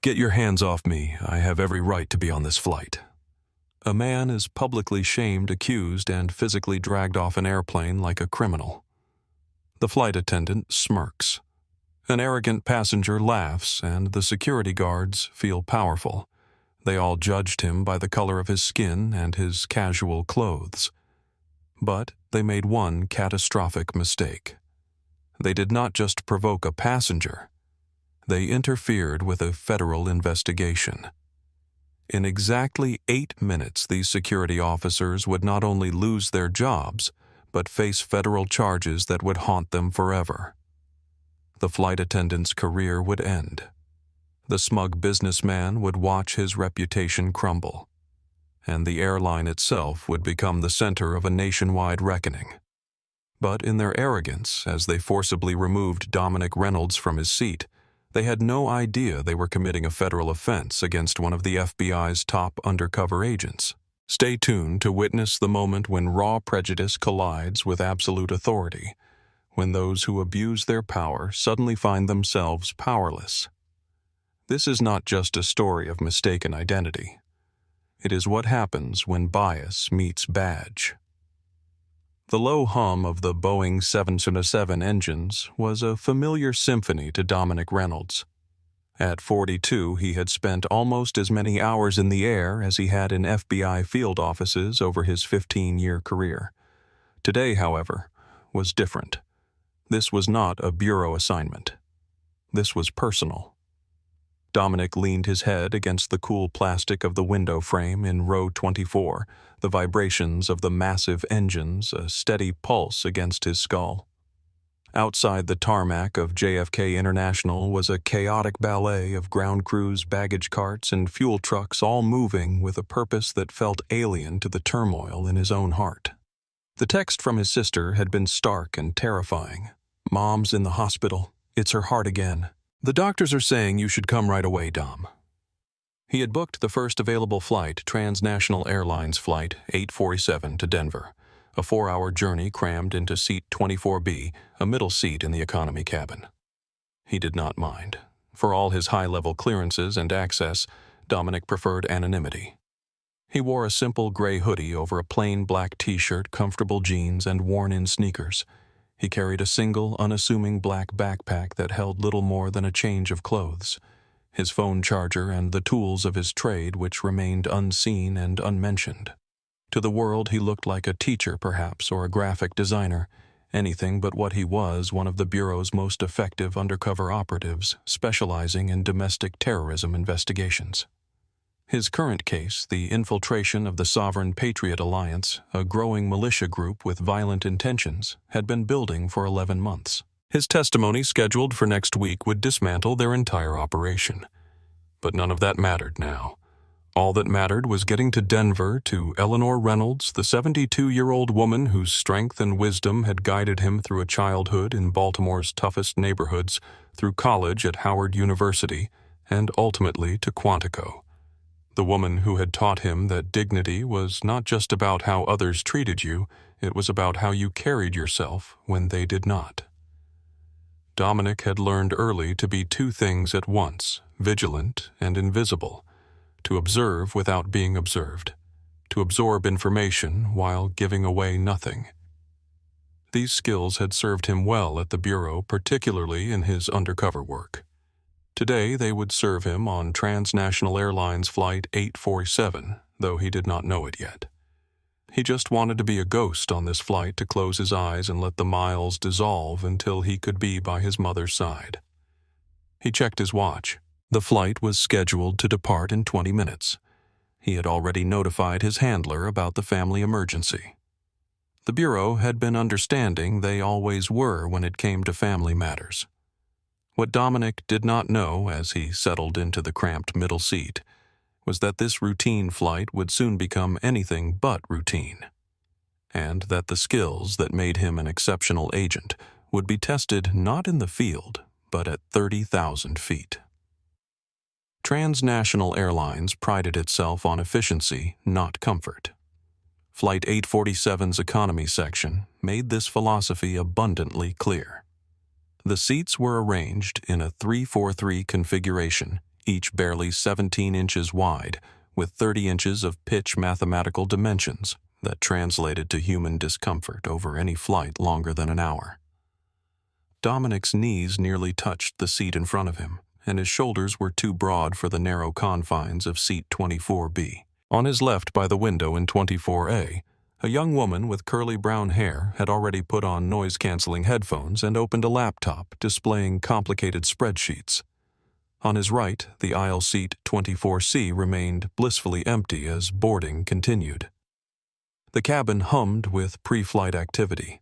Get your hands off me. I have every right to be on this flight. A man is publicly shamed, accused, and physically dragged off an airplane like a criminal. The flight attendant smirks. An arrogant passenger laughs, and the security guards feel powerful. They all judged him by the color of his skin and his casual clothes. But they made one catastrophic mistake. They did not just provoke a passenger. They interfered with a federal investigation. In exactly 8 minutes, these security officers would not only lose their jobs, but face federal charges that would haunt them forever. The flight attendant's career would end. The smug businessman would watch his reputation crumble, and the airline itself would become the center of a nationwide reckoning. But in their arrogance, as they forcibly removed Dominic Reynolds from his seat, they had no idea they were committing a federal offense against one of the FBI's top undercover agents. Stay tuned to witness the moment when raw prejudice collides with absolute authority, when those who abuse their power suddenly find themselves powerless. This is not just a story of mistaken identity. It is what happens when bias meets badge. The low hum of the Boeing 777 engines was a familiar symphony to Dominic Reynolds. At 42, he had spent almost as many hours in the air as he had in FBI field offices over his 15-year career. Today, however, was different. This was not a bureau assignment. This was personal. Dominic leaned his head against the cool plastic of the window frame in row 24, the vibrations of the massive engines a steady pulse against his skull. Outside the tarmac of JFK International was a chaotic ballet of ground crews, baggage carts, and fuel trucks all moving with a purpose that felt alien to the turmoil in his own heart. The text from his sister had been stark and terrifying. "Mom's in the hospital. It's her heart again. The doctors are saying you should come right away, Dom." He had booked the first available flight, Transnational Airlines Flight 847 to Denver, a 4-hour journey crammed into seat 24B, a middle seat in the economy cabin. He did not mind. For all his high-level clearances and access, Dominic preferred anonymity. He wore a simple gray hoodie over a plain black t-shirt, comfortable jeans, and worn-in sneakers. He carried a single, unassuming black backpack that held little more than a change of clothes, his phone charger, and the tools of his trade, which remained unseen and unmentioned. To the world, he looked like a teacher, perhaps, or a graphic designer, anything but what he was, one of the Bureau's most effective undercover operatives, specializing in domestic terrorism investigations. His current case, the infiltration of the Sovereign Patriot Alliance, a growing militia group with violent intentions, had been building for 11 months. His testimony, scheduled for next week, would dismantle their entire operation. But none of that mattered now. All that mattered was getting to Denver, to Eleanor Reynolds, the 72-year-old woman whose strength and wisdom had guided him through a childhood in Baltimore's toughest neighborhoods, through college at Howard University, and ultimately to Quantico. The woman who had taught him that dignity was not just about how others treated you, it was about how you carried yourself when they did not. Dominic had learned early to be two things at once, vigilant and invisible, to observe without being observed, to absorb information while giving away nothing. These skills had served him well at the Bureau, particularly in his undercover work. Today they would serve him on Transnational Airlines Flight 847, though he did not know it yet. He just wanted to be a ghost on this flight, to close his eyes and let the miles dissolve until he could be by his mother's side. He checked his watch. The flight was scheduled to depart in 20 minutes. He had already notified his handler about the family emergency. The Bureau had been understanding, they always were when it came to family matters. What Dominic did not know, as he settled into the cramped middle seat, was that this routine flight would soon become anything but routine, and that the skills that made him an exceptional agent would be tested not in the field, but at 30,000 feet. Transnational Airlines prided itself on efficiency, not comfort. Flight 847's economy section made this philosophy abundantly clear. The seats were arranged in a 3-4-3 configuration, each barely 17 inches wide, with 30 inches of pitch mathematical dimensions that translated to human discomfort over any flight longer than an hour. Dominic's knees nearly touched the seat in front of him, and his shoulders were too broad for the narrow confines of seat 24B. On his left by the window in 24A, a young woman with curly brown hair had already put on noise-canceling headphones and opened a laptop displaying complicated spreadsheets. On his right, the aisle seat 24C remained blissfully empty as boarding continued. The cabin hummed with pre-flight activity.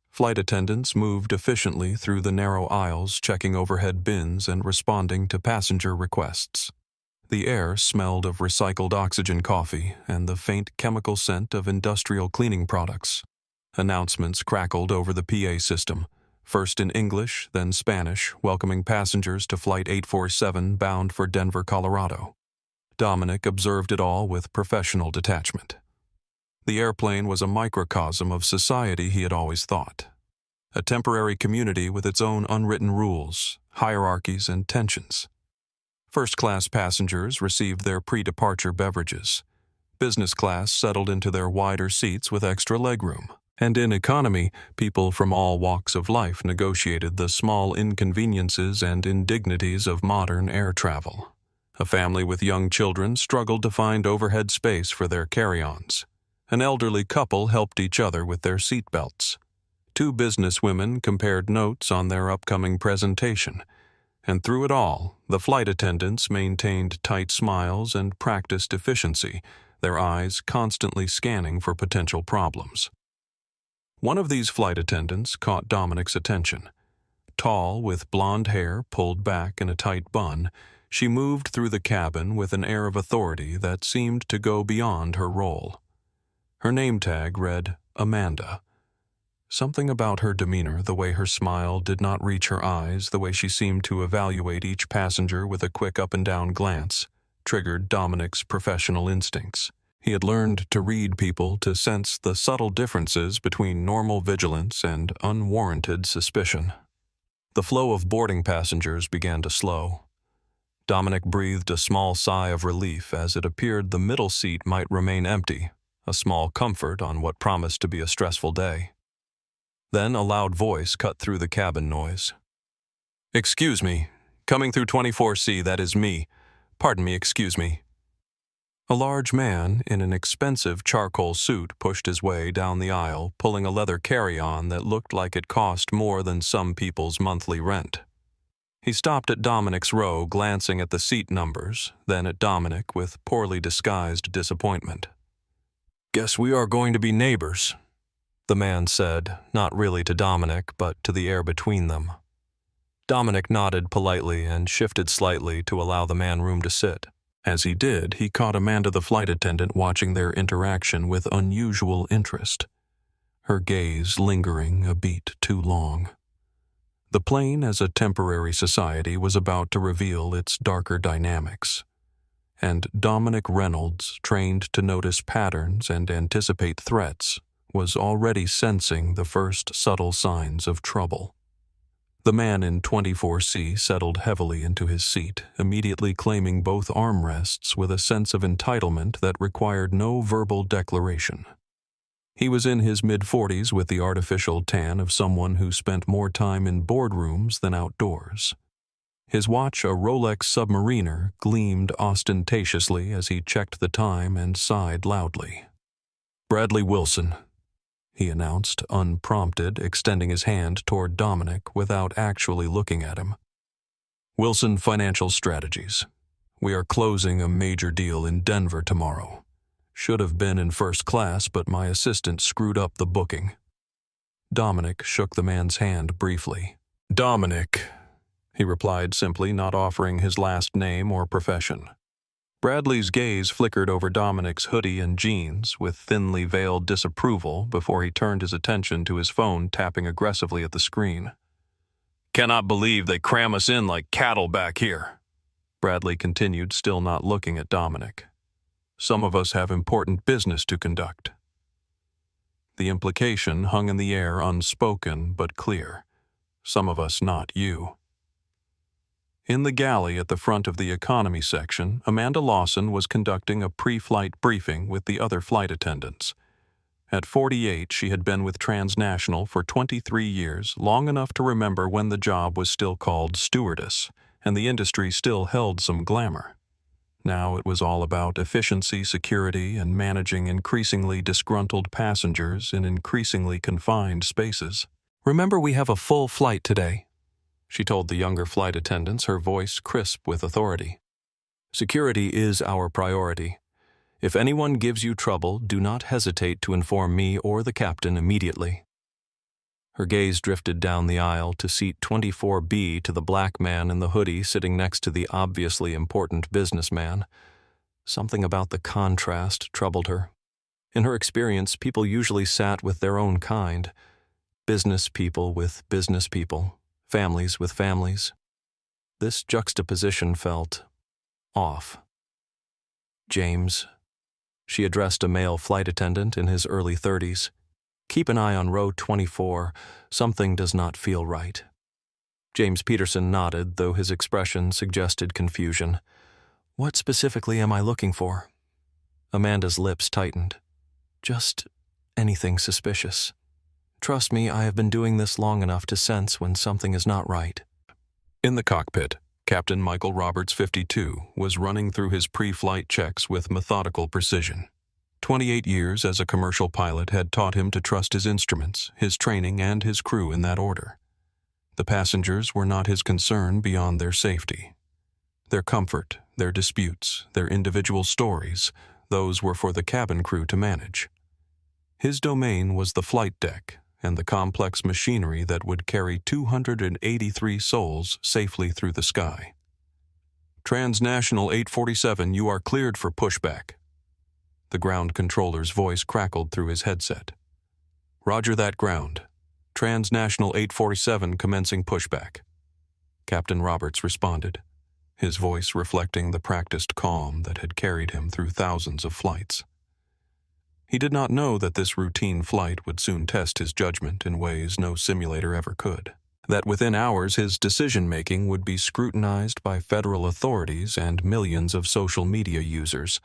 Flight attendants moved efficiently through the narrow aisles, checking overhead bins and responding to passenger requests. The air smelled of recycled oxygen coffee and the faint chemical scent of industrial cleaning products. Announcements crackled over the PA system, first in English, then Spanish, welcoming passengers to Flight 847 bound for Denver, Colorado. Dominic observed it all with professional detachment. The airplane was a microcosm of society he had always thought. A temporary community with its own unwritten rules, hierarchies, and tensions. First-class passengers received their pre-departure beverages. Business class settled into their wider seats with extra legroom. And in economy, people from all walks of life negotiated the small inconveniences and indignities of modern air travel. A family with young children struggled to find overhead space for their carry-ons. An elderly couple helped each other with their seatbelts. Two businesswomen compared notes on their upcoming presentation. And through it all, the flight attendants maintained tight smiles and practiced efficiency, their eyes constantly scanning for potential problems. One of these flight attendants caught Dominic's attention. Tall, with blonde hair pulled back in a tight bun, she moved through the cabin with an air of authority that seemed to go beyond her role. Her name tag read Amanda. Something about her demeanor, the way her smile did not reach her eyes, the way she seemed to evaluate each passenger with a quick up-and-down glance, triggered Dominic's professional instincts. He had learned to read people to sense the subtle differences between normal vigilance and unwarranted suspicion. The flow of boarding passengers began to slow. Dominic breathed a small sigh of relief as it appeared the middle seat might remain empty, a small comfort on what promised to be a stressful day. Then a loud voice cut through the cabin noise. "Excuse me. Coming through 24C, that is me. Pardon me, excuse me." A large man in an expensive charcoal suit pushed his way down the aisle, pulling a leather carry-on that looked like it cost more than some people's monthly rent. He stopped at Dominic's row, glancing at the seat numbers, then at Dominic with poorly disguised disappointment. "Guess we are going to be neighbors," the man said, not really to Dominic, but to the air between them. Dominic nodded politely and shifted slightly to allow the man room to sit. As he did, he caught Amanda the flight attendant watching their interaction with unusual interest, her gaze lingering a beat too long. The plane as a temporary society was about to reveal its darker dynamics, and Dominic Reynolds, trained to notice patterns and anticipate threats, was already sensing the first subtle signs of trouble. The man in 24C settled heavily into his seat, immediately claiming both armrests with a sense of entitlement that required no verbal declaration. He was in his mid-40s with the artificial tan of someone who spent more time in boardrooms than outdoors. His watch, a Rolex Submariner, gleamed ostentatiously as he checked the time and sighed loudly. "Bradley Wilson," he announced, unprompted, extending his hand toward Dominic without actually looking at him. "Wilson Financial Strategies. We are closing a major deal in Denver tomorrow. Should have been in first class, but my assistant screwed up the booking." Dominic shook the man's hand briefly. "Dominic," he replied simply, not offering his last name or profession. Bradley's gaze flickered over Dominic's hoodie and jeans with thinly veiled disapproval before he turned his attention to his phone, tapping aggressively at the screen. "Cannot believe they cram us in like cattle back here," Bradley continued, still not looking at Dominic. "Some of us have important business to conduct." The implication hung in the air, unspoken but clear. Some of us, not you. In the galley at the front of the economy section, Amanda Lawson was conducting a pre-flight briefing with the other flight attendants. At 48, she had been with Transnational for 23 years, long enough to remember when the job was still called stewardess, and the industry still held some glamour. Now it was all about efficiency, security, and managing increasingly disgruntled passengers in increasingly confined spaces. "Remember, we have a full flight today," she told the younger flight attendants, her voice crisp with authority. "Security is our priority. If anyone gives you trouble, do not hesitate to inform me or the captain immediately." Her gaze drifted down the aisle to seat 24B, to the black man in the hoodie sitting next to the obviously important businessman. Something about the contrast troubled her. In her experience, people usually sat with their own kind. Business people with business people, families with families. This juxtaposition felt off. "James," she addressed a male flight attendant in his early 30s. "Keep an eye on row 24. Something does not feel right." James Peterson nodded, though his expression suggested confusion. "What specifically am I looking for?" Amanda's lips tightened. "Just anything suspicious. Trust me, I have been doing this long enough to sense when something is not right." In the cockpit, Captain Michael Roberts, 52, was running through his pre-flight checks with methodical precision. 28 years as a commercial pilot had taught him to trust his instruments, his training, and his crew in that order. The passengers were not his concern beyond their safety. Their comfort, their disputes, their individual stories, those were for the cabin crew to manage. His domain was the flight deck and the complex machinery that would carry 283 souls safely through the sky. "Transnational 847, you are cleared for pushback." The ground controller's voice crackled through his headset. "Roger that, ground. Transnational 847 commencing pushback." Captain Roberts responded, his voice reflecting the practiced calm that had carried him through thousands of flights. He did not know that this routine flight would soon test his judgment in ways no simulator ever could. That within hours his decision-making would be scrutinized by federal authorities and millions of social media users.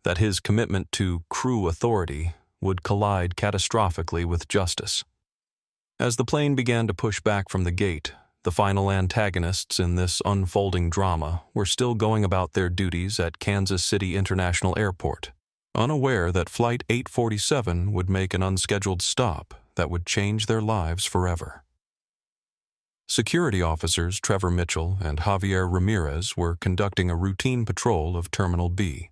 That his commitment to crew authority would collide catastrophically with justice. As the plane began to push back from the gate, the final antagonists in this unfolding drama were still going about their duties at Kansas City International Airport, unaware that Flight 847 would make an unscheduled stop that would change their lives forever. Security officers Trevor Mitchell and Javier Ramirez were conducting a routine patrol of Terminal B.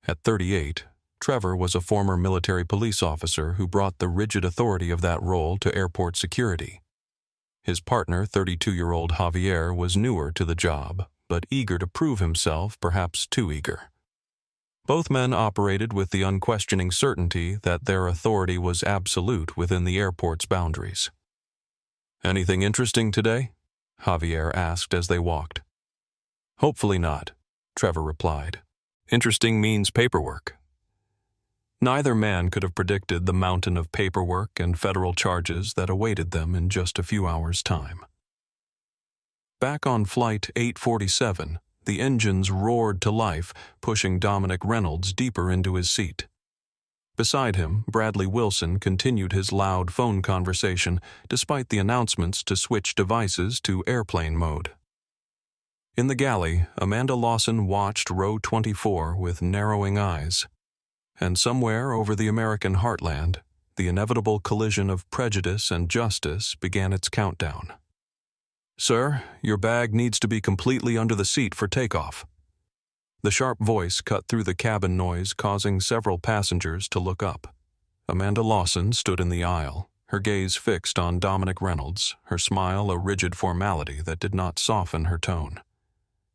At 38, Trevor was a former military police officer who brought the rigid authority of that role to airport security. His partner, 32-year-old Javier, was newer to the job, but eager to prove himself, perhaps too eager. Both men operated with the unquestioning certainty that their authority was absolute within the airport's boundaries. "Anything interesting today?" Javier asked as they walked. "Hopefully not," Trevor replied. "Interesting means paperwork." Neither man could have predicted the mountain of paperwork and federal charges that awaited them in just a few hours' time. Back on Flight 847, the engines roared to life, pushing Dominic Reynolds deeper into his seat. Beside him, Bradley Wilson continued his loud phone conversation, despite the announcements to switch devices to airplane mode. In the galley, Amanda Lawson watched row 24 with narrowing eyes. And somewhere over the American heartland, the inevitable collision of prejudice and justice began its countdown. "Sir, your bag needs to be completely under the seat for takeoff." The sharp voice cut through the cabin noise, causing several passengers to look up. Amanda Lawson stood in the aisle, her gaze fixed on Dominic Reynolds, her smile a rigid formality that did not soften her tone.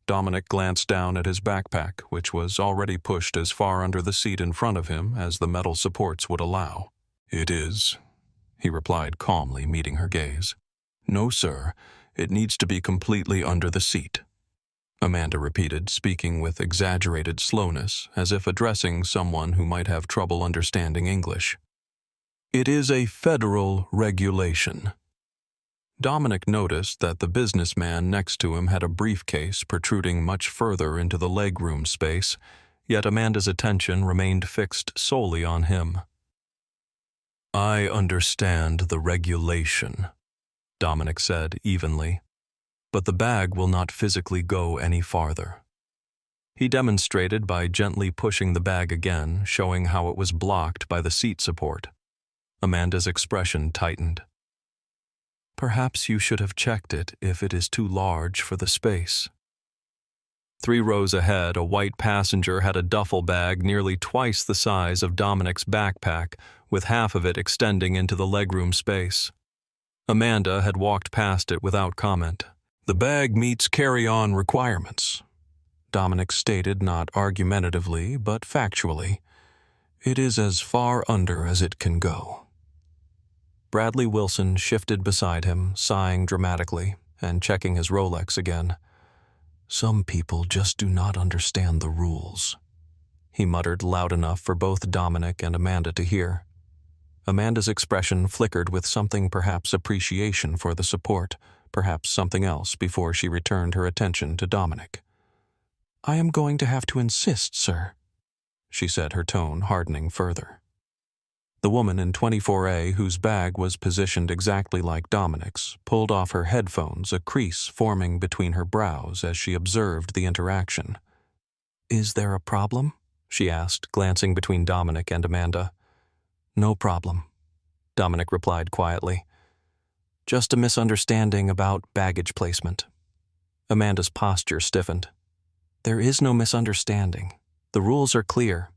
Dominic glanced down at his backpack, which was already pushed as far under the seat in front of him as the metal supports would allow. "It is," he replied calmly, meeting her gaze. "No, sir. It needs to be completely under the seat," Amanda repeated, speaking with exaggerated slowness, as if addressing someone who might have trouble understanding English. "It is a federal regulation." Dominic noticed that the businessman next to him had a briefcase protruding much further into the legroom space, yet Amanda's attention remained fixed solely on him. "I understand the regulation," Dominic said evenly, "but the bag will not physically go any farther." He demonstrated by gently pushing the bag again, showing how it was blocked by the seat support. Amanda's expression tightened. "Perhaps you should have checked it if it is too large for the space." 3 rows ahead, a white passenger had a duffel bag nearly twice the size of Dominic's backpack, with half of it extending into the legroom space. Amanda had walked past it without comment. "The bag meets carry-on requirements," Dominic stated not argumentatively but factually. "It is as far under as it can go." Bradley Wilson shifted beside him, sighing dramatically and checking his Rolex again. "Some people just do not understand the rules," he muttered loud enough for both Dominic and Amanda to hear. Amanda's expression flickered with something, perhaps appreciation for the support, perhaps something else, before she returned her attention to Dominic. "I am going to have to insist, sir," she said, her tone hardening further. The woman in 24A, whose bag was positioned exactly like Dominic's, pulled off her headphones, a crease forming between her brows as she observed the interaction. "Is there a problem?" she asked, glancing between Dominic and Amanda. "No problem," Dominic replied quietly. "Just a misunderstanding about baggage placement." Amanda's posture stiffened. "There is no misunderstanding. The rules are clear."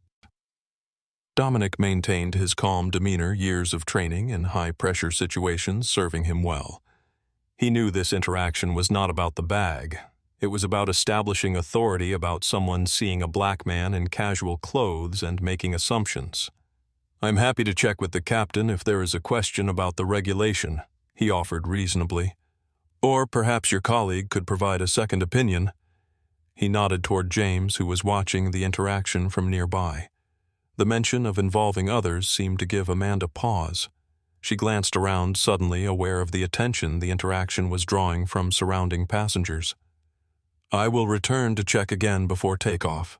Dominic maintained his calm demeanor, years of training in high-pressure situations serving him well. He knew this interaction was not about the bag. It was about establishing authority about someone seeing a black man in casual clothes and making assumptions. "I'm happy to check with the captain if there is a question about the regulation," he offered reasonably. "Or perhaps your colleague could provide a second opinion." He nodded toward James, who was watching the interaction from nearby. The mention of involving others seemed to give Amanda pause. She glanced around, suddenly aware of the attention the interaction was drawing from surrounding passengers. "I will return to check again before takeoff,"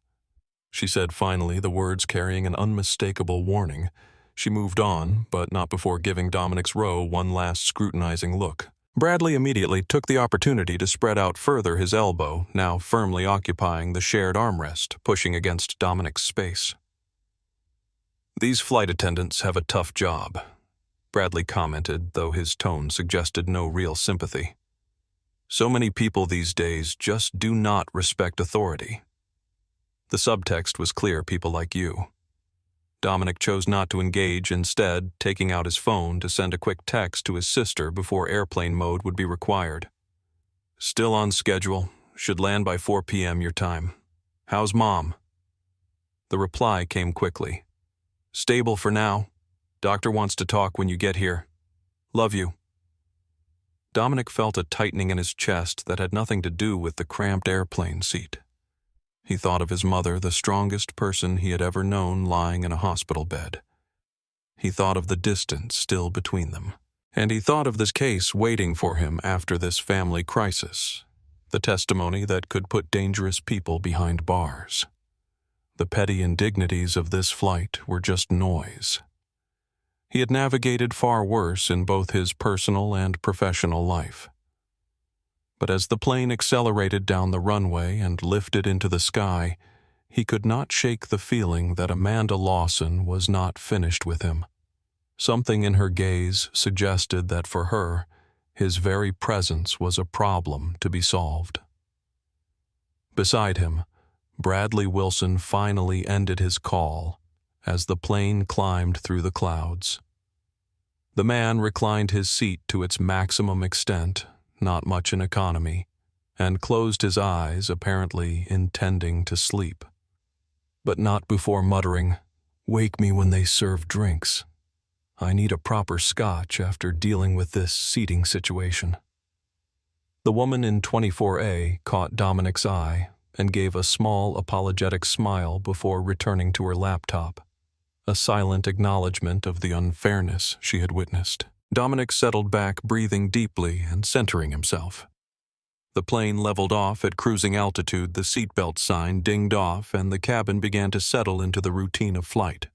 she said finally, the words carrying an unmistakable warning. She moved on, but not before giving Dominic's row one last scrutinizing look. Bradley immediately took the opportunity to spread out further his elbow, now firmly occupying the shared armrest, pushing against Dominic's space. "These flight attendants have a tough job," Bradley commented, though his tone suggested no real sympathy. "So many people these days just do not respect authority." The subtext was clear: people like you. Dominic chose not to engage, instead taking out his phone to send a quick text to his sister before airplane mode would be required. "Still on schedule. Should land by 4 p.m. your time. How's Mom?" The reply came quickly. "Stable for now. Doctor wants to talk when you get here. Love you." Dominic felt a tightening in his chest that had nothing to do with the cramped airplane seat. He thought of his mother, the strongest person he had ever known, lying in a hospital bed. He thought of the distance still between them. And he thought of this case waiting for him after this family crisis, the testimony that could put dangerous people behind bars. The petty indignities of this flight were just noise. He had navigated far worse in both his personal and professional life. But as the plane accelerated down the runway and lifted into the sky, he could not shake the feeling that Amanda Lawson was not finished with him. Something in her gaze suggested that for her, his very presence was a problem to be solved. Beside him, Bradley Wilson finally ended his call as the plane climbed through the clouds. The man reclined his seat to its maximum extent, not much in economy, and closed his eyes, apparently intending to sleep. But not before muttering, "Wake me when they serve drinks. I need a proper scotch after dealing with this seating situation." The woman in 24A caught Dominic's eye and gave a small apologetic smile before returning to her laptop, a silent acknowledgement of the unfairness she had witnessed. Dominic settled back, breathing deeply and centering himself. The plane leveled off at cruising altitude, the seatbelt sign dinged off, and the cabin began to settle into the routine of flight.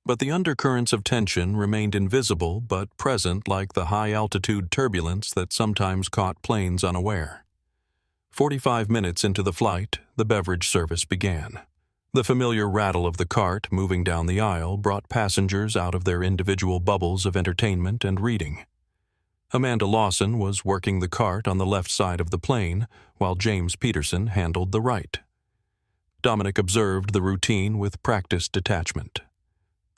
But the undercurrents of tension remained invisible but present, like the high-altitude turbulence that sometimes caught planes unaware. 45 minutes into the flight, the beverage service began. The familiar rattle of the cart moving down the aisle brought passengers out of their individual bubbles of entertainment and reading. Amanda Lawson was working the cart on the left side of the plane, while James Peterson handled the right. Dominic observed the routine with practiced detachment.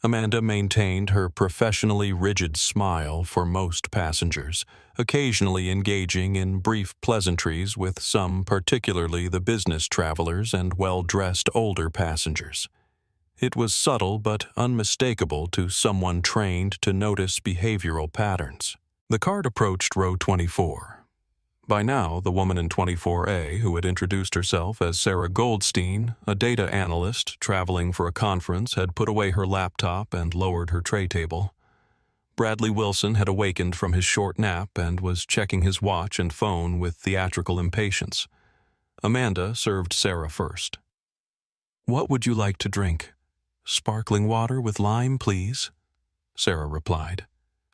Amanda maintained her professionally rigid smile for most passengers, occasionally engaging in brief pleasantries with some, particularly the business travelers and well-dressed older passengers. It was subtle but unmistakable to someone trained to notice behavioral patterns. The cart approached row 24. By now, the woman in 24A, who had introduced herself as Sarah Goldstein, a data analyst traveling for a conference, had put away her laptop and lowered her tray table. Bradley Wilson had awakened from his short nap and was checking his watch and phone with theatrical impatience. Amanda served Sarah first. "What would you like to drink? Sparkling water with lime, please," Sarah replied.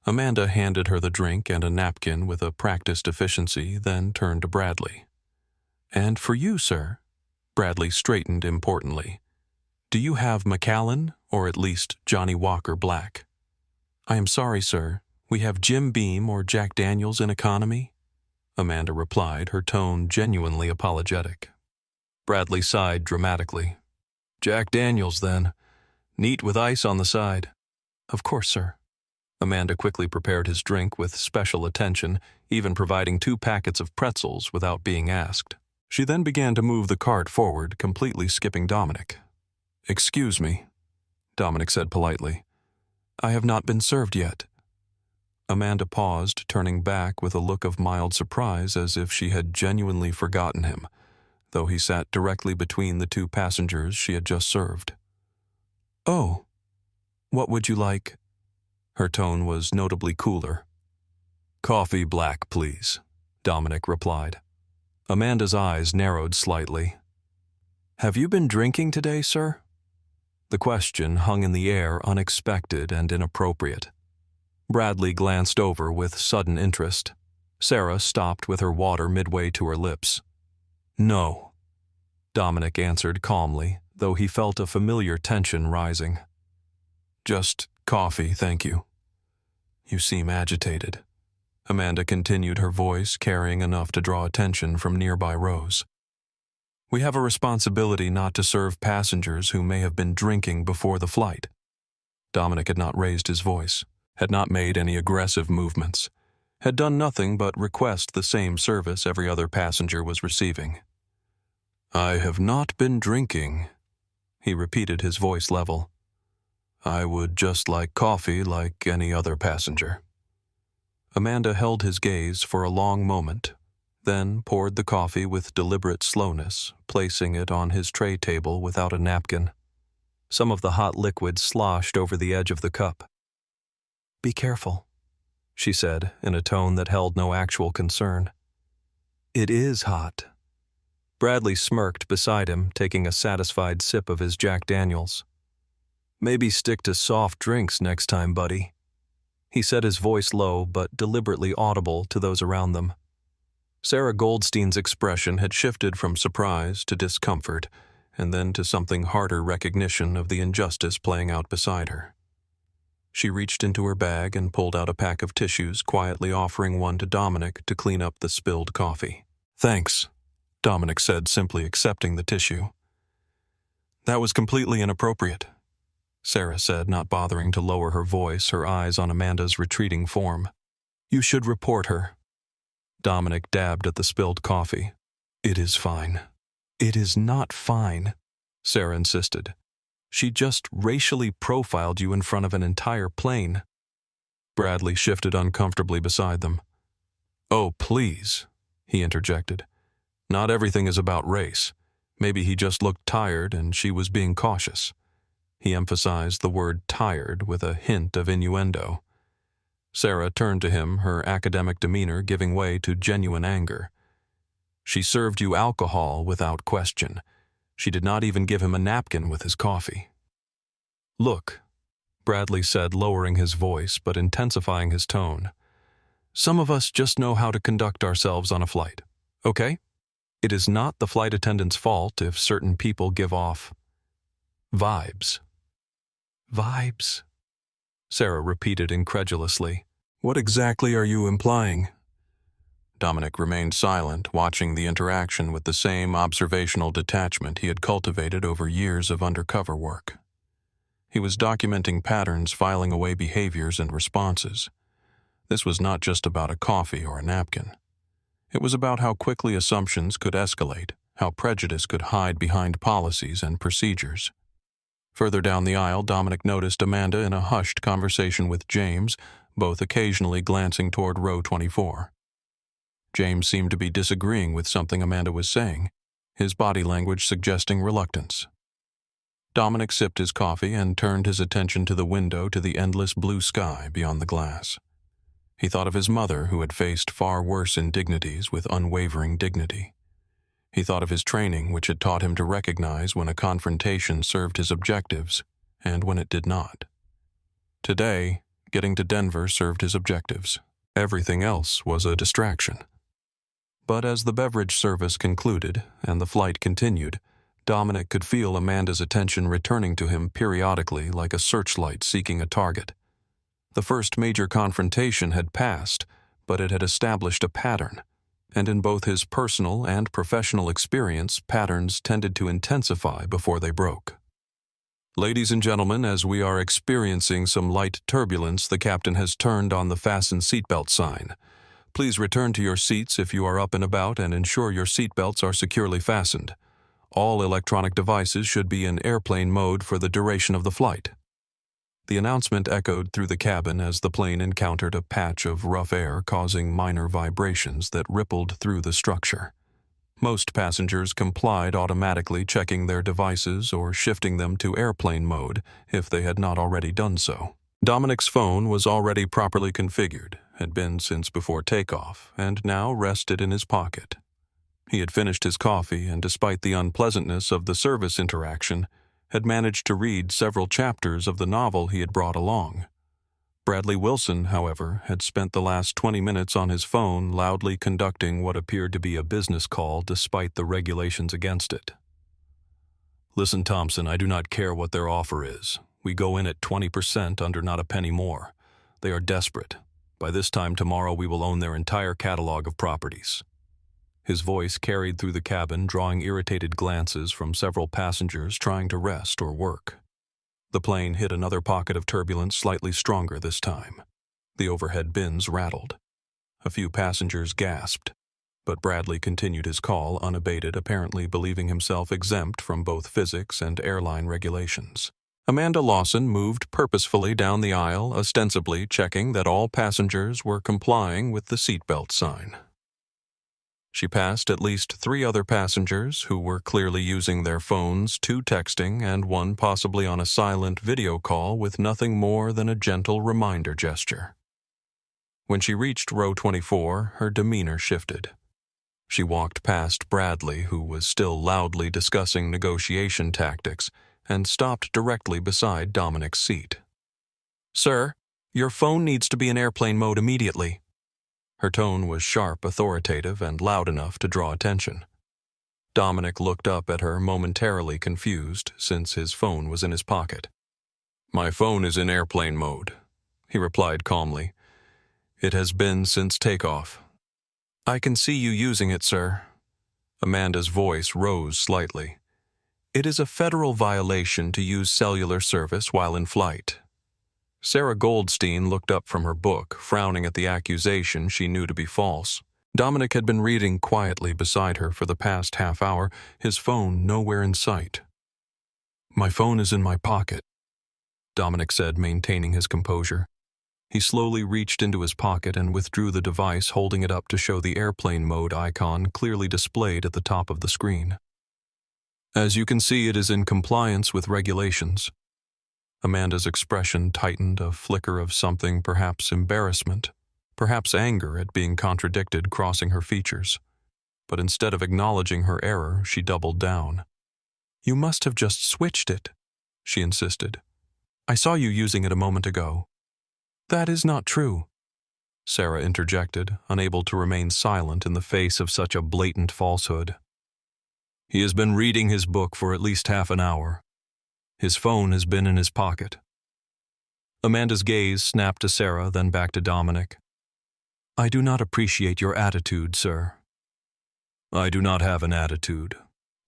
Amanda handed her the drink and a napkin with a practiced efficiency, then turned to Bradley. "And for you, sir," Bradley straightened importantly. "Do you have Macallan, or at least Johnny Walker Black?" "I am sorry, sir. We have Jim Beam or Jack Daniels in economy," Amanda replied, her tone genuinely apologetic. Bradley sighed dramatically. "Jack Daniels, then. Neat with ice on the side." "Of course, sir." Amanda quickly prepared his drink with special attention, even providing 2 packets of pretzels without being asked. She then began to move the cart forward, completely skipping Dominic. "Excuse me," Dominic said politely. "I have not been served yet." Amanda paused, turning back with a look of mild surprise as if she had genuinely forgotten him, though he sat directly between the 2 passengers she had just served. "Oh, what would you like?" Her tone was notably cooler. "Coffee black, please," Dominic replied. Amanda's eyes narrowed slightly. "Have you been drinking today, sir?" The question hung in the air, unexpected and inappropriate. Bradley glanced over with sudden interest. Sarah stopped with her water midway to her lips. "No," Dominic answered calmly, though he felt a familiar tension rising. "Just coffee, thank you." "You seem agitated," Amanda continued, her voice carrying enough to draw attention from nearby rows. "We have a responsibility not to serve passengers who may have been drinking before the flight." Dominic had not raised his voice, had not made any aggressive movements, had done nothing but request the same service every other passenger was receiving. "I have not been drinking," he repeated, his voice level. "I would just like coffee like any other passenger." Amanda held his gaze for a long moment, then poured the coffee with deliberate slowness, placing it on his tray table without a napkin. Some of the hot liquid sloshed over the edge of the cup. "Be careful," she said, in a tone that held no actual concern. "It is hot." Bradley smirked beside him, taking a satisfied sip of his Jack Daniels. "Maybe stick to soft drinks next time, buddy," he said, his voice low but deliberately audible to those around them. Sarah Goldstein's expression had shifted from surprise to discomfort, and then to something harder recognition of the injustice playing out beside her. She reached into her bag and pulled out a pack of tissues, quietly offering one to Dominic to clean up the spilled coffee. "Thanks," Dominic said, simply accepting the tissue. "That was completely inappropriate," Sarah said, not bothering to lower her voice, her eyes on Amanda's retreating form. "You should report her." Dominic dabbed at the spilled coffee. "It is fine." "It is not fine," Sarah insisted. "She just racially profiled you in front of an entire plane." Bradley shifted uncomfortably beside them. "Oh, please," he interjected. "Not everything is about race. Maybe he just looked tired and she was being cautious." He emphasized the word tired with a hint of innuendo. Sarah turned to him, her academic demeanor giving way to genuine anger. She served you alcohol without question. She did not even give him a napkin with his coffee. Look, Bradley said, lowering his voice but intensifying his tone. Some of us just know how to conduct ourselves on a flight, okay? It is not the flight attendant's fault if certain people give off vibes. Vibes? Sarah repeated incredulously. What exactly are you implying? Dominic remained silent, watching the interaction with the same observational detachment he had cultivated over years of undercover work. He was documenting patterns, filing away behaviors and responses. This was not just about a coffee or a napkin. It was about how quickly assumptions could escalate, how prejudice could hide behind policies and procedures. Further down the aisle, Dominic noticed Amanda in a hushed conversation with James, both occasionally glancing toward row 24. James seemed to be disagreeing with something Amanda was saying, his body language suggesting reluctance. Dominic sipped his coffee and turned his attention to the window to the endless blue sky beyond the glass. He thought of his mother, who had faced far worse indignities with unwavering dignity. He thought of his training, which had taught him to recognize when a confrontation served his objectives and when it did not. Today, getting to Denver served his objectives. Everything else was a distraction. But as the beverage service concluded and the flight continued, Dominic could feel Amanda's attention returning to him periodically like a searchlight seeking a target. The first major confrontation had passed, but it had established a pattern, and in both his personal and professional experience, patterns tended to intensify before they broke. Ladies and gentlemen, as we are experiencing some light turbulence, the captain has turned on the fasten seatbelt sign. Please return to your seats if you are up and about and ensure your seatbelts are securely fastened. All electronic devices should be in airplane mode for the duration of the flight. The announcement echoed through the cabin as the plane encountered a patch of rough air, causing minor vibrations that rippled through the structure. Most passengers complied, automatically checking their devices or shifting them to airplane mode if they had not already done so. Dominic's phone was already properly configured, had been since before takeoff, and now rested in his pocket. He had finished his coffee and, despite the unpleasantness of the service interaction, had managed to read several chapters of the novel he had brought along. Bradley Wilson, however, had spent the last 20 minutes on his phone loudly conducting what appeared to be a business call despite the regulations against it. Listen, Thompson, I do not care what their offer is. We go in at 20% under not a penny more. They are desperate. By this time tomorrow we will own their entire catalog of properties. His voice carried through the cabin, drawing irritated glances from several passengers trying to rest or work. The plane hit another pocket of turbulence, slightly stronger this time. The overhead bins rattled. A few passengers gasped, but Bradley continued his call unabated, apparently believing himself exempt from both physics and airline regulations. Amanda Lawson moved purposefully down the aisle, ostensibly checking that all passengers were complying with the seatbelt sign. She passed at least 3 other passengers who were clearly using their phones, 2 texting, and 1 possibly on a silent video call with nothing more than a gentle reminder gesture. When she reached row 24, her demeanor shifted. She walked past Bradley, who was still loudly discussing negotiation tactics, and stopped directly beside Dominic's seat. "Sir, your phone needs to be in airplane mode immediately." Her tone was sharp, authoritative, and loud enough to draw attention. Dominic looked up at her, momentarily confused, since his phone was in his pocket. "My phone is in airplane mode," he replied calmly. "It has been since takeoff." "I can see you using it, sir." Amanda's voice rose slightly. "It is a federal violation to use cellular service while in flight." Sarah Goldstein looked up from her book, frowning at the accusation she knew to be false. Dominic had been reading quietly beside her for the past half hour, his phone nowhere in sight. "My phone is in my pocket," Dominic said, maintaining his composure. He slowly reached into his pocket and withdrew the device, holding it up to show the airplane mode icon clearly displayed at the top of the screen. "As you can see, it is in compliance with regulations." Amanda's expression tightened, a flicker of something, perhaps embarrassment, perhaps anger at being contradicted, crossing her features. But instead of acknowledging her error, she doubled down. "You must have just switched it," she insisted. "I saw you using it a moment ago." "That is not true," Sarah interjected, unable to remain silent in the face of such a blatant falsehood. "He has been reading his book for at least half an hour. His phone has been in his pocket." Amanda's gaze snapped to Sarah, then back to Dominic. "I do not appreciate your attitude, sir." "I do not have an attitude,"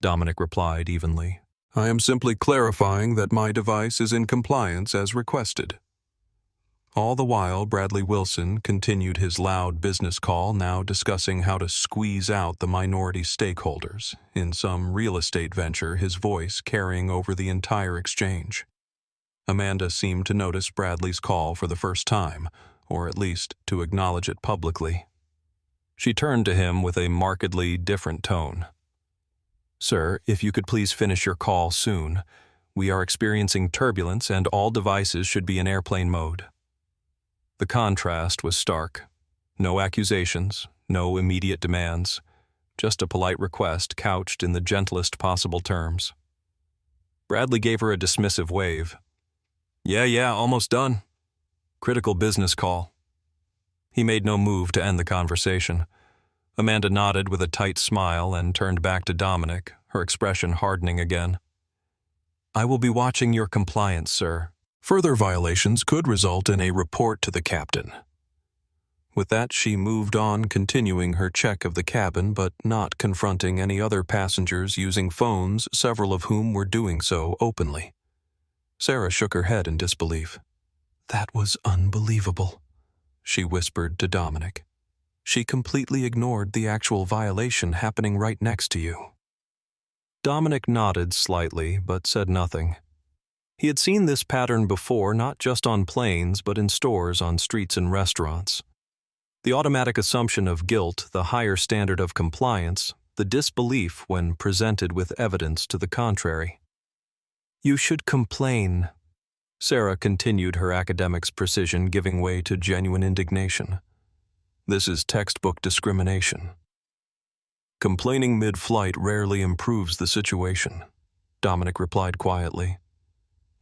Dominic replied evenly. "I am simply clarifying that my device is in compliance as requested." All the while, Bradley Wilson continued his loud business call, now discussing how to squeeze out the minority stakeholders in some real estate venture, his voice carrying over the entire exchange. Amanda seemed to notice Bradley's call for the first time, or at least to acknowledge it publicly. She turned to him with a markedly different tone. "Sir, if you could please finish your call soon. We are experiencing turbulence and all devices should be in airplane mode." The contrast was stark. No accusations, no immediate demands, just a polite request couched in the gentlest possible terms. Bradley gave her a dismissive wave. Yeah, almost done. Critical business call." He made no move to end the conversation. Amanda nodded with a tight smile and turned back to Dominic, her expression hardening again. "I will be watching your compliance, sir. Further violations could result in a report to the captain." With that, she moved on, continuing her check of the cabin, but not confronting any other passengers using phones, several of whom were doing so openly. Sarah shook her head in disbelief. "That was unbelievable," she whispered to Dominic. "She completely ignored the actual violation happening right next to you." Dominic nodded slightly, but said nothing. He had seen this pattern before, not just on planes, but in stores, on streets and restaurants. The automatic assumption of guilt, the higher standard of compliance, the disbelief when presented with evidence to the contrary. "You should complain." Sarah continued her academic's precision, giving way to genuine indignation. "This is textbook discrimination." "Complaining mid-flight rarely improves the situation," Dominic replied quietly.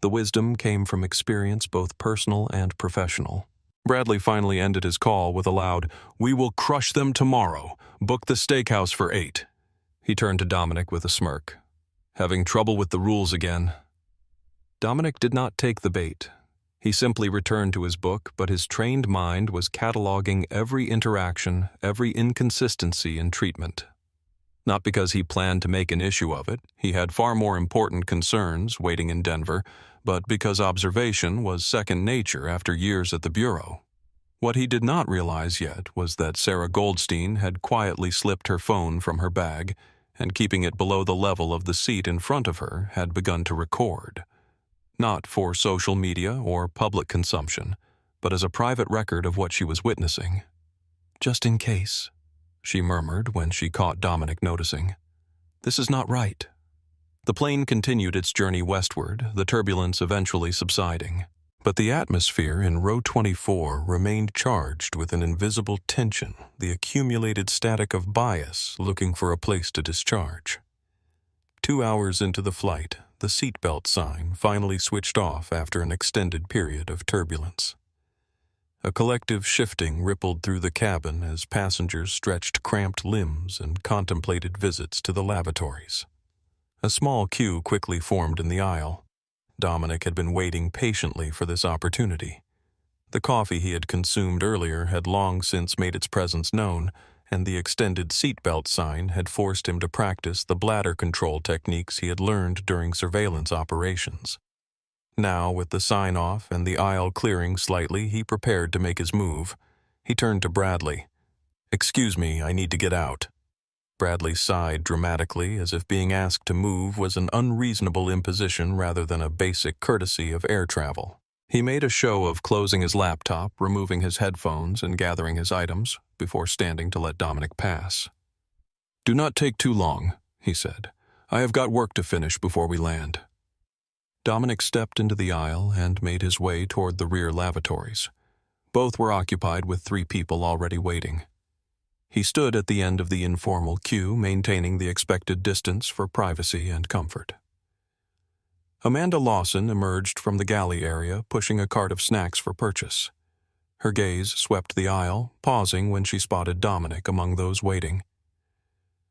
The wisdom came from experience, both personal and professional. Bradley finally ended his call with a loud, "We will crush them tomorrow. Book the steakhouse for 8. He turned to Dominic with a smirk. "Having trouble with the rules again." Dominic did not take the bait. He simply returned to his book, but his trained mind was cataloging every interaction, every inconsistency in treatment. Not because he planned to make an issue of it, he had far more important concerns waiting in Denver, but because observation was second nature after years at the Bureau. What he did not realize yet was that Sarah Goldstein had quietly slipped her phone from her bag and, keeping it below the level of the seat in front of her, had begun to record. Not for social media or public consumption, but as a private record of what she was witnessing. "Just in case," she murmured when she caught Dominic noticing. "This is not right." The plane continued its journey westward, the turbulence eventually subsiding. But the atmosphere in row 24 remained charged with an invisible tension, the accumulated static of bias looking for a place to discharge. 2 hours into the flight, the seatbelt sign finally switched off after an extended period of turbulence. A collective shifting rippled through the cabin as passengers stretched cramped limbs and contemplated visits to the lavatories. A small queue quickly formed in the aisle. Dominic had been waiting patiently for this opportunity. The coffee he had consumed earlier had long since made its presence known, and the extended seatbelt sign had forced him to practice the bladder control techniques he had learned during surveillance operations. Now, with the sign off and the aisle clearing slightly, he prepared to make his move. He turned to Bradley. "Excuse me, I need to get out." Bradley sighed dramatically, as if being asked to move was an unreasonable imposition rather than a basic courtesy of air travel. He made a show of closing his laptop, removing his headphones, and gathering his items, before standing to let Dominic pass. "Do not take too long," he said. "I have got work to finish before we land." Dominic stepped into the aisle and made his way toward the rear lavatories. Both were occupied with 3 people already waiting. He stood at the end of the informal queue, maintaining the expected distance for privacy and comfort. Amanda Lawson emerged from the galley area, pushing a cart of snacks for purchase. Her gaze swept the aisle, pausing when she spotted Dominic among those waiting.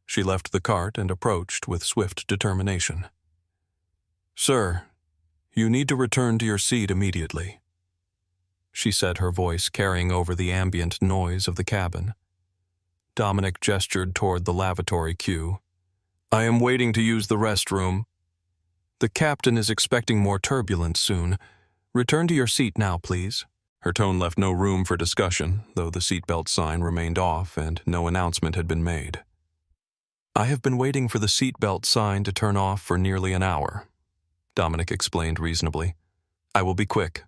She left the cart and approached with swift determination. "Sir, you need to return to your seat immediately," she said, her voice carrying over the ambient noise of the cabin. Dominic gestured toward the lavatory queue. "I am waiting to use the restroom. The captain is expecting more turbulence soon. Return to your seat now, please." Her tone left no room for discussion, though the seatbelt sign remained off and no announcement had been made. "I have been waiting for the seatbelt sign to turn off for nearly an hour," Dominic explained reasonably. "I will be quick."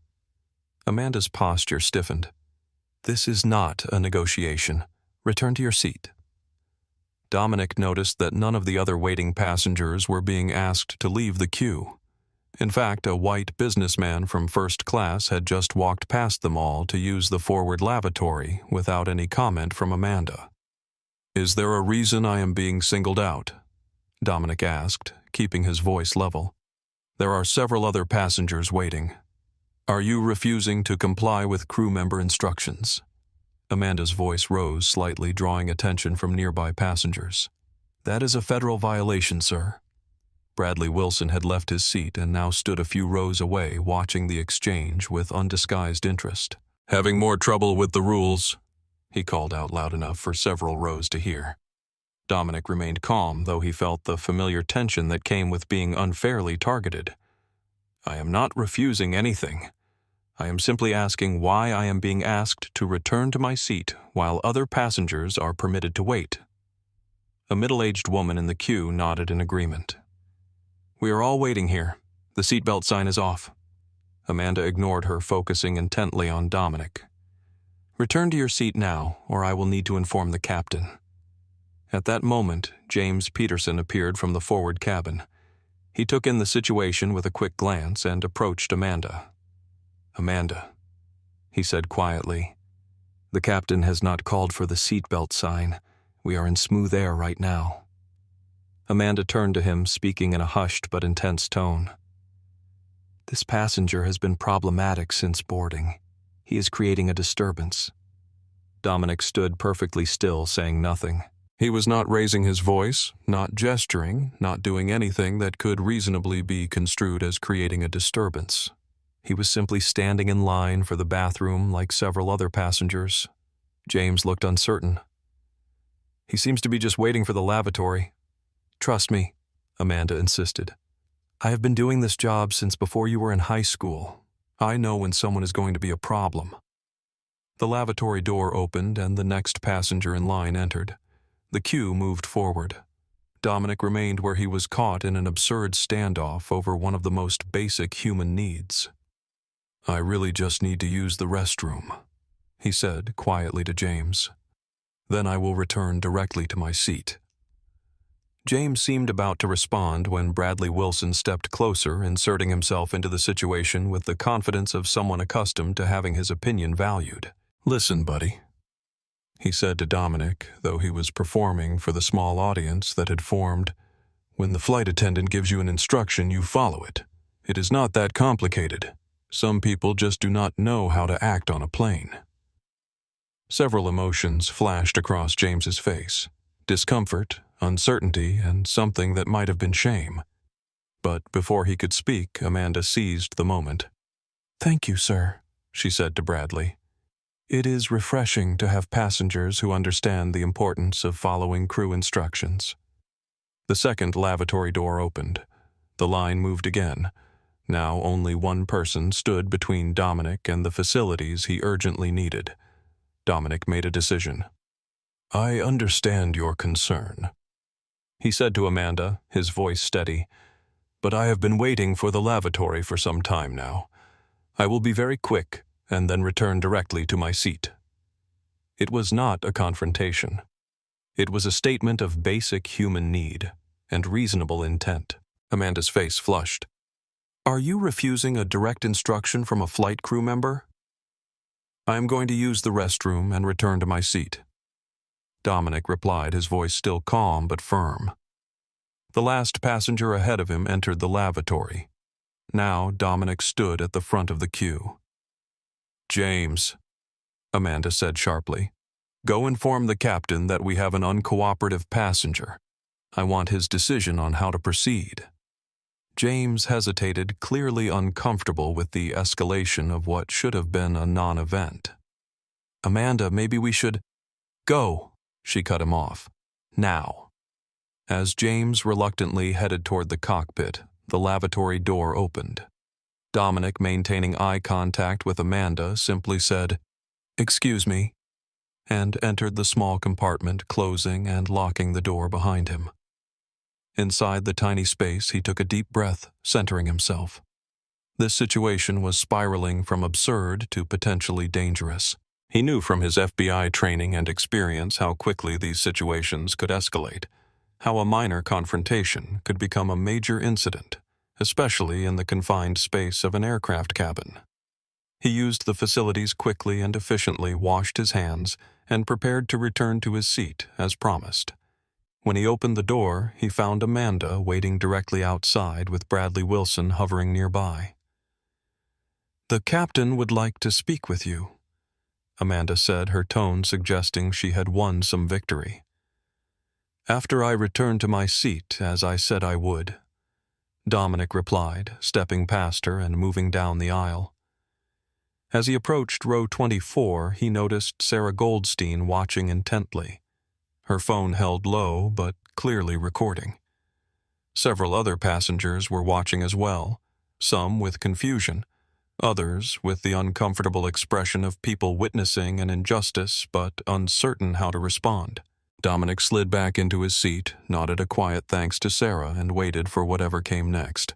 Amanda's posture stiffened. "This is not a negotiation. Return to your seat." Dominic noticed that none of the other waiting passengers were being asked to leave the queue. In fact, a white businessman from first class had just walked past them all to use the forward lavatory without any comment from Amanda. "Is there a reason I am being singled out?" Dominic asked, keeping his voice level. "There are several other passengers waiting. Are you refusing to comply with crew member instructions?" Amanda's voice rose slightly, drawing attention from nearby passengers. "That is a federal violation, sir." Bradley Wilson had left his seat and now stood a few rows away, watching the exchange with undisguised interest. "Having more trouble with the rules?" he called out loud enough for several rows to hear. Dominic remained calm, though he felt the familiar tension that came with being unfairly targeted. "I am not refusing anything. I am simply asking why I am being asked to return to my seat while other passengers are permitted to wait." A middle-aged woman in the queue nodded in agreement. "We are all waiting here. The seatbelt sign is off." Amanda ignored her, focusing intently on Dominic. "Return to your seat now, or I will need to inform the captain." At that moment, James Peterson appeared from the forward cabin. He took in the situation with a quick glance and approached Amanda. "Amanda," he said quietly, "the captain has not called for the seatbelt sign. We are in smooth air right now." Amanda turned to him, speaking in a hushed but intense tone. "This passenger has been problematic since boarding. He is creating a disturbance." Dominic stood perfectly still, saying nothing. He was not raising his voice, not gesturing, not doing anything that could reasonably be construed as creating a disturbance. He was simply standing in line for the bathroom like several other passengers. James looked uncertain. "He seems to be just waiting for the lavatory." "Trust me," Amanda insisted. "I have been doing this job since before you were in high school. I know when someone is going to be a problem." The lavatory door opened and the next passenger in line entered. The queue moved forward. Dominic remained where he was, caught in an absurd standoff over one of the most basic human needs. "I really just need to use the restroom," he said quietly to James. "Then I will return directly to my seat." James seemed about to respond when Bradley Wilson stepped closer, inserting himself into the situation with the confidence of someone accustomed to having his opinion valued. "Listen, buddy," he said to Dominic, though he was performing for the small audience that had formed. "When the flight attendant gives you an instruction, you follow it. It is not that complicated. Some people just do not know how to act on a plane." Several emotions flashed across James's face: discomfort, uncertainty, and something that might have been shame. But before he could speak, Amanda seized the moment. "Thank you, sir," she said to Bradley. "It is refreshing to have passengers who understand the importance of following crew instructions." The second lavatory door opened. The line moved again. Now only one person stood between Dominic and the facilities he urgently needed. Dominic made a decision. "I understand your concern," he said to Amanda, his voice steady, "but I have been waiting for the lavatory for some time now. I will be very quick and then return directly to my seat." It was not a confrontation. It was a statement of basic human need and reasonable intent. Amanda's face flushed. Are you refusing a direct instruction from a flight crew member? I am going to use the restroom and return to my seat. Dominic replied, his voice still calm but firm. The last passenger ahead of him entered the lavatory. Now Dominic stood at the front of the queue. James, Amanda said sharply, go inform the captain that we have an uncooperative passenger. I want his decision on how to proceed. James hesitated, clearly uncomfortable with the escalation of what should have been a non-event. Amanda, maybe we should… Go, she cut him off. Now. As James reluctantly headed toward the cockpit, the lavatory door opened. Dominic, maintaining eye contact with Amanda, simply said, "Excuse me," and entered the small compartment, closing and locking the door behind him. Inside the tiny space, he took a deep breath, centering himself. This situation was spiraling from absurd to potentially dangerous. He knew from his FBI training and experience how quickly these situations could escalate, how a minor confrontation could become a major incident, especially in the confined space of an aircraft cabin. He used the facilities quickly and efficiently, washed his hands, and prepared to return to his seat as promised. When he opened the door, he found Amanda waiting directly outside with Bradley Wilson hovering nearby. "The captain would like to speak with you," Amanda said, her tone suggesting she had won some victory. "After I returned to my seat, as I said I would," Dominic replied, stepping past her and moving down the aisle. As he approached row 24, he noticed Sarah Goldstein watching intently. Her phone held low, but clearly recording. Several other passengers were watching as well, some with confusion, others with the uncomfortable expression of people witnessing an injustice but uncertain how to respond. Dominic slid back into his seat, nodded a quiet thanks to Sarah, and waited for whatever came next.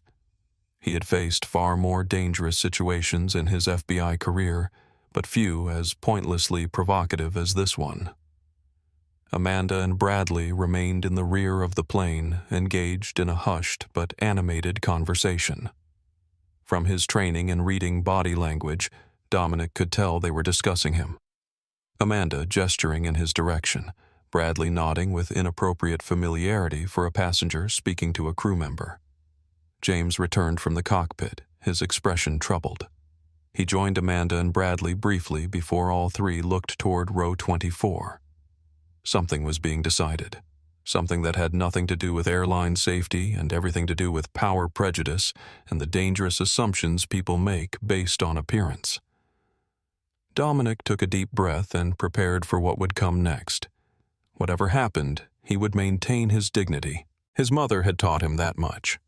He had faced far more dangerous situations in his FBI career, but few as pointlessly provocative as this one. Amanda and Bradley remained in the rear of the plane, engaged in a hushed but animated conversation. From his training in reading body language, Dominic could tell they were discussing him. Amanda gesturing in his direction, Bradley nodding with inappropriate familiarity for a passenger speaking to a crew member. James returned from the cockpit, his expression troubled. He joined Amanda and Bradley briefly before all three looked toward row 24. Something was being decided, something that had nothing to do with airline safety and everything to do with power prejudice and the dangerous assumptions people make based on appearance. Dominic took a deep breath and prepared for what would come next. Whatever happened, he would maintain his dignity. His mother had taught him that much.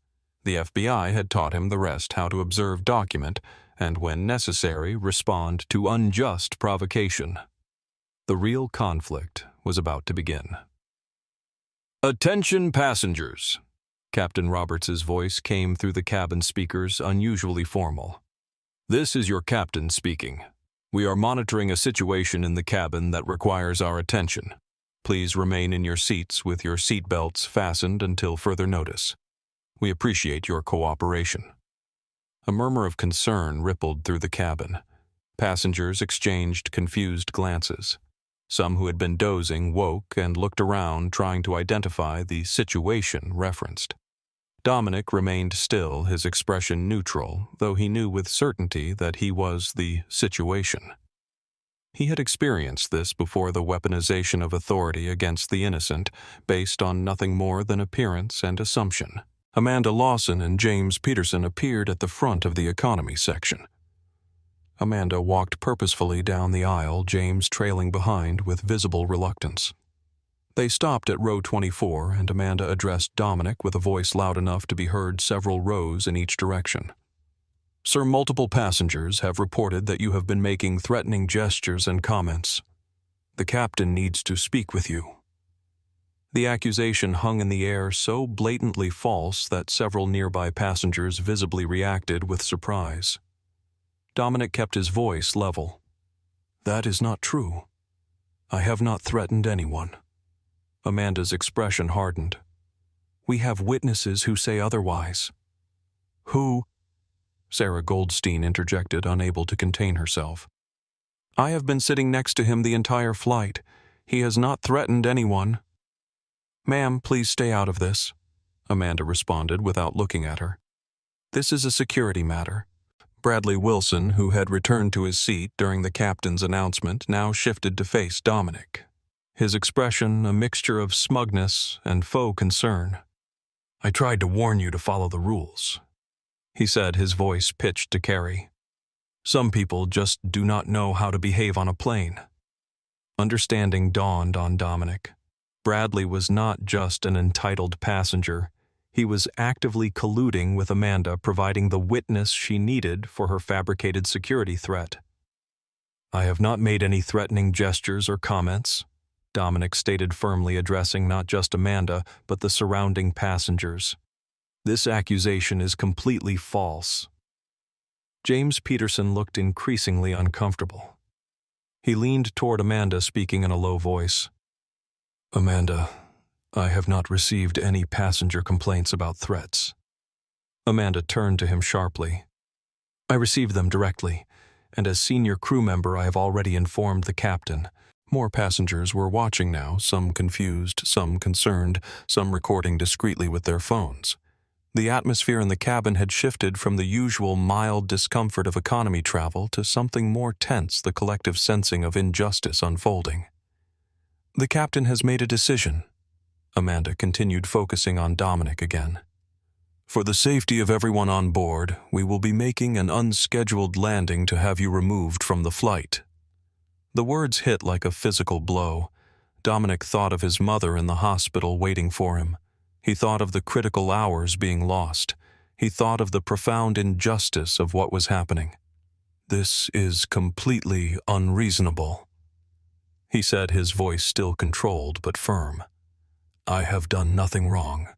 The FBI had taught him the rest: how to observe, document, and when necessary, respond to unjust provocation. The real conflict was about to begin. "Attention passengers!" Captain Roberts' voice came through the cabin speakers, unusually formal. "This is your captain speaking. We are monitoring a situation in the cabin that requires our attention. Please remain in your seats with your seat belts fastened until further notice. We appreciate your cooperation." A murmur of concern rippled through the cabin. Passengers exchanged confused glances. Some who had been dozing woke and looked around, trying to identify the situation referenced. Dominic remained still, his expression neutral, though he knew with certainty that he was the situation. He had experienced this before: the weaponization of authority against the innocent, based on nothing more than appearance and assumption. Amanda Lawson and James Peterson appeared at the front of the economy section. Amanda walked purposefully down the aisle, James trailing behind with visible reluctance. They stopped at row 24, and Amanda addressed Dominic with a voice loud enough to be heard several rows in each direction. "Sir, multiple passengers have reported that you have been making threatening gestures and comments. The captain needs to speak with you." The accusation hung in the air, so blatantly false that several nearby passengers visibly reacted with surprise. Dominic kept his voice level. "That is not true. I have not threatened anyone." Amanda's expression hardened. "We have witnesses who say otherwise." "Who?" Sarah Goldstein interjected, unable to contain herself. I have been sitting next to him the entire flight. He has not threatened anyone. Ma'am, please stay out of this, Amanda responded without looking at her. This is a security matter. Bradley Wilson, who had returned to his seat during the captain's announcement, now shifted to face Dominic, his expression a mixture of smugness and faux concern. I tried to warn you to follow the rules, he said, his voice pitched to Carrie. Some people just do not know how to behave on a plane. Understanding dawned on Dominic. Bradley was not just an entitled passenger. He was actively colluding with Amanda, providing the witness she needed for her fabricated security threat. I have not made any threatening gestures or comments, Dominic stated firmly, addressing not just Amanda, but the surrounding passengers. This accusation is completely false. James Peterson looked increasingly uncomfortable. He leaned toward Amanda, speaking in a low voice. Amanda, I have not received any passenger complaints about threats. Amanda turned to him sharply. I received them directly, and as senior crew member I have already informed the captain. More passengers were watching now, some confused, some concerned, some recording discreetly with their phones. The atmosphere in the cabin had shifted from the usual mild discomfort of economy travel to something more tense, the collective sensing of injustice unfolding. The captain has made a decision. Amanda continued, focusing on Dominic again. For the safety of everyone on board, we will be making an unscheduled landing to have you removed from the flight. The words hit like a physical blow. Dominic thought of his mother in the hospital waiting for him. He thought of the critical hours being lost. He thought of the profound injustice of what was happening. This is completely unreasonable, he said, his voice still controlled but firm. I have done nothing wrong.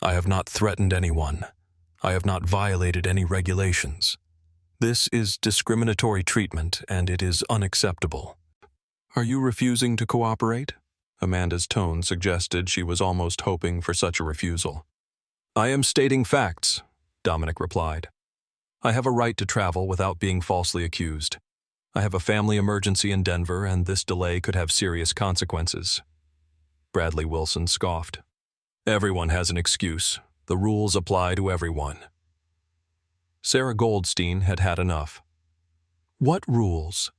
I have not threatened anyone. I have not violated any regulations. This is discriminatory treatment, and it is unacceptable. Are you refusing to cooperate? Amanda's tone suggested she was almost hoping for such a refusal. I am stating facts, Dominic replied. I have a right to travel without being falsely accused. I have a family emergency in Denver, and this delay could have serious consequences. Bradley Wilson scoffed. Everyone has an excuse. The rules apply to everyone. Sarah Goldstein had had enough. What rules?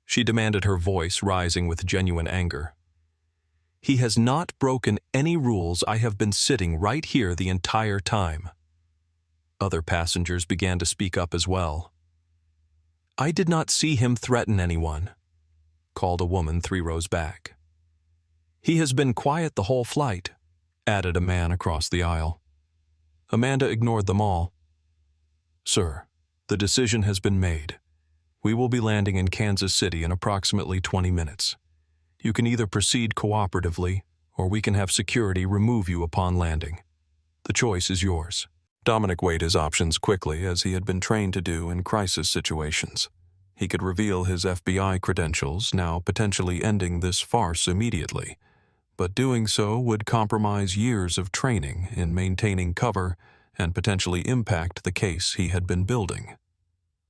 She demanded, her voice rising with genuine anger. He has not broken any rules. I have been sitting right here the entire time. Other passengers began to speak up as well. I did not see him threaten anyone, called a woman 3 rows back. He has been quiet the whole flight, added a man across the aisle. Amanda ignored them all. Sir, the decision has been made. We will be landing in Kansas City in approximately 20 minutes. You can either proceed cooperatively, or we can have security remove you upon landing. The choice is yours. Dominic weighed his options quickly, as he had been trained to do in crisis situations. He could reveal his FBI credentials, now potentially ending this farce immediately, but doing so would compromise years of training in maintaining cover and potentially impact the case he had been building.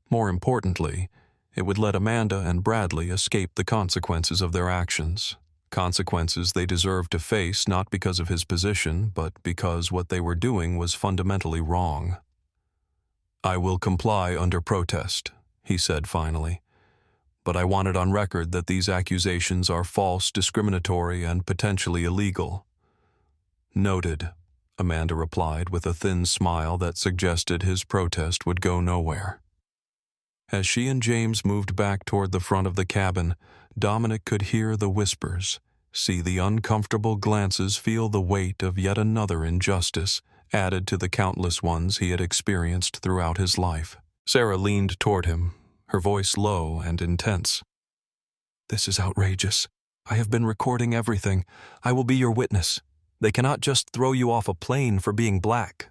More importantly, it would let Amanda and Bradley escape the consequences of their actions, consequences they deserved to face not because of his position, but because what they were doing was fundamentally wrong. I will comply under protest, he said finally, but I want it on record that these accusations are false, discriminatory, and potentially illegal. Noted, Amanda replied with a thin smile that suggested his protest would go nowhere. As she and James moved back toward the front of the cabin, Dominic could hear the whispers, see the uncomfortable glances, feel the weight of yet another injustice added to the countless ones he had experienced throughout his life. Sarah leaned toward him, her voice low and intense. This is outrageous. I have been recording everything. I will be your witness. They cannot just throw you off a plane for being black.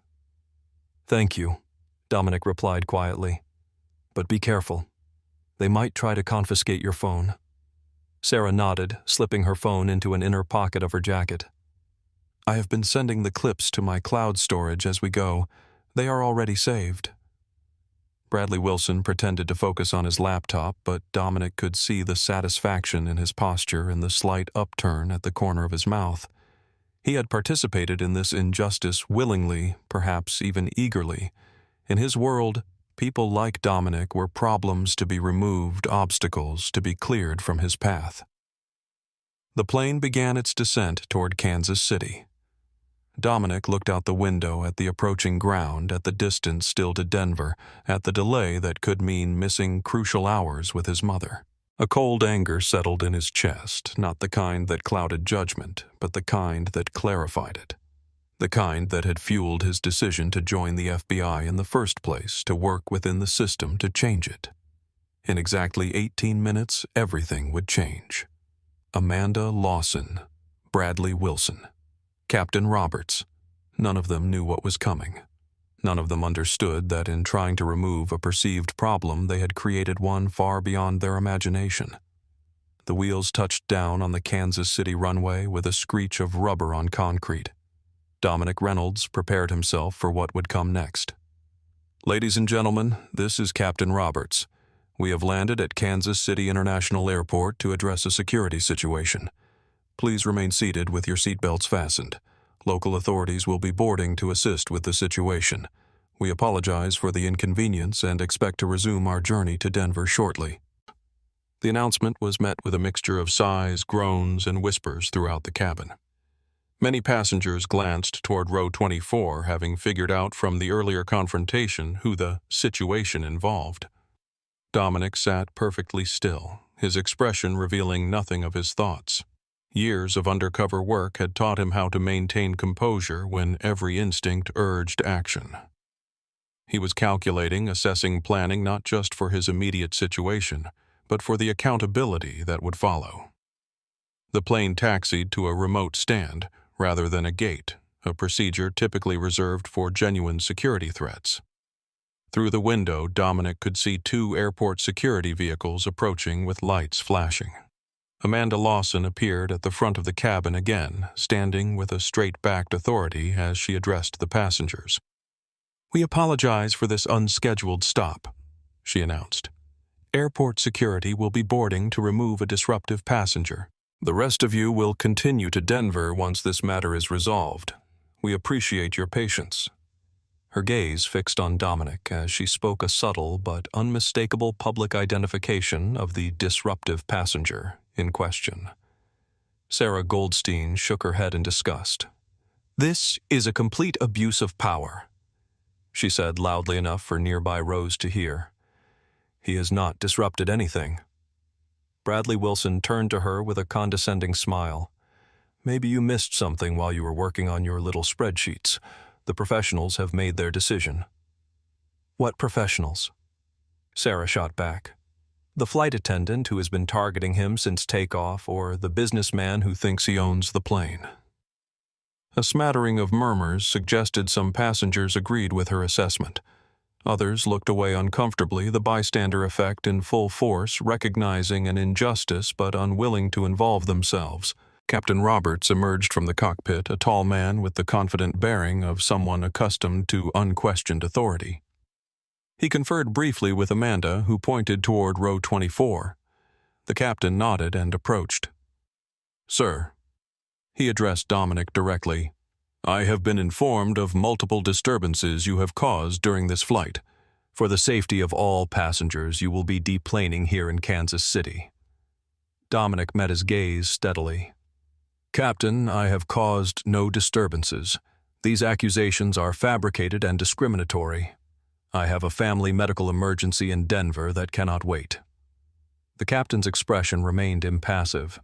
Thank you, Dominic replied quietly. But be careful. They might try to confiscate your phone. Sarah nodded, slipping her phone into an inner pocket of her jacket. I have been sending the clips to my cloud storage as we go. They are already saved. Bradley Wilson pretended to focus on his laptop, but Dominic could see the satisfaction in his posture and the slight upturn at the corner of his mouth. He had participated in this injustice willingly, perhaps even eagerly. In his world, people like Dominic were problems to be removed, obstacles to be cleared from his path. The plane began its descent toward Kansas City. Dominic looked out the window at the approaching ground, at the distance still to Denver, at the delay that could mean missing crucial hours with his mother. A cold anger settled in his chest, not the kind that clouded judgment, but the kind that clarified it. The kind that had fueled his decision to join the FBI in the first place, to work within the system to change it. In exactly 18 minutes, everything would change. Amanda Lawson, Bradley Wilson, Captain Roberts. None of them knew what was coming. None of them understood that in trying to remove a perceived problem, they had created one far beyond their imagination. The wheels touched down on the Kansas City runway with a screech of rubber on concrete. Dominic Reynolds prepared himself for what would come next. "Ladies and gentlemen, this is Captain Roberts. We have landed at Kansas City International Airport to address a security situation. Please remain seated with your seatbelts fastened. Local authorities will be boarding to assist with the situation. We apologize for the inconvenience and expect to resume our journey to Denver shortly." The announcement was met with a mixture of sighs, groans, and whispers throughout the cabin. Many passengers glanced toward row 24, having figured out from the earlier confrontation who the situation involved. Dominic sat perfectly still, his expression revealing nothing of his thoughts. Years of undercover work had taught him how to maintain composure when every instinct urged action. He was calculating, assessing, planning not just for his immediate situation, but for the accountability that would follow. The plane taxied to a remote stand, rather than a gate, a procedure typically reserved for genuine security threats. Through the window, Dominic could see 2 airport security vehicles approaching with lights flashing. Amanda Lawson appeared at the front of the cabin again, standing with a straight-backed authority as she addressed the passengers. "We apologize for this unscheduled stop," she announced. "Airport security will be boarding to remove a disruptive passenger. The rest of you will continue to Denver once this matter is resolved. We appreciate your patience." Her gaze fixed on Dominic as she spoke a subtle but unmistakable public identification of the disruptive passenger in question. Sarah Goldstein shook her head in disgust. "This is a complete abuse of power," she said loudly enough for nearby rows to hear. "He has not disrupted anything." Bradley Wilson turned to her with a condescending smile. "Maybe you missed something while you were working on your little spreadsheets. The professionals have made their decision." "What professionals?" Sarah shot back. "The flight attendant who has been targeting him since takeoff, or the businessman who thinks he owns the plane." A smattering of murmurs suggested some passengers agreed with her assessment. Others looked away uncomfortably, the bystander effect in full force, recognizing an injustice but unwilling to involve themselves. Captain Roberts emerged from the cockpit, a tall man with the confident bearing of someone accustomed to unquestioned authority. He conferred briefly with Amanda, who pointed toward row 24. The captain nodded and approached. "Sir," he addressed Dominic directly, "I have been informed of multiple disturbances you have caused during this flight. For the safety of all passengers, you will be deplaning here in Kansas City." Dominic met his gaze steadily. "Captain, I have caused no disturbances. These accusations are fabricated and discriminatory. I have a family medical emergency in Denver that cannot wait." The captain's expression remained impassive.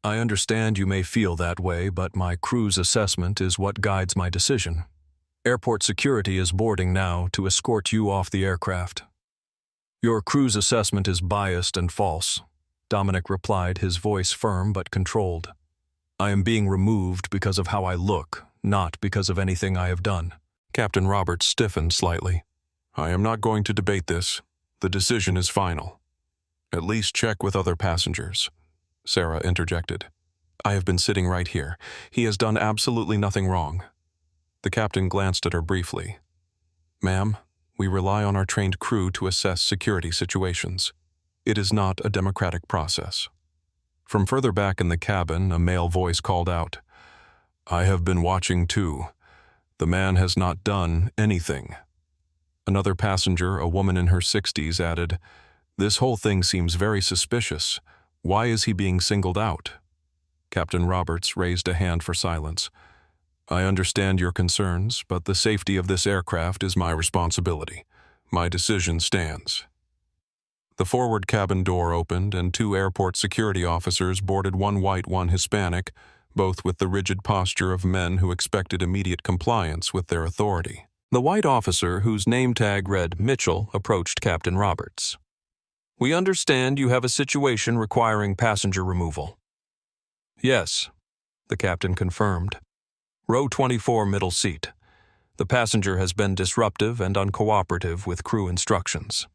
"I understand you may feel that way, but my crew's assessment is what guides my decision. Airport security is boarding now to escort you off the aircraft." "Your crew's assessment is biased and false," Dominic replied, his voice firm but controlled. "I am being removed because of how I look, not because of anything I have done." Captain Roberts stiffened slightly. "I am not going to debate this. The decision is final." "At least check with other passengers," Sarah interjected. "I have been sitting right here. He has done absolutely nothing wrong." The captain glanced at her briefly. "Ma'am, We rely on our trained crew to assess security situations. It is not a democratic process. From further back in the cabin, a male voice called out, "I have been watching too. The man has not done anything." Another passenger, a woman in her 60s, added, "This whole thing seems very suspicious. Why is he being singled out?" Captain Roberts raised a hand for silence. "I understand your concerns, but the safety of this aircraft is my responsibility. My decision stands." The forward cabin door opened and two airport security officers boarded, one white, one Hispanic, both with the rigid posture of men who expected immediate compliance with their authority. The white officer, whose name tag read Mitchell, approached Captain Roberts. "We understand you have a situation requiring passenger removal." "Yes," the captain confirmed. "Row 24, middle seat. The passenger has been disruptive and uncooperative with crew instructions."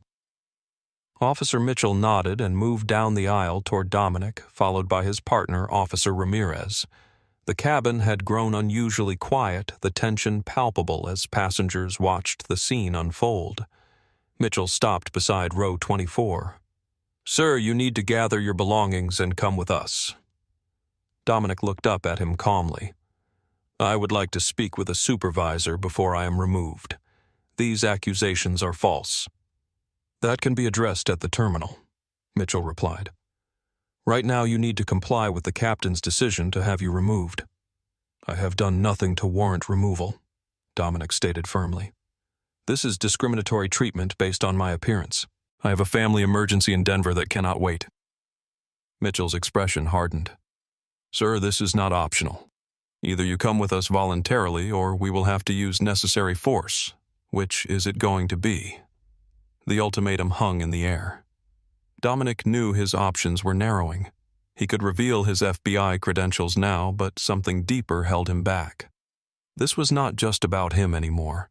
Officer Mitchell nodded and moved down the aisle toward Dominic, followed by his partner, Officer Ramirez. The cabin had grown unusually quiet, the tension palpable as passengers watched the scene unfold. Mitchell stopped beside row 24. "Sir, you need to gather your belongings and come with us." Dominic looked up at him calmly. "I would like to speak with a supervisor before I am removed. These accusations are false." "That can be addressed at the terminal," Mitchell replied. "Right now you need to comply with the captain's decision to have you removed." "I have done nothing to warrant removal," Dominic stated firmly. "This is discriminatory treatment based on my appearance. I have a family emergency in Denver that cannot wait." Mitchell's expression hardened. "Sir, this is not optional. Either you come with us voluntarily or we will have to use necessary force. Which is it going to be?" The ultimatum hung in the air. Dominic knew his options were narrowing. He could reveal his FBI credentials now, but something deeper held him back. This was not just about him anymore.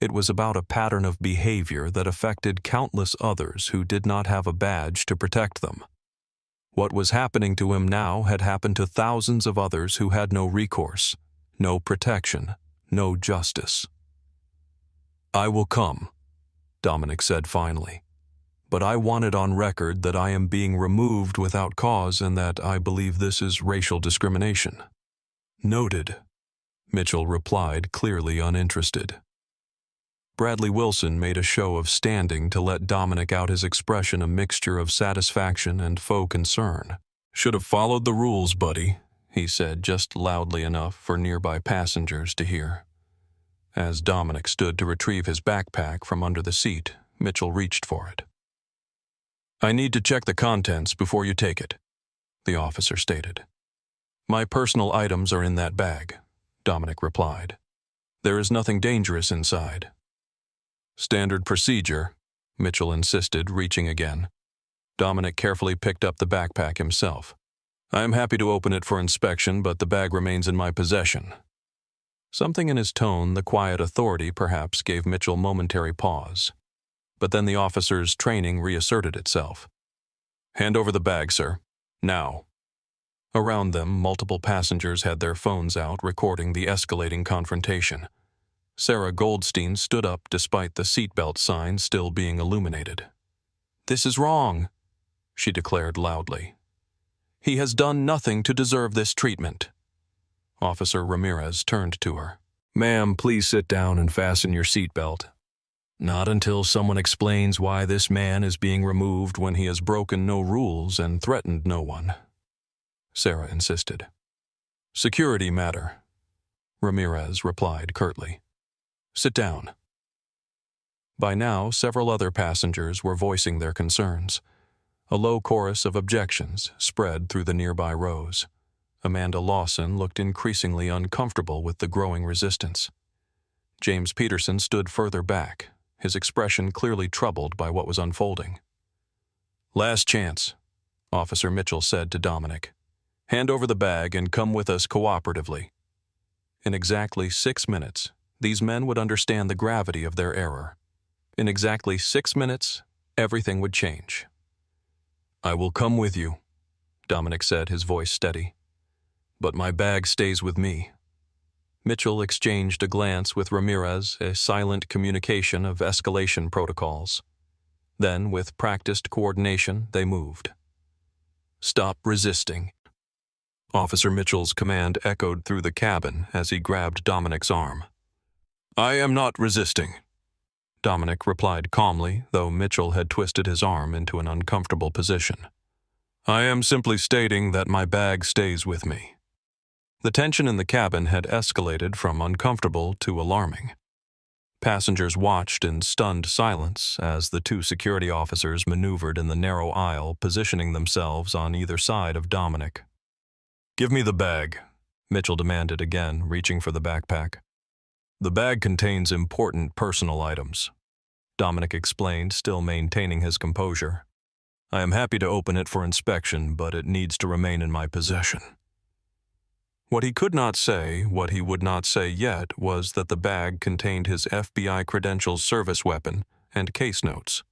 It was about a pattern of behavior that affected countless others who did not have a badge to protect them. What was happening to him now had happened to thousands of others who had no recourse, no protection, no justice. "I will come," Dominic said finally. "But I want it on record that I am being removed without cause and that I believe this is racial discrimination." "Noted," Mitchell replied, clearly uninterested. Bradley Wilson made a show of standing to let Dominic out, his expression a mixture of satisfaction and faux concern. "Should have followed the rules, buddy," he said just loudly enough for nearby passengers to hear. As Dominic stood to retrieve his backpack from under the seat, Mitchell reached for it. "I need to check the contents before you take it," the officer stated. "My personal items are in that bag," Dominic replied. "There is nothing dangerous inside." "Standard procedure," Mitchell insisted, reaching again. Dominic carefully picked up the backpack himself. "I am happy to open it for inspection, but the bag remains in my possession." Something in his tone, the quiet authority perhaps, gave Mitchell momentary pause. But then the officer's training reasserted itself. "Hand over the bag, sir. Now." Around them, multiple passengers had their phones out, recording the escalating confrontation. Sarah Goldstein stood up despite the seatbelt sign still being illuminated. "This is wrong," she declared loudly. "He has done nothing to deserve this treatment." Officer Ramirez turned to her. "Ma'am, please sit down and fasten your seatbelt. Not until someone explains why this man is being removed when he has broken no rules and threatened no one," Sarah insisted. "Security matter," Ramirez replied curtly. "Sit down." By now, several other passengers were voicing their concerns. A low chorus of objections spread through the nearby rows. Amanda Lawson looked increasingly uncomfortable with the growing resistance. James Peterson stood further back, his expression clearly troubled by what was unfolding. "Last chance," Officer Mitchell said to Dominic. "Hand over the bag and come with us cooperatively." In exactly 6 minutes, these men would understand the gravity of their error. In exactly 6 minutes, everything would change. "I will come with you," Dominic said, his voice steady. "But my bag stays with me." Mitchell exchanged a glance with Ramirez, a silent communication of escalation protocols. Then, with practiced coordination, they moved. "Stop resisting." Officer Mitchell's command echoed through the cabin as he grabbed Dominic's arm. "I am not resisting," Dominic replied calmly, though Mitchell had twisted his arm into an uncomfortable position. "I am simply stating that my bag stays with me." The tension in the cabin had escalated from uncomfortable to alarming. Passengers watched in stunned silence as the two security officers maneuvered in the narrow aisle, positioning themselves on either side of Dominic. "Give me the bag," Mitchell demanded again, reaching for the backpack. "The bag contains important personal items," Dominic explained, still maintaining his composure. "I am happy to open it for inspection, but it needs to remain in my possession." What he could not say, what he would not say yet, was that the bag contained his FBI credentials service weapon and case notes,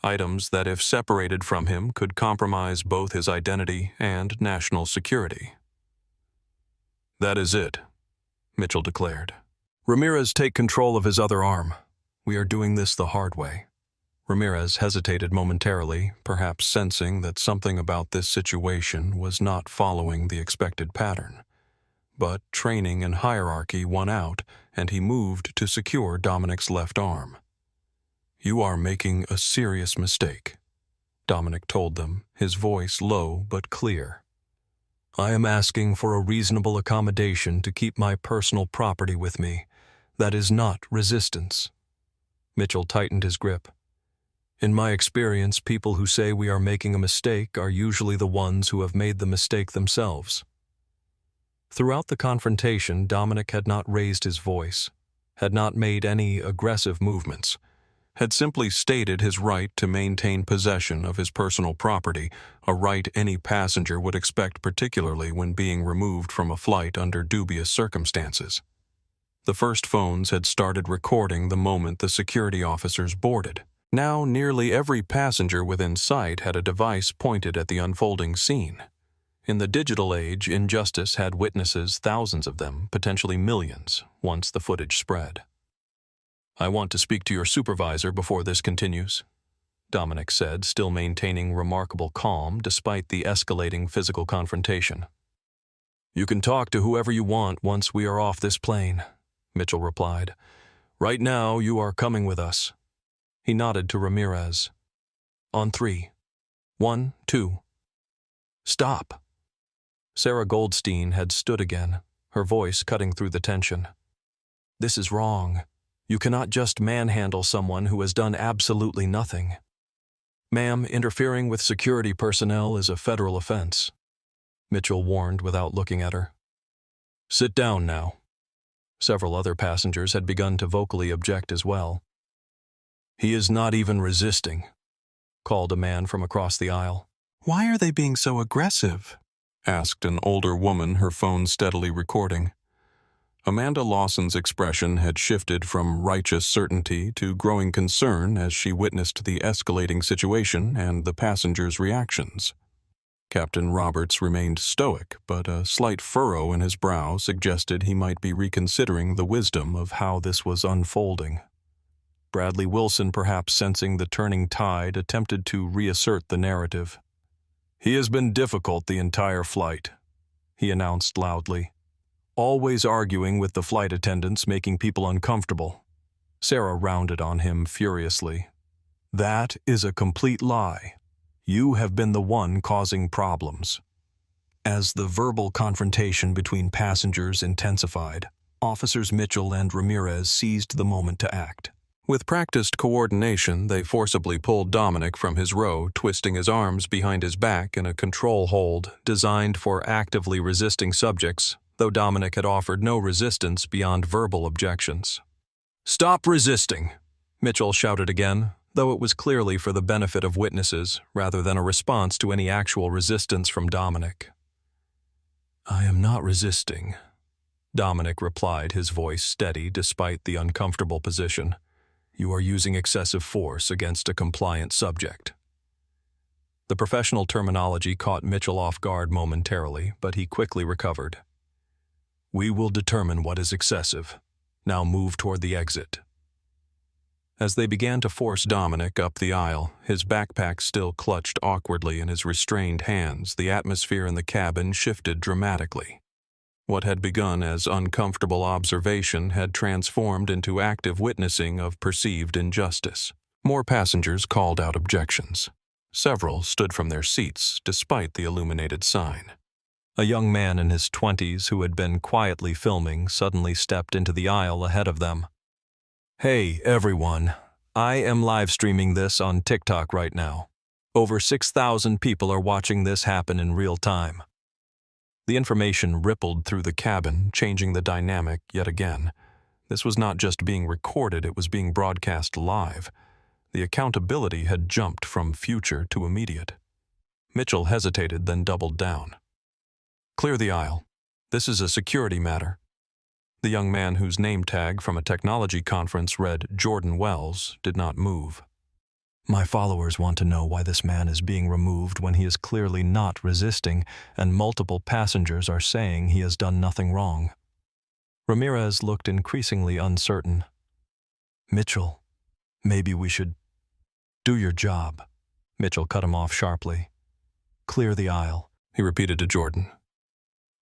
items that, if separated from him, could compromise both his identity and national security. "That is it," Mitchell declared. "Ramirez, take control of his other arm. We are doing this the hard way." Ramirez hesitated momentarily, perhaps sensing that something about this situation was not following the expected pattern. But training and hierarchy won out, and he moved to secure Dominic's left arm. "You are making a serious mistake," Dominic told them, his voice low but clear. "I am asking for a reasonable accommodation to keep my personal property with me. That is not resistance." Mitchell tightened his grip. "In my experience, people who say we are making a mistake are usually the ones who have made the mistake themselves." Throughout the confrontation, Dominic had not raised his voice, had not made any aggressive movements, had simply stated his right to maintain possession of his personal property, a right any passenger would expect, particularly when being removed from a flight under dubious circumstances. The first phones had started recording the moment the security officers boarded. Now nearly every passenger within sight had a device pointed at the unfolding scene. In the digital age, injustice had witnesses, thousands of them, potentially millions, once the footage spread. "I want to speak to your supervisor before this continues," Dominic said, still maintaining remarkable calm despite the escalating physical confrontation. "You can talk to whoever you want once we are off this plane," Mitchell replied. "Right now, you are coming with us." He nodded to Ramirez. "On 3. 1, 2. Stop." Sarah Goldstein had stood again, her voice cutting through the tension. "This is wrong. You cannot just manhandle someone who has done absolutely nothing. Ma'am, interfering with security personnel is a federal offense," Mitchell warned without looking at her. "Sit down now." Several other passengers had begun to vocally object as well. "He is not even resisting," called a man from across the aisle. "Why are they being so aggressive?" asked an older woman, her phone steadily recording. Amanda Lawson's expression had shifted from righteous certainty to growing concern as she witnessed the escalating situation and the passengers' reactions. Captain Roberts remained stoic, but a slight furrow in his brow suggested he might be reconsidering the wisdom of how this was unfolding. Bradley Wilson, perhaps sensing the turning tide, attempted to reassert the narrative. "He has been difficult the entire flight," he announced loudly. "Always arguing with the flight attendants, making people uncomfortable." Sarah rounded on him furiously. "That is a complete lie. You have been the one causing problems." As the verbal confrontation between passengers intensified, Officers Mitchell and Ramirez seized the moment to act. With practiced coordination, they forcibly pulled Dominic from his row, twisting his arms behind his back in a control hold designed for actively resisting subjects, though Dominic had offered no resistance beyond verbal objections. "Stop resisting!" Mitchell shouted again, though it was clearly for the benefit of witnesses rather than a response to any actual resistance from Dominic. "I am not resisting," Dominic replied, his voice steady despite the uncomfortable position. "You are using excessive force against a compliant subject." The professional terminology caught Mitchell off guard momentarily, but he quickly recovered. We will determine what is excessive. Now move toward the exit. As they began to force Dominic up the aisle, his backpack still clutched awkwardly in his restrained hands, the atmosphere in the cabin shifted dramatically. What had begun as uncomfortable observation had transformed into active witnessing of perceived injustice. More passengers called out objections. Several stood from their seats despite the illuminated sign. A young man in his 20s who had been quietly filming suddenly stepped into the aisle ahead of them. Hey, everyone. I am live streaming this on TikTok right now. Over 6,000 people are watching this happen in real time. The information rippled through the cabin, changing the dynamic yet again. This was not just being recorded, it was being broadcast live. The accountability had jumped from future to immediate. Mitchell hesitated, then doubled down. Clear the aisle. This is a security matter. The young man whose name tag from a technology conference read Jordan Wells did not move. My followers want to know why this man is being removed when he is clearly not resisting, and multiple passengers are saying he has done nothing wrong. Ramirez looked increasingly uncertain. Mitchell, maybe we should do your job. Mitchell cut him off sharply. Clear the aisle, he repeated to Jordan.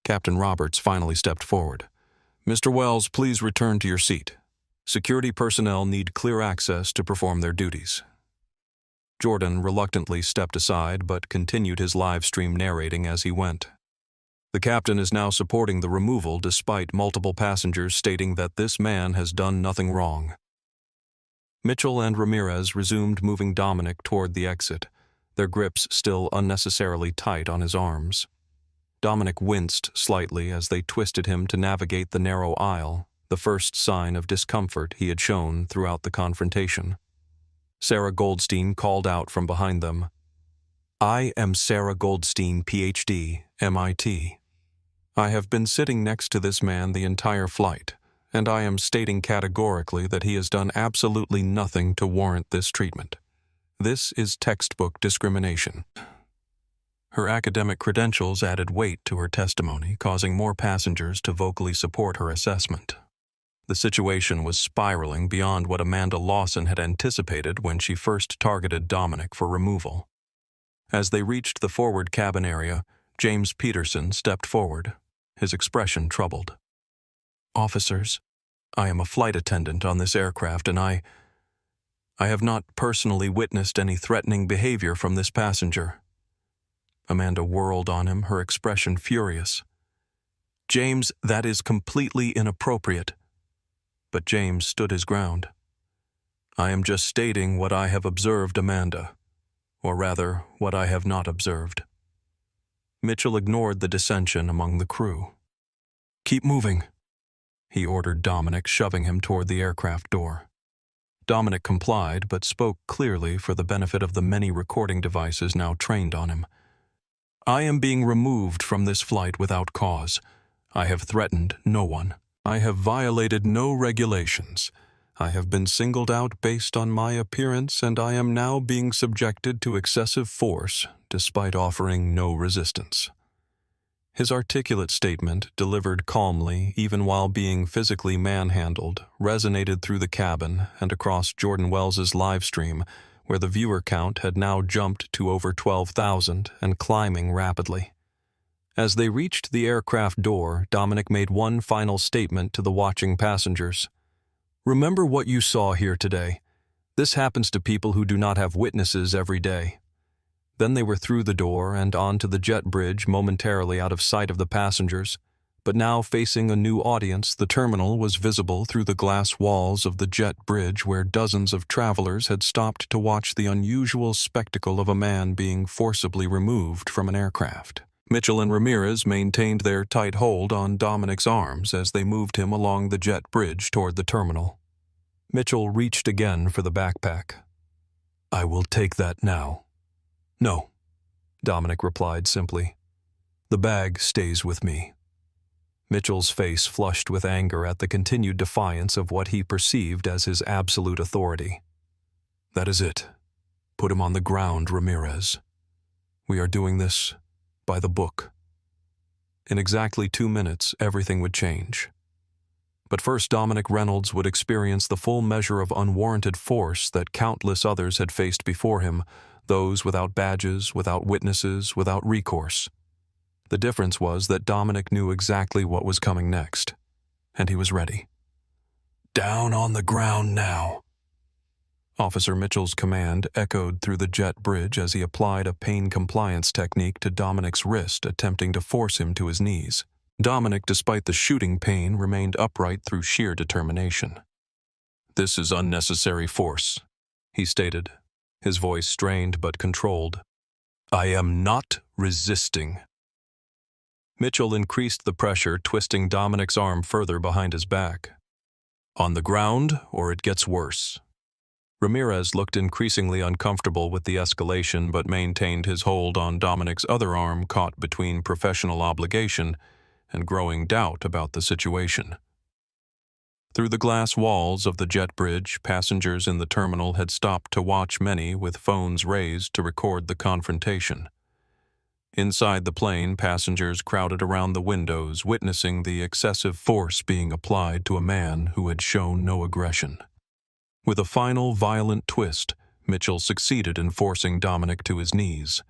Captain Roberts finally stepped forward. Mr. Wells, please return to your seat. Security personnel need clear access to perform their duties. Jordan reluctantly stepped aside but continued his live stream narrating as he went. The captain is now supporting the removal despite multiple passengers stating that this man has done nothing wrong. Mitchell and Ramirez resumed moving Dominic toward the exit, their grips still unnecessarily tight on his arms. Dominic winced slightly as they twisted him to navigate the narrow aisle, the first sign of discomfort he had shown throughout the confrontation. Sarah Goldstein called out from behind them. I am Sarah Goldstein, Ph.D., MIT. I have been sitting next to this man the entire flight, and I am stating categorically that he has done absolutely nothing to warrant this treatment. This is textbook discrimination. Her academic credentials added weight to her testimony, causing more passengers to vocally support her assessment. The situation was spiraling beyond what Amanda Lawson had anticipated when she first targeted Dominic for removal. As they reached the forward cabin area, James Peterson stepped forward, his expression troubled. Officers, I am a flight attendant on this aircraft and I have not personally witnessed any threatening behavior from this passenger. Amanda whirled on him, her expression furious. James, that is completely inappropriate. But James stood his ground. I am just stating what I have observed, Amanda. Or rather, what I have not observed. Mitchell ignored the dissension among the crew. Keep moving, he ordered Dominic, shoving him toward the aircraft door. Dominic complied, but spoke clearly for the benefit of the many recording devices now trained on him. I am being removed from this flight without cause. I have threatened no one. I have violated no regulations. I have been singled out based on my appearance, and I am now being subjected to excessive force despite offering no resistance. His articulate statement, delivered calmly even while being physically manhandled, resonated through the cabin and across Jordan Wells's live stream, where the viewer count had now jumped to over 12,000 and climbing rapidly. As they reached the aircraft door, Dominic made one final statement to the watching passengers. Remember what you saw here today. This happens to people who do not have witnesses every day. Then they were through the door and onto the jet bridge, momentarily out of sight of the passengers. But now facing a new audience, the terminal was visible through the glass walls of the jet bridge where dozens of travelers had stopped to watch the unusual spectacle of a man being forcibly removed from an aircraft. Mitchell and Ramirez maintained their tight hold on Dominic's arms as they moved him along the jet bridge toward the terminal. Mitchell reached again for the backpack. I will take that now. No, Dominic replied simply. The bag stays with me. Mitchell's face flushed with anger at the continued defiance of what he perceived as his absolute authority. That is it. Put him on the ground, Ramirez. We are doing this by the book. In exactly 2 minutes, everything would change. But first, Dominic Reynolds would experience the full measure of unwarranted force that countless others had faced before him, those without badges, without witnesses, without recourse. The difference was that Dominic knew exactly what was coming next, and he was ready. "Down on the ground now." Officer Mitchell's command echoed through the jet bridge as he applied a pain compliance technique to Dominic's wrist, attempting to force him to his knees. Dominic, despite the shooting pain, remained upright through sheer determination. "This is unnecessary force," he stated, his voice strained but controlled. "I am not resisting." Mitchell increased the pressure, twisting Dominic's arm further behind his back. "On the ground, or it gets worse." Ramirez looked increasingly uncomfortable with the escalation but maintained his hold on Dominic's other arm, caught between professional obligation and growing doubt about the situation. Through the glass walls of the jet bridge, passengers in the terminal had stopped to watch, many with phones raised to record the confrontation. Inside the plane, passengers crowded around the windows, witnessing the excessive force being applied to a man who had shown no aggression. With a final violent twist, Mitchell succeeded in forcing Dominic to his knees.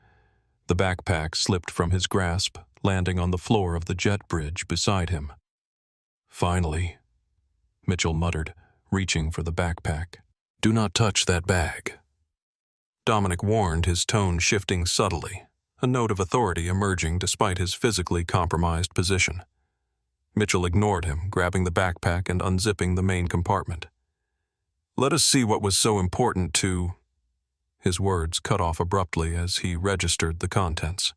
The backpack slipped from his grasp, landing on the floor of the jet bridge beside him. "Finally," Mitchell muttered, reaching for the backpack. "Do not touch that bag." Dominic warned, his tone shifting subtly, a note of authority emerging despite his physically compromised position. Mitchell ignored him, grabbing the backpack and unzipping the main compartment. "Let us see what was so important to—" His words cut off abruptly as he registered the contents.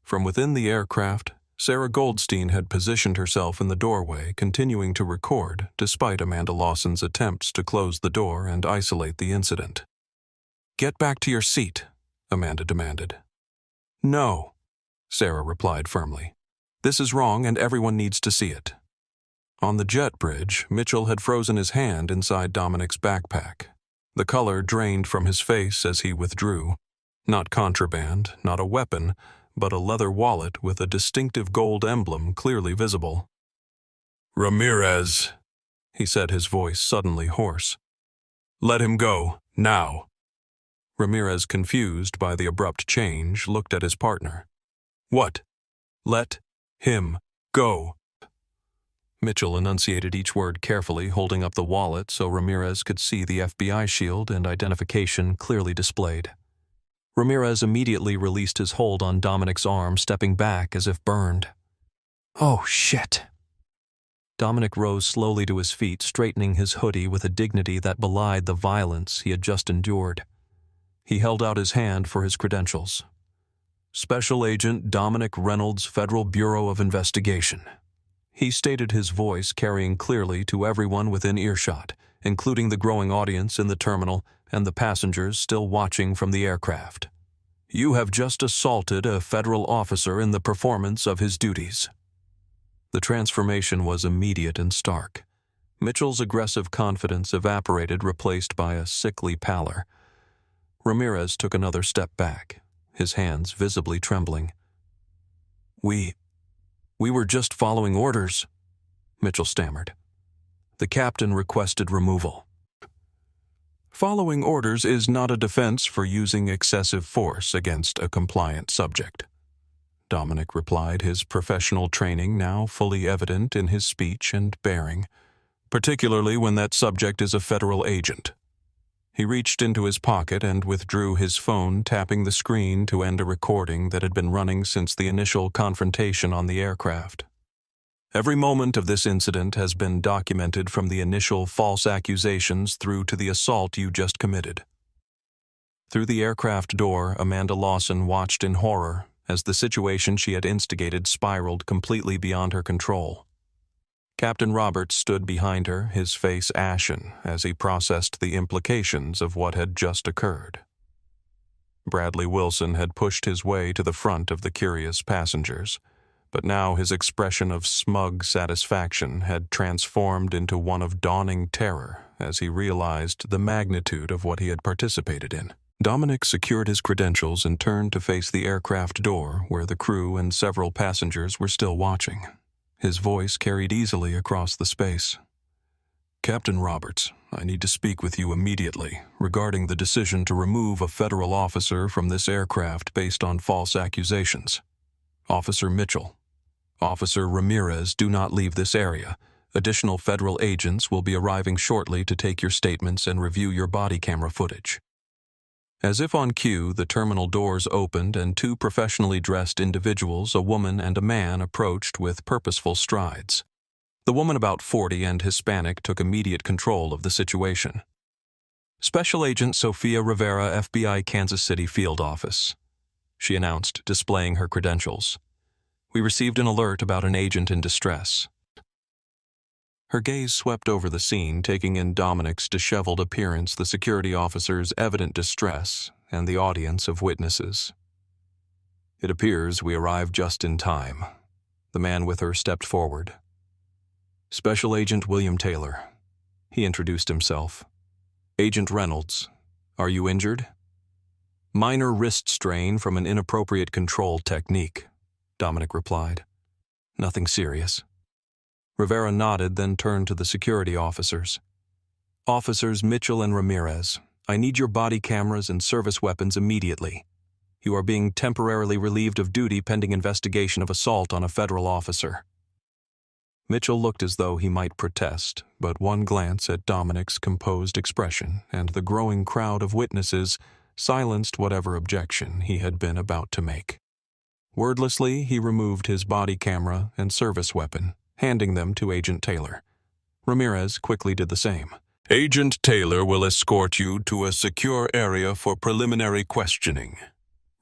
From within the aircraft, Sarah Goldstein had positioned herself in the doorway, continuing to record despite Amanda Lawson's attempts to close the door and isolate the incident. "Get back to your seat," Amanda demanded. "No," Sarah replied firmly. "This is wrong and everyone needs to see it." On the jet bridge, Mitchell had frozen his hand inside Dominic's backpack. The color drained from his face as he withdrew. Not contraband, not a weapon, but a leather wallet with a distinctive gold emblem clearly visible. "Ramirez," he said, his voice suddenly hoarse. "Let him go, now." Ramirez, confused by the abrupt change, looked at his partner. "What? Let him go?" Mitchell enunciated each word carefully, holding up the wallet so Ramirez could see the FBI shield and identification clearly displayed. Ramirez immediately released his hold on Dominic's arm, stepping back as if burned. "Oh, shit." Dominic rose slowly to his feet, straightening his hoodie with a dignity that belied the violence he had just endured. He held out his hand for his credentials. "Special Agent Dominic Reynolds, Federal Bureau of Investigation," he stated, his voice carrying clearly to everyone within earshot, including the growing audience in the terminal and the passengers still watching from the aircraft. "You have just assaulted a federal officer in the performance of his duties." The transformation was immediate and stark. Mitchell's aggressive confidence evaporated, replaced by a sickly pallor. Ramirez took another step back, his hands visibly trembling. We were just following orders," Mitchell stammered. "The captain requested removal." "Following orders is not a defense for using excessive force against a compliant subject," Dominic replied, his professional training now fully evident in his speech and bearing, particularly when that subject is a federal agent. He reached into his pocket and withdrew his phone, tapping the screen to end a recording that had been running since the initial confrontation on the aircraft. "Every moment of this incident has been documented, from the initial false accusations through to the assault you just committed." Through the aircraft door, Amanda Lawson watched in horror as the situation she had instigated spiraled completely beyond her control. Captain Roberts stood behind her, his face ashen, as he processed the implications of what had just occurred. Bradley Wilson had pushed his way to the front of the curious passengers, but now his expression of smug satisfaction had transformed into one of dawning terror as he realized the magnitude of what he had participated in. Dominic secured his credentials and turned to face the aircraft door where the crew and several passengers were still watching. His voice carried easily across the space. "Captain Roberts, I need to speak with you immediately regarding the decision to remove a federal officer from this aircraft based on false accusations. Officer Mitchell. Officer Ramirez, do not leave this area. Additional federal agents will be arriving shortly to take your statements and review your body camera footage." As if on cue, the terminal doors opened and two professionally dressed individuals, a woman and a man, approached with purposeful strides. The woman, about 40 and Hispanic, took immediate control of the situation. "Special Agent Sofia Rivera, FBI Kansas City Field Office," she announced, displaying her credentials. "We received an alert about an agent in distress." Her gaze swept over the scene, taking in Dominic's disheveled appearance, the security officer's evident distress, and the audience of witnesses. "It appears we arrived just in time." The man with her stepped forward. "Special Agent William Taylor," he introduced himself. "Agent Reynolds, are you injured?" "Minor wrist strain from an inappropriate control technique," Dominic replied. "Nothing serious." Rivera nodded, then turned to the security officers. "Officers Mitchell and Ramirez, I need your body cameras and service weapons immediately. You are being temporarily relieved of duty pending investigation of assault on a federal officer." Mitchell looked as though he might protest, but one glance at Dominic's composed expression and the growing crowd of witnesses silenced whatever objection he had been about to make. Wordlessly, he removed his body camera and service weapon, handing them to Agent Taylor. Ramirez quickly did the same. "Agent Taylor will escort you to a secure area for preliminary questioning,"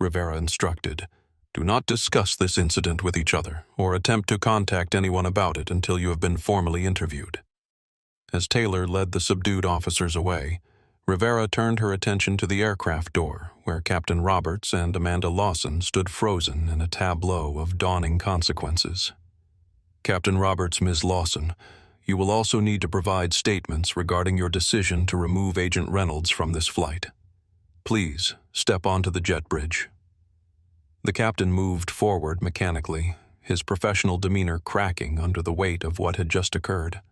Rivera instructed. "Do not discuss this incident with each other or attempt to contact anyone about it until you have been formally interviewed." As Taylor led the subdued officers away, Rivera turned her attention to the aircraft door, where Captain Roberts and Amanda Lawson stood frozen in a tableau of dawning consequences. "Captain Roberts, Ms. Lawson, you will also need to provide statements regarding your decision to remove Agent Reynolds from this flight. Please, step onto the jet bridge." The captain moved forward mechanically, his professional demeanor cracking under the weight of what had just occurred.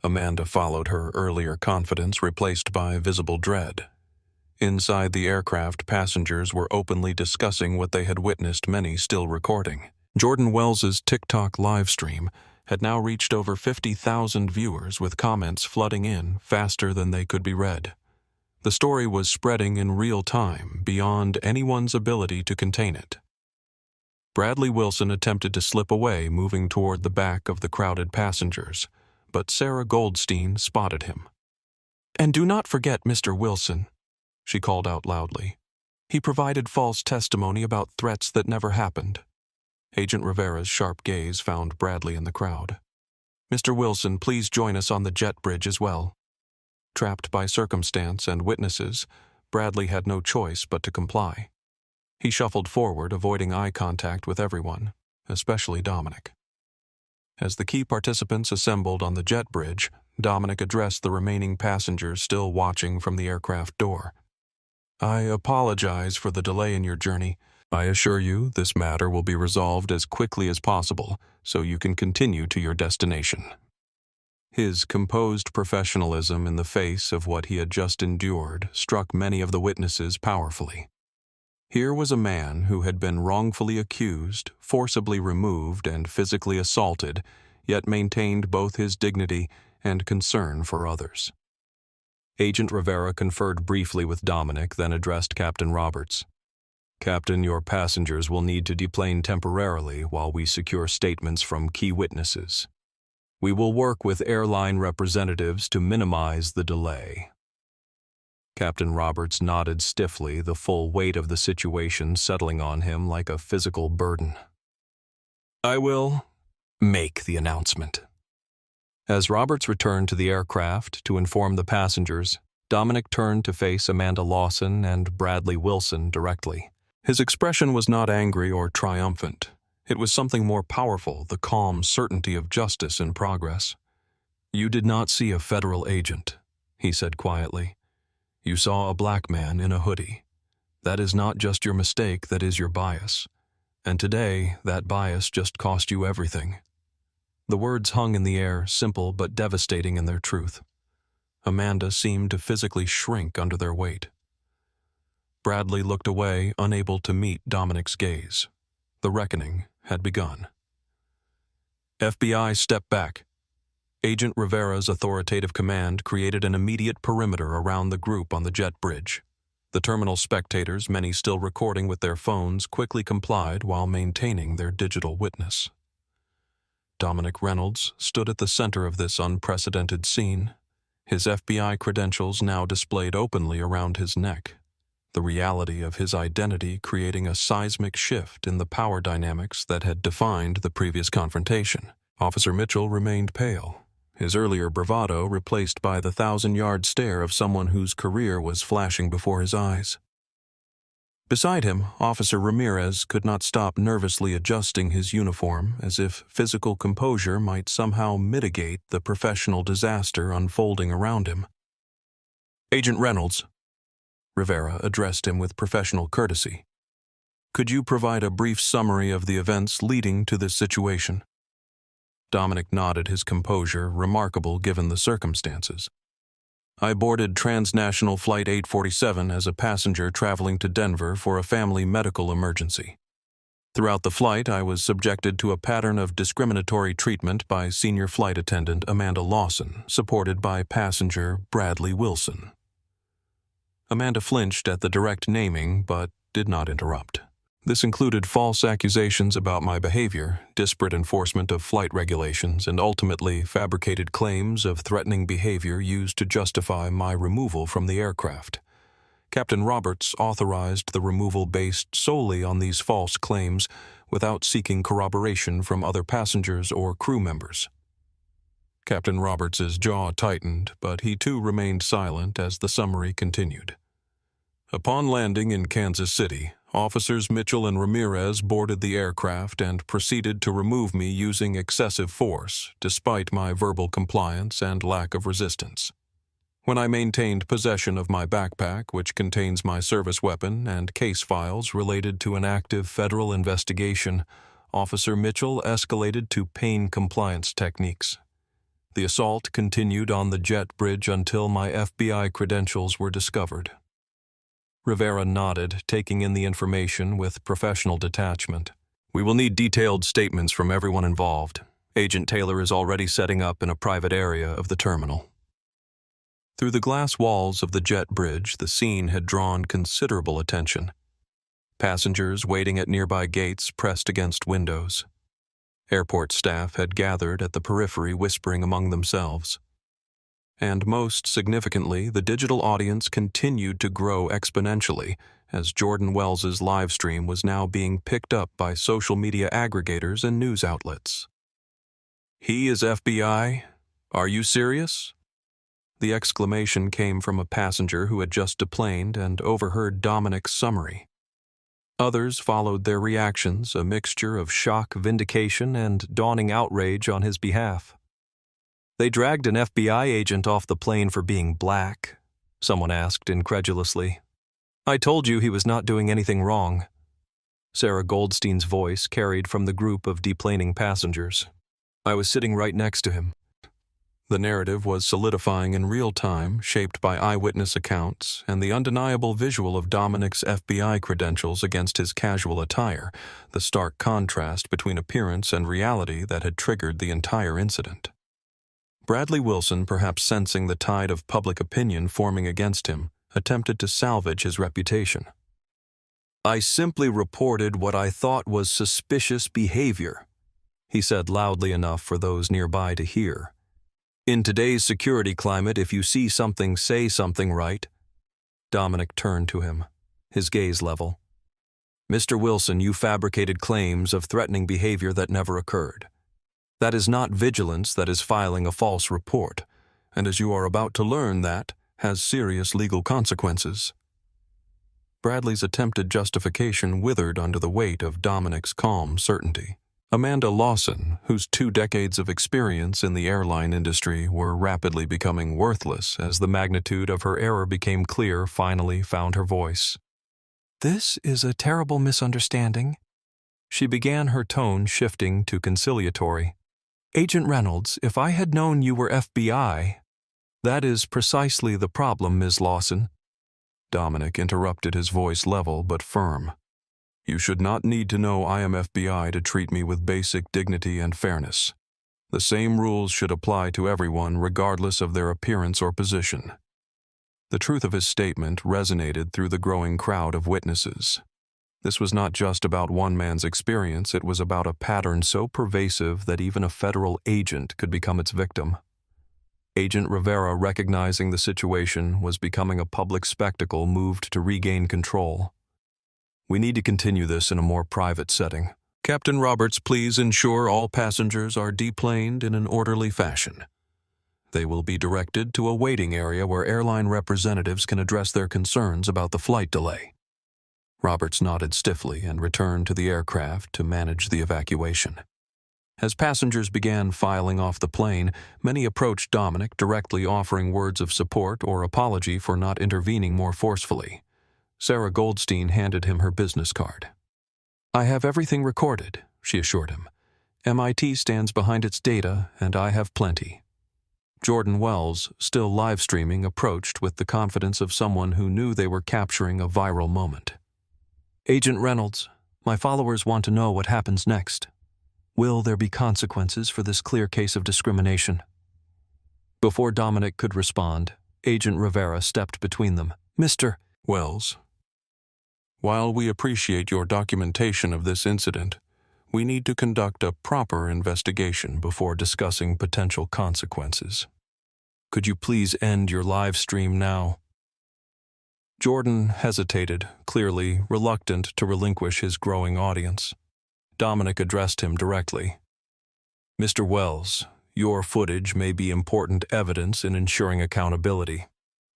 Amanda followed, her earlier confidence replaced by visible dread. Inside the aircraft, passengers were openly discussing what they had witnessed, many still recording. Jordan Wells's TikTok live stream had now reached over 50,000 viewers, with comments flooding in faster than they could be read. The story was spreading in real time, beyond anyone's ability to contain it. Bradley Wilson attempted to slip away, moving toward the back of the crowded passengers, but Sarah Goldstein spotted him. "And do not forget Mr. Wilson," she called out loudly. "He provided false testimony about threats that never happened." Agent Rivera's sharp gaze found Bradley in the crowd. "Mr. Wilson, please join us on the jet bridge as well." Trapped by circumstance and witnesses, Bradley had no choice but to comply. He shuffled forward, avoiding eye contact with everyone, especially Dominic. As the key participants assembled on the jet bridge, Dominic addressed the remaining passengers still watching from the aircraft door. "I apologize for the delay in your journey. I assure you this matter will be resolved as quickly as possible so you can continue to your destination." His composed professionalism in the face of what he had just endured struck many of the witnesses powerfully. Here was a man who had been wrongfully accused, forcibly removed, and physically assaulted, yet maintained both his dignity and concern for others. Agent Rivera conferred briefly with Dominic, then addressed Captain Roberts. "Captain, your passengers will need to deplane temporarily while we secure statements from key witnesses. We will work with airline representatives to minimize the delay." Captain Roberts nodded stiffly, the full weight of the situation settling on him like a physical burden. "I will make the announcement." As Roberts returned to the aircraft to inform the passengers, Dominic turned to face Amanda Lawson and Bradley Wilson directly. His expression was not angry or triumphant. It was something more powerful, the calm certainty of justice in progress. "You did not see a federal agent," he said quietly. "You saw a black man in a hoodie. That is not just your mistake, that is your bias. And today, that bias just cost you everything. The words hung in the air, simple but devastating in their truth. Amanda seemed to physically shrink under their weight. Bradley looked away, unable to meet Dominic's gaze. The reckoning had begun. FBI, step back. Agent Rivera's authoritative command created an immediate perimeter around the group on the jet bridge. The terminal spectators, many still recording with their phones, quickly complied while maintaining their digital witness. Dominic Reynolds stood at the center of this unprecedented scene, his FBI credentials now displayed openly around his neck, the reality of his identity creating a seismic shift in the power dynamics that had defined the previous confrontation. Officer Mitchell remained pale, his earlier bravado replaced by the 1,000-yard stare of someone whose career was flashing before his eyes. Beside him, Officer Ramirez could not stop nervously adjusting his uniform as if physical composure might somehow mitigate the professional disaster unfolding around him. Agent Reynolds, Rivera addressed him with professional courtesy. Could you provide a brief summary of the events leading to this situation? Dominic nodded, his composure remarkable given the circumstances. I boarded transnational Flight 847 as a passenger traveling to Denver for a family medical emergency. Throughout the flight, I was subjected to a pattern of discriminatory treatment by senior flight attendant Amanda Lawson, supported by passenger Bradley Wilson. Amanda flinched at the direct naming, but did not interrupt. This included false accusations about my behavior, disparate enforcement of flight regulations, and ultimately fabricated claims of threatening behavior used to justify my removal from the aircraft. Captain Roberts authorized the removal based solely on these false claims without seeking corroboration from other passengers or crew members. Captain Roberts's jaw tightened, but he too remained silent as the summary continued. Upon landing in Kansas City, Officers Mitchell and Ramirez boarded the aircraft and proceeded to remove me using excessive force, despite my verbal compliance and lack of resistance. When I maintained possession of my backpack, which contains my service weapon and case files related to an active federal investigation, Officer Mitchell escalated to pain compliance techniques. The assault continued on the jet bridge until my FBI credentials were discovered. Rivera nodded, taking in the information with professional detachment. We will need detailed statements from everyone involved. Agent Taylor is already setting up in a private area of the terminal. Through the glass walls of the jet bridge, the scene had drawn considerable attention. Passengers waiting at nearby gates pressed against windows. Airport staff had gathered at the periphery whispering among themselves. And most significantly, the digital audience continued to grow exponentially as Jordan Wells's live stream was now being picked up by social media aggregators and news outlets. He is FBI? Are you serious? The exclamation came from a passenger who had just deplaned and overheard Dominic's summary. Others followed their reactions, a mixture of shock, vindication, and dawning outrage on his behalf. They dragged an FBI agent off the plane for being black, someone asked incredulously. I told you he was not doing anything wrong. Sarah Goldstein's voice carried from the group of deplaning passengers. I was sitting right next to him. The narrative was solidifying in real time, shaped by eyewitness accounts and the undeniable visual of Dominic's FBI credentials against his casual attire, the stark contrast between appearance and reality that had triggered the entire incident. Bradley Wilson, perhaps sensing the tide of public opinion forming against him, attempted to salvage his reputation. I simply reported what I thought was suspicious behavior, he said loudly enough for those nearby to hear. In today's security climate, if you see something, say something, right? Dominic turned to him, his gaze level. Mr. Wilson, you fabricated claims of threatening behavior that never occurred. That is not vigilance, that is filing a false report, and as you are about to learn, that has serious legal consequences. Bradley's attempted justification withered under the weight of Dominic's calm certainty. Amanda Lawson, whose 2 decades of experience in the airline industry were rapidly becoming worthless as the magnitude of her error became clear, finally found her voice. This is a terrible misunderstanding. She began, her tone shifting to conciliatory. Agent Reynolds, if I had known you were FBI— That is precisely the problem, Ms. Lawson. Dominic interrupted, his voice level but firm. You should not need to know I am FBI to treat me with basic dignity and fairness. The same rules should apply to everyone regardless of their appearance or position. The truth of his statement resonated through the growing crowd of witnesses. This was not just about one man's experience, it was about a pattern so pervasive that even a federal agent could become its victim. Agent Rivera, recognizing the situation was becoming a public spectacle, moved to regain control. We need to continue this in a more private setting. Captain Roberts, please ensure all passengers are deplaned in an orderly fashion. They will be directed to a waiting area where airline representatives can address their concerns about the flight delay. Roberts nodded stiffly and returned to the aircraft to manage the evacuation. As passengers began filing off the plane, many approached Dominic, directly offering words of support or apology for not intervening more forcefully. Sarah Goldstein handed him her business card. I have everything recorded, she assured him. MIT stands behind its data, and I have plenty. Jordan Wells, still live streaming, approached with the confidence of someone who knew they were capturing a viral moment. Agent Reynolds, my followers want to know what happens next. Will there be consequences for this clear case of discrimination? Before Dominic could respond, Agent Rivera stepped between them. Mr. Wells, while we appreciate your documentation of this incident, we need to conduct a proper investigation before discussing potential consequences. Could you please end your live stream now? Jordan hesitated, clearly reluctant to relinquish his growing audience. Dominic addressed him directly. Mr. Wells, your footage may be important evidence in ensuring accountability.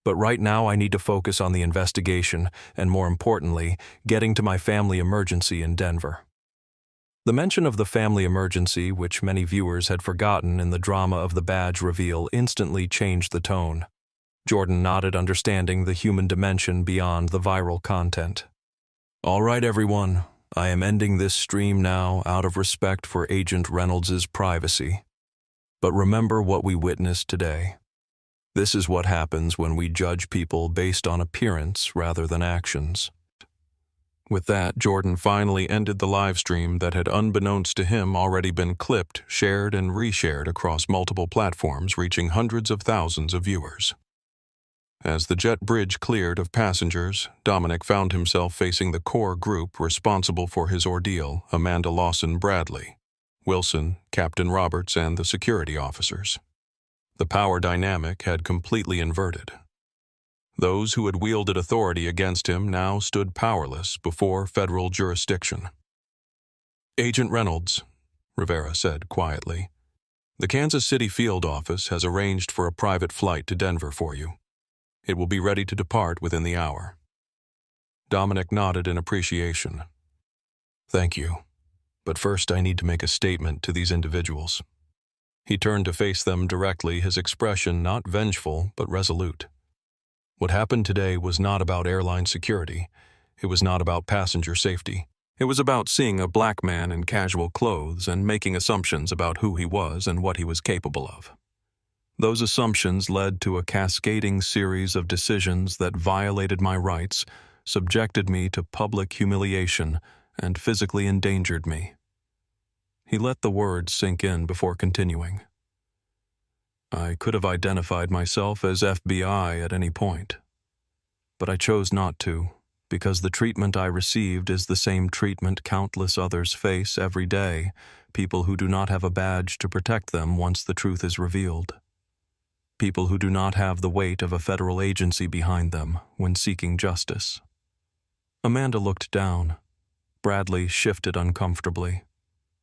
But right now I need to focus on the investigation and, more importantly, getting to my family emergency in Denver. The mention of the family emergency, which many viewers had forgotten in the drama of the badge reveal, instantly changed the tone. Jordan nodded, understanding the human dimension beyond the viral content. All right, everyone, I am ending this stream now out of respect for Agent Reynolds' privacy. But remember what we witnessed today. This is what happens when we judge people based on appearance rather than actions. With that, Jordan finally ended the live stream that had, unbeknownst to him, already been clipped, shared, and reshared across multiple platforms, reaching hundreds of thousands of viewers. As the jet bridge cleared of passengers, Dominic found himself facing the core group responsible for his ordeal: Amanda Lawson Bradley, Wilson, Captain Roberts, and the security officers. The power dynamic had completely inverted. Those who had wielded authority against him now stood powerless before federal jurisdiction. Agent Reynolds, Rivera said quietly, the Kansas City field office has arranged for a private flight to Denver for you. It will be ready to depart within the hour. Dominic nodded in appreciation. Thank you, but first I need to make a statement to these individuals. He turned to face them directly, his expression not vengeful but resolute. What happened today was not about airline security. It was not about passenger safety. It was about seeing a black man in casual clothes and making assumptions about who he was and what he was capable of. Those assumptions led to a cascading series of decisions that violated my rights, subjected me to public humiliation, and physically endangered me. He let the words sink in before continuing. I could have identified myself as FBI at any point, but I chose not to, because the treatment I received is the same treatment countless others face every day, people who do not have a badge to protect them once the truth is revealed. People who do not have the weight of a federal agency behind them when seeking justice. Amanda looked down. Bradley shifted uncomfortably.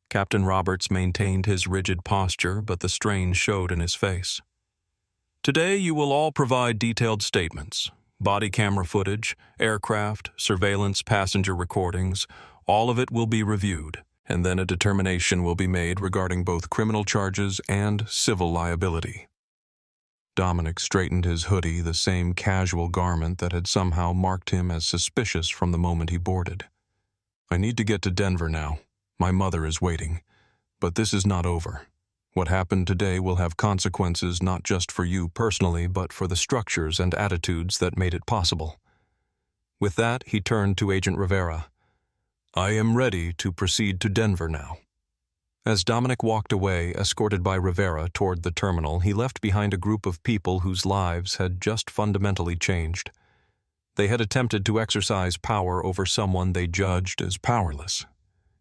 Captain Roberts maintained his rigid posture, but the strain showed in his face. Today you will all provide detailed statements, body camera footage, aircraft, surveillance, passenger recordings. All of it will be reviewed, and then a determination will be made regarding both criminal charges and civil liability. Dominic straightened his hoodie, the same casual garment that had somehow marked him as suspicious from the moment he boarded. "I need to get to Denver now. My mother is waiting. But this is not over. What happened today will have consequences not just for you personally, but for the structures and attitudes that made it possible." With that, he turned to Agent Rivera. "I am ready to proceed to Denver now." As Dominic walked away, escorted by Rivera toward the terminal, he left behind a group of people whose lives had just fundamentally changed. They had attempted to exercise power over someone they judged as powerless.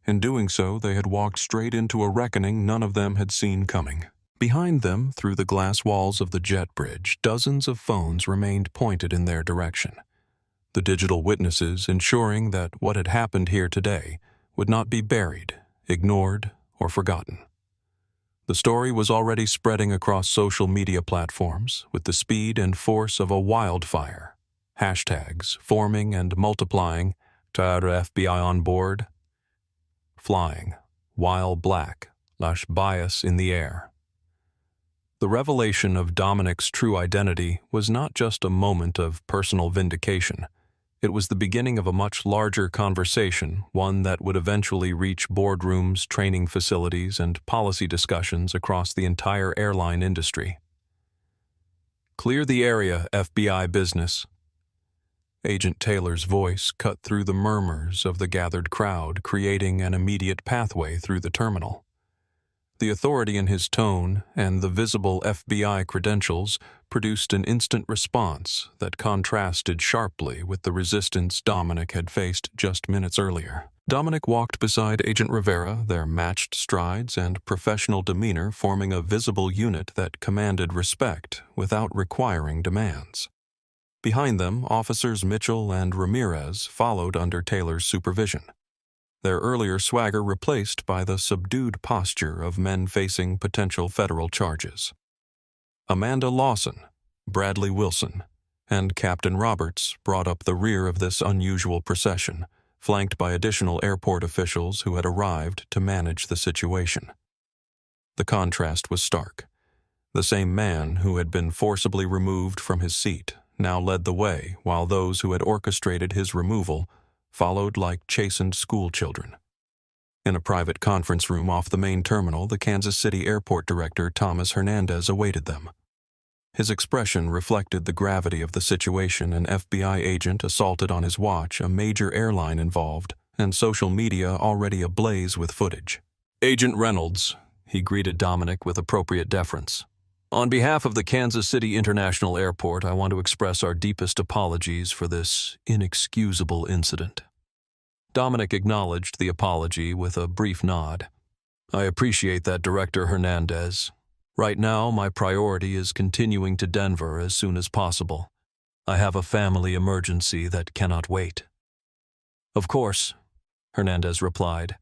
In doing so, they had walked straight into a reckoning none of them had seen coming. Behind them, through the glass walls of the jet bridge, dozens of phones remained pointed in their direction. The digital witnesses ensuring that what had happened here today would not be buried, ignored, or forgotten. The story was already spreading across social media platforms with the speed and force of a wildfire. Hashtags forming and multiplying, "Tired FBI on board," "Flying," "While Black," "Lash Bias in the air." The revelation of Dominic's true identity was not just a moment of personal vindication. It was the beginning of a much larger conversation, one that would eventually reach boardrooms, training facilities, and policy discussions across the entire airline industry. "Clear the area, FBI business." Agent Taylor's voice cut through the murmurs of the gathered crowd, creating an immediate pathway through the terminal. The authority in his tone and the visible FBI credentials produced an instant response that contrasted sharply with the resistance Dominic had faced just minutes earlier. Dominic walked beside Agent Rivera, their matched strides and professional demeanor forming a visible unit that commanded respect without requiring demands. Behind them, Officers Mitchell and Ramirez followed under Taylor's supervision, their earlier swagger replaced by the subdued posture of men facing potential federal charges. Amanda Lawson, Bradley Wilson, and Captain Roberts brought up the rear of this unusual procession, flanked by additional airport officials who had arrived to manage the situation. The contrast was stark. The same man who had been forcibly removed from his seat now led the way, while those who had orchestrated his removal followed like chastened schoolchildren. In a private conference room off the main terminal, the Kansas City Airport Director Thomas Hernandez awaited them. His expression reflected the gravity of the situation: an FBI agent assaulted on his watch, a major airline involved, and social media already ablaze with footage. "Agent Reynolds," he greeted Dominic with appropriate deference. "On behalf of the Kansas City International Airport, I want to express our deepest apologies for this inexcusable incident." Dominic acknowledged the apology with a brief nod. "I appreciate that, Director Hernandez. Right now, my priority is continuing to Denver as soon as possible. I have a family emergency that cannot wait." "Of course," Hernandez replied.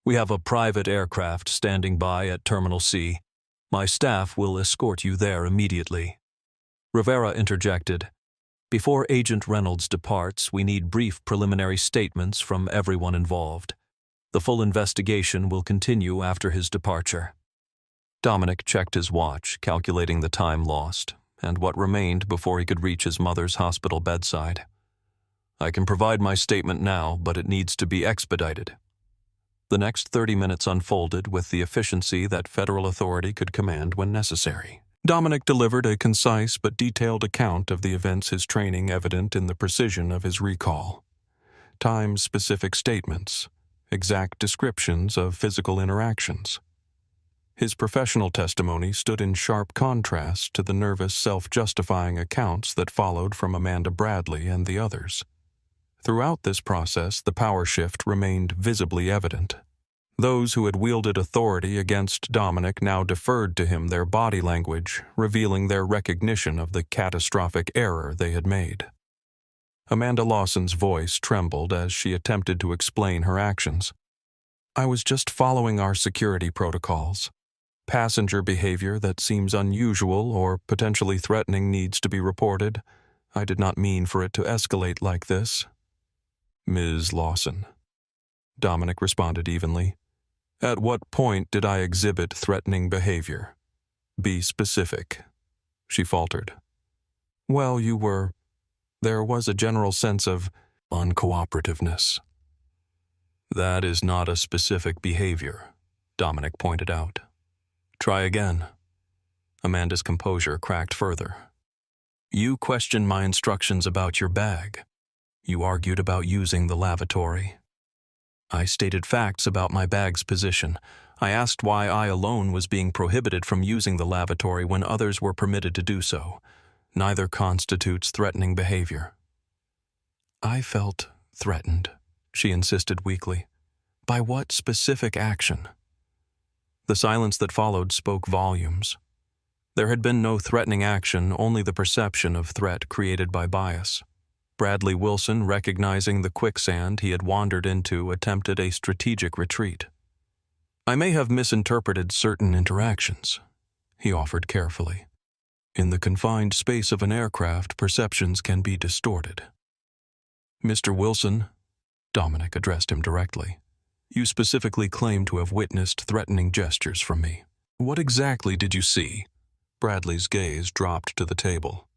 "We have a private aircraft standing by at Terminal C. My staff will escort you there immediately." Rivera interjected, "Before Agent Reynolds departs, we need brief preliminary statements from everyone involved. The full investigation will continue after his departure." Dominic checked his watch, calculating the time lost, and what remained before he could reach his mother's hospital bedside. "I can provide my statement now, but it needs to be expedited." The next 30 minutes unfolded with the efficiency that federal authority could command when necessary. Dominic delivered a concise but detailed account of the events, his training evident in the precision of his recall. Time-specific statements, exact descriptions of physical interactions. His professional testimony stood in sharp contrast to the nervous, self-justifying accounts that followed from Amanda Bradley and the others. Throughout this process, the power shift remained visibly evident. Those who had wielded authority against Dominic now deferred to him, their body language revealing their recognition of the catastrophic error they had made. Amanda Lawson's voice trembled as she attempted to explain her actions. "I was just following our security protocols. Passenger behavior that seems unusual or potentially threatening needs to be reported. I did not mean for it to escalate like this." "Ms. Lawson," Dominic responded evenly. "At what point did I exhibit threatening behavior? Be specific." she faltered. Well, there was a general sense of uncooperativeness. That is not a specific behavior, Dominic pointed out. Try again. Amanda's composure cracked further. You questioned my instructions about your bag. You argued about using the lavatory. I stated facts about my bag's position. I asked why I alone was being prohibited from using the lavatory when others were permitted to do so. Neither constitutes threatening behavior. I felt threatened, she insisted weakly. By what specific action? The silence that followed spoke volumes. There had been no threatening action, only the perception of threat created by bias. Bradley Wilson, recognizing the quicksand he had wandered into, attempted a strategic retreat. I may have misinterpreted certain interactions, he offered carefully. In the confined space of an aircraft, perceptions can be distorted. Mr. Wilson, Dominic addressed him directly, you specifically claim to have witnessed threatening gestures from me. What exactly did you see? Bradley's gaze dropped to the table.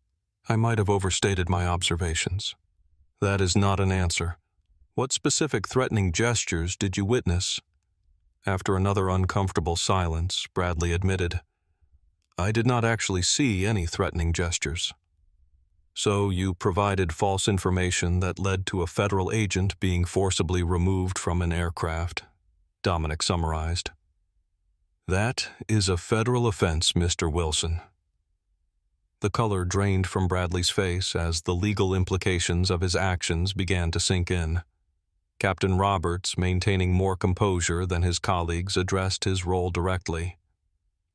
I might have overstated my observations. That is not an answer. What specific threatening gestures did you witness? After another uncomfortable silence, Bradley admitted, I did not actually see any threatening gestures. So you provided false information that led to a federal agent being forcibly removed from an aircraft, Dominic summarized. That is a federal offense, Mr. Wilson. The color drained from Bradley's face as the legal implications of his actions began to sink in. Captain Roberts, maintaining more composure than his colleagues, addressed his role directly.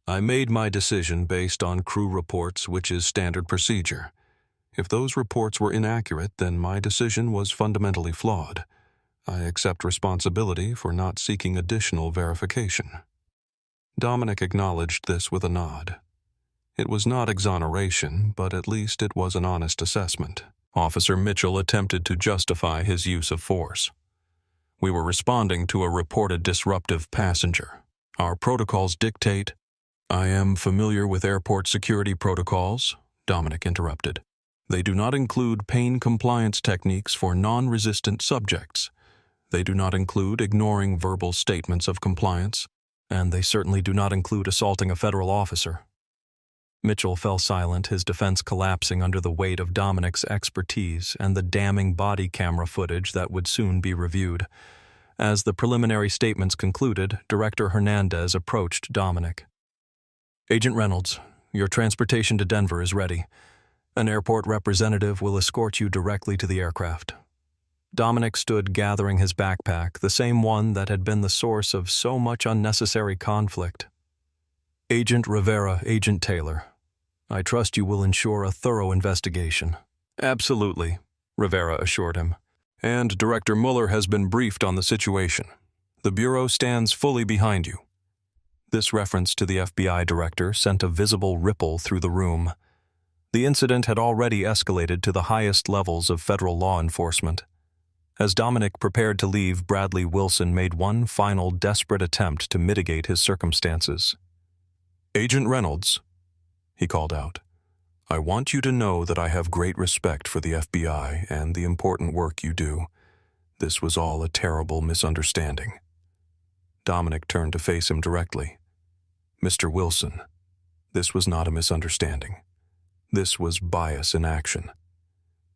I made my decision based on crew reports, which is standard procedure. If those reports were inaccurate, then my decision was fundamentally flawed. I accept responsibility for not seeking additional verification. Dominic acknowledged this with a nod. It was not exoneration, but at least it was an honest assessment. Officer Mitchell attempted to justify his use of force. We were responding to a reported disruptive passenger. Our protocols dictate— I am familiar with airport security protocols, Dominic interrupted. They do not include pain compliance techniques for non-resistant subjects. They do not include ignoring verbal statements of compliance, and they certainly do not include assaulting a federal officer. Mitchell fell silent, his defense collapsing under the weight of Dominic's expertise and the damning body camera footage that would soon be reviewed. As the preliminary statements concluded, Director Hernandez approached Dominic. Agent Reynolds, your transportation to Denver is ready. An airport representative will escort you directly to the aircraft. Dominic stood gathering his backpack, the same one that had been the source of so much unnecessary conflict. Agent Rivera, Agent Taylor, I trust you will ensure a thorough investigation. Absolutely, Rivera assured him. And Director Mueller has been briefed on the situation. The Bureau stands fully behind you. This reference to the FBI director sent a visible ripple through the room. The incident had already escalated to the highest levels of federal law enforcement. As Dominic prepared to leave, Bradley Wilson made one final desperate attempt to mitigate his circumstances. Agent Reynolds, he called out, I want you to know that I have great respect for the FBI and the important work you do. This was all a terrible misunderstanding. Dominic turned to face him directly. Mr. Wilson, this was not a misunderstanding. This was bias in action.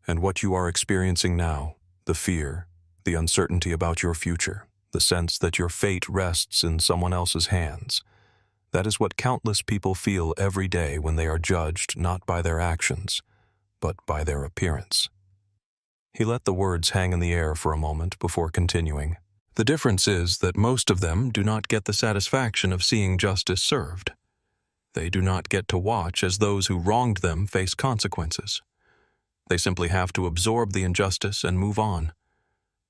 And what you are experiencing now, the fear, the uncertainty about your future, the sense that your fate rests in someone else's hands, that is what countless people feel every day when they are judged not by their actions, but by their appearance. He let the words hang in the air for a moment before continuing. The difference is that most of them do not get the satisfaction of seeing justice served. They do not get to watch as those who wronged them face consequences. They simply have to absorb the injustice and move on.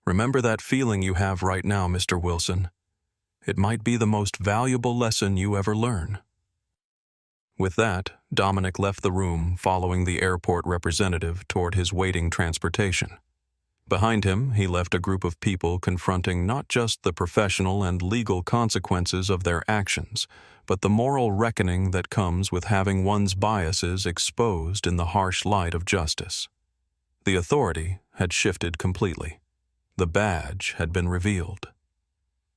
Remember that feeling you have right now, Mr. Wilson. It might be the most valuable lesson you ever learn. With that, Dominic left the room, following the airport representative toward his waiting transportation. Behind him, he left a group of people confronting not just the professional and legal consequences of their actions, but the moral reckoning that comes with having one's biases exposed in the harsh light of justice. The authority had shifted completely. The badge had been revealed.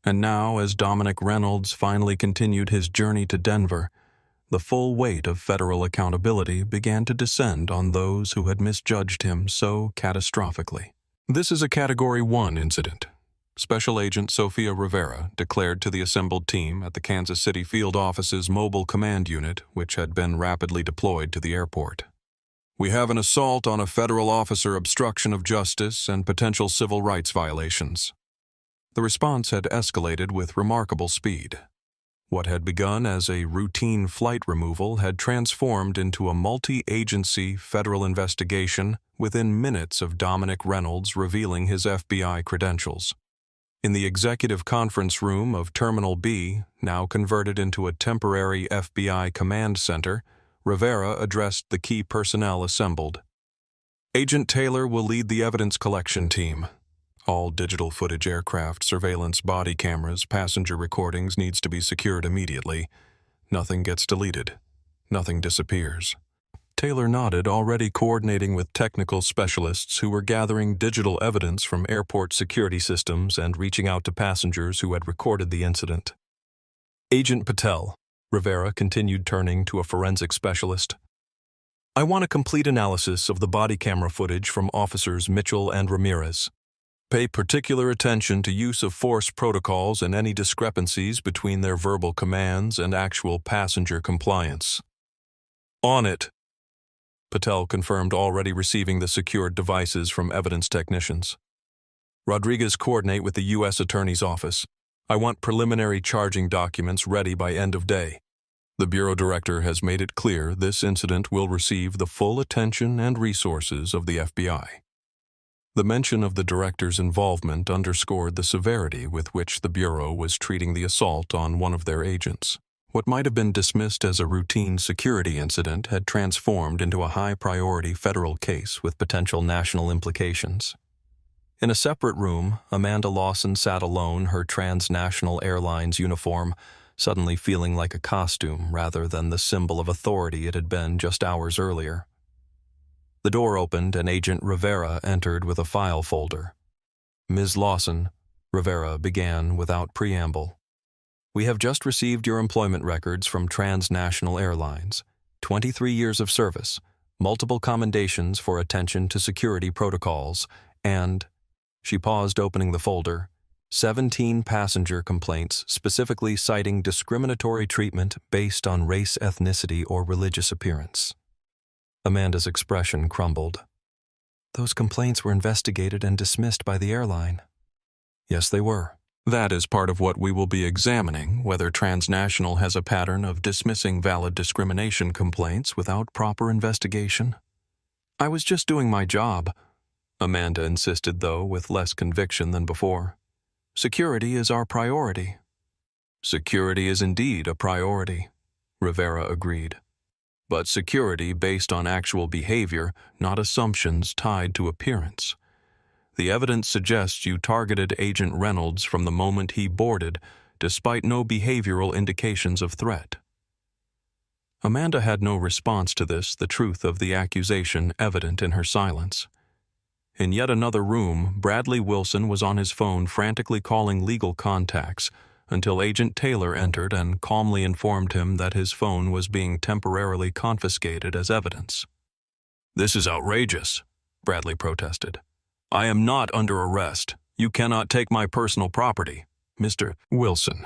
And now, as Dominic Reynolds finally continued his journey to Denver, the full weight of federal accountability began to descend on those who had misjudged him so catastrophically. This is a Category 1 incident. Special Agent Sofia Rivera declared to the assembled team at the Kansas City Field Office's mobile command unit, which had been rapidly deployed to the airport. We have an assault on a federal officer, obstruction of justice, and potential civil rights violations. The response had escalated with remarkable speed. What had begun as a routine flight removal had transformed into a multi-agency federal investigation within minutes of Dominic Reynolds revealing his FBI credentials. In the executive conference room of Terminal B, now converted into a temporary FBI command center, Rivera addressed the key personnel assembled. Agent Taylor will lead the evidence collection team. All digital footage, aircraft, surveillance, body cameras, passenger recordings needs to be secured immediately. Nothing gets deleted. Nothing disappears. Taylor nodded, already coordinating with technical specialists who were gathering digital evidence from airport security systems and reaching out to passengers who had recorded the incident. Agent Patel, Rivera continued, turning to a forensic specialist. I want a complete analysis of the body camera footage from Officers Mitchell and Ramirez. Pay particular attention to use of force protocols and any discrepancies between their verbal commands and actual passenger compliance. On it, Patel confirmed, already receiving the secured devices from evidence technicians. Rodriguez, coordinate with the U.S. Attorney's Office. I want preliminary charging documents ready by end of day. The Bureau Director has made it clear this incident will receive the full attention and resources of the FBI. The mention of the Director's involvement underscored the severity with which the Bureau was treating the assault on one of their agents. What might have been dismissed as a routine security incident had transformed into a high-priority federal case with potential national implications. In a separate room, Amanda Lawson sat alone, her transnational airlines uniform suddenly feeling like a costume rather than the symbol of authority it had been just hours earlier. The door opened and Agent Rivera entered with a file folder. Ms. Lawson, Rivera began without preamble. We have just received your employment records from transnational airlines. 23 years of service, multiple commendations for attention to security protocols, and, she paused opening the folder, 17 passenger complaints specifically citing discriminatory treatment based on race, ethnicity, or religious appearance. Amanda's expression crumbled. Those complaints were investigated and dismissed by the airline. Yes, they were. That is part of what we will be examining, whether transnational has a pattern of dismissing valid discrimination complaints without proper investigation. I was just doing my job, Amanda insisted, though with less conviction than before. Security is our priority. Security is indeed a priority, Rivera agreed. But security based on actual behavior, not assumptions tied to appearance. The evidence suggests you targeted Agent Reynolds from the moment he boarded, despite no behavioral indications of threat. Amanda had no response to this, the truth of the accusation evident in her silence. In yet another room, Bradley Wilson was on his phone frantically calling legal contacts until Agent Taylor entered and calmly informed him that his phone was being temporarily confiscated as evidence. This is outrageous, Bradley protested. I am not under arrest. You cannot take my personal property. Mr. Wilson,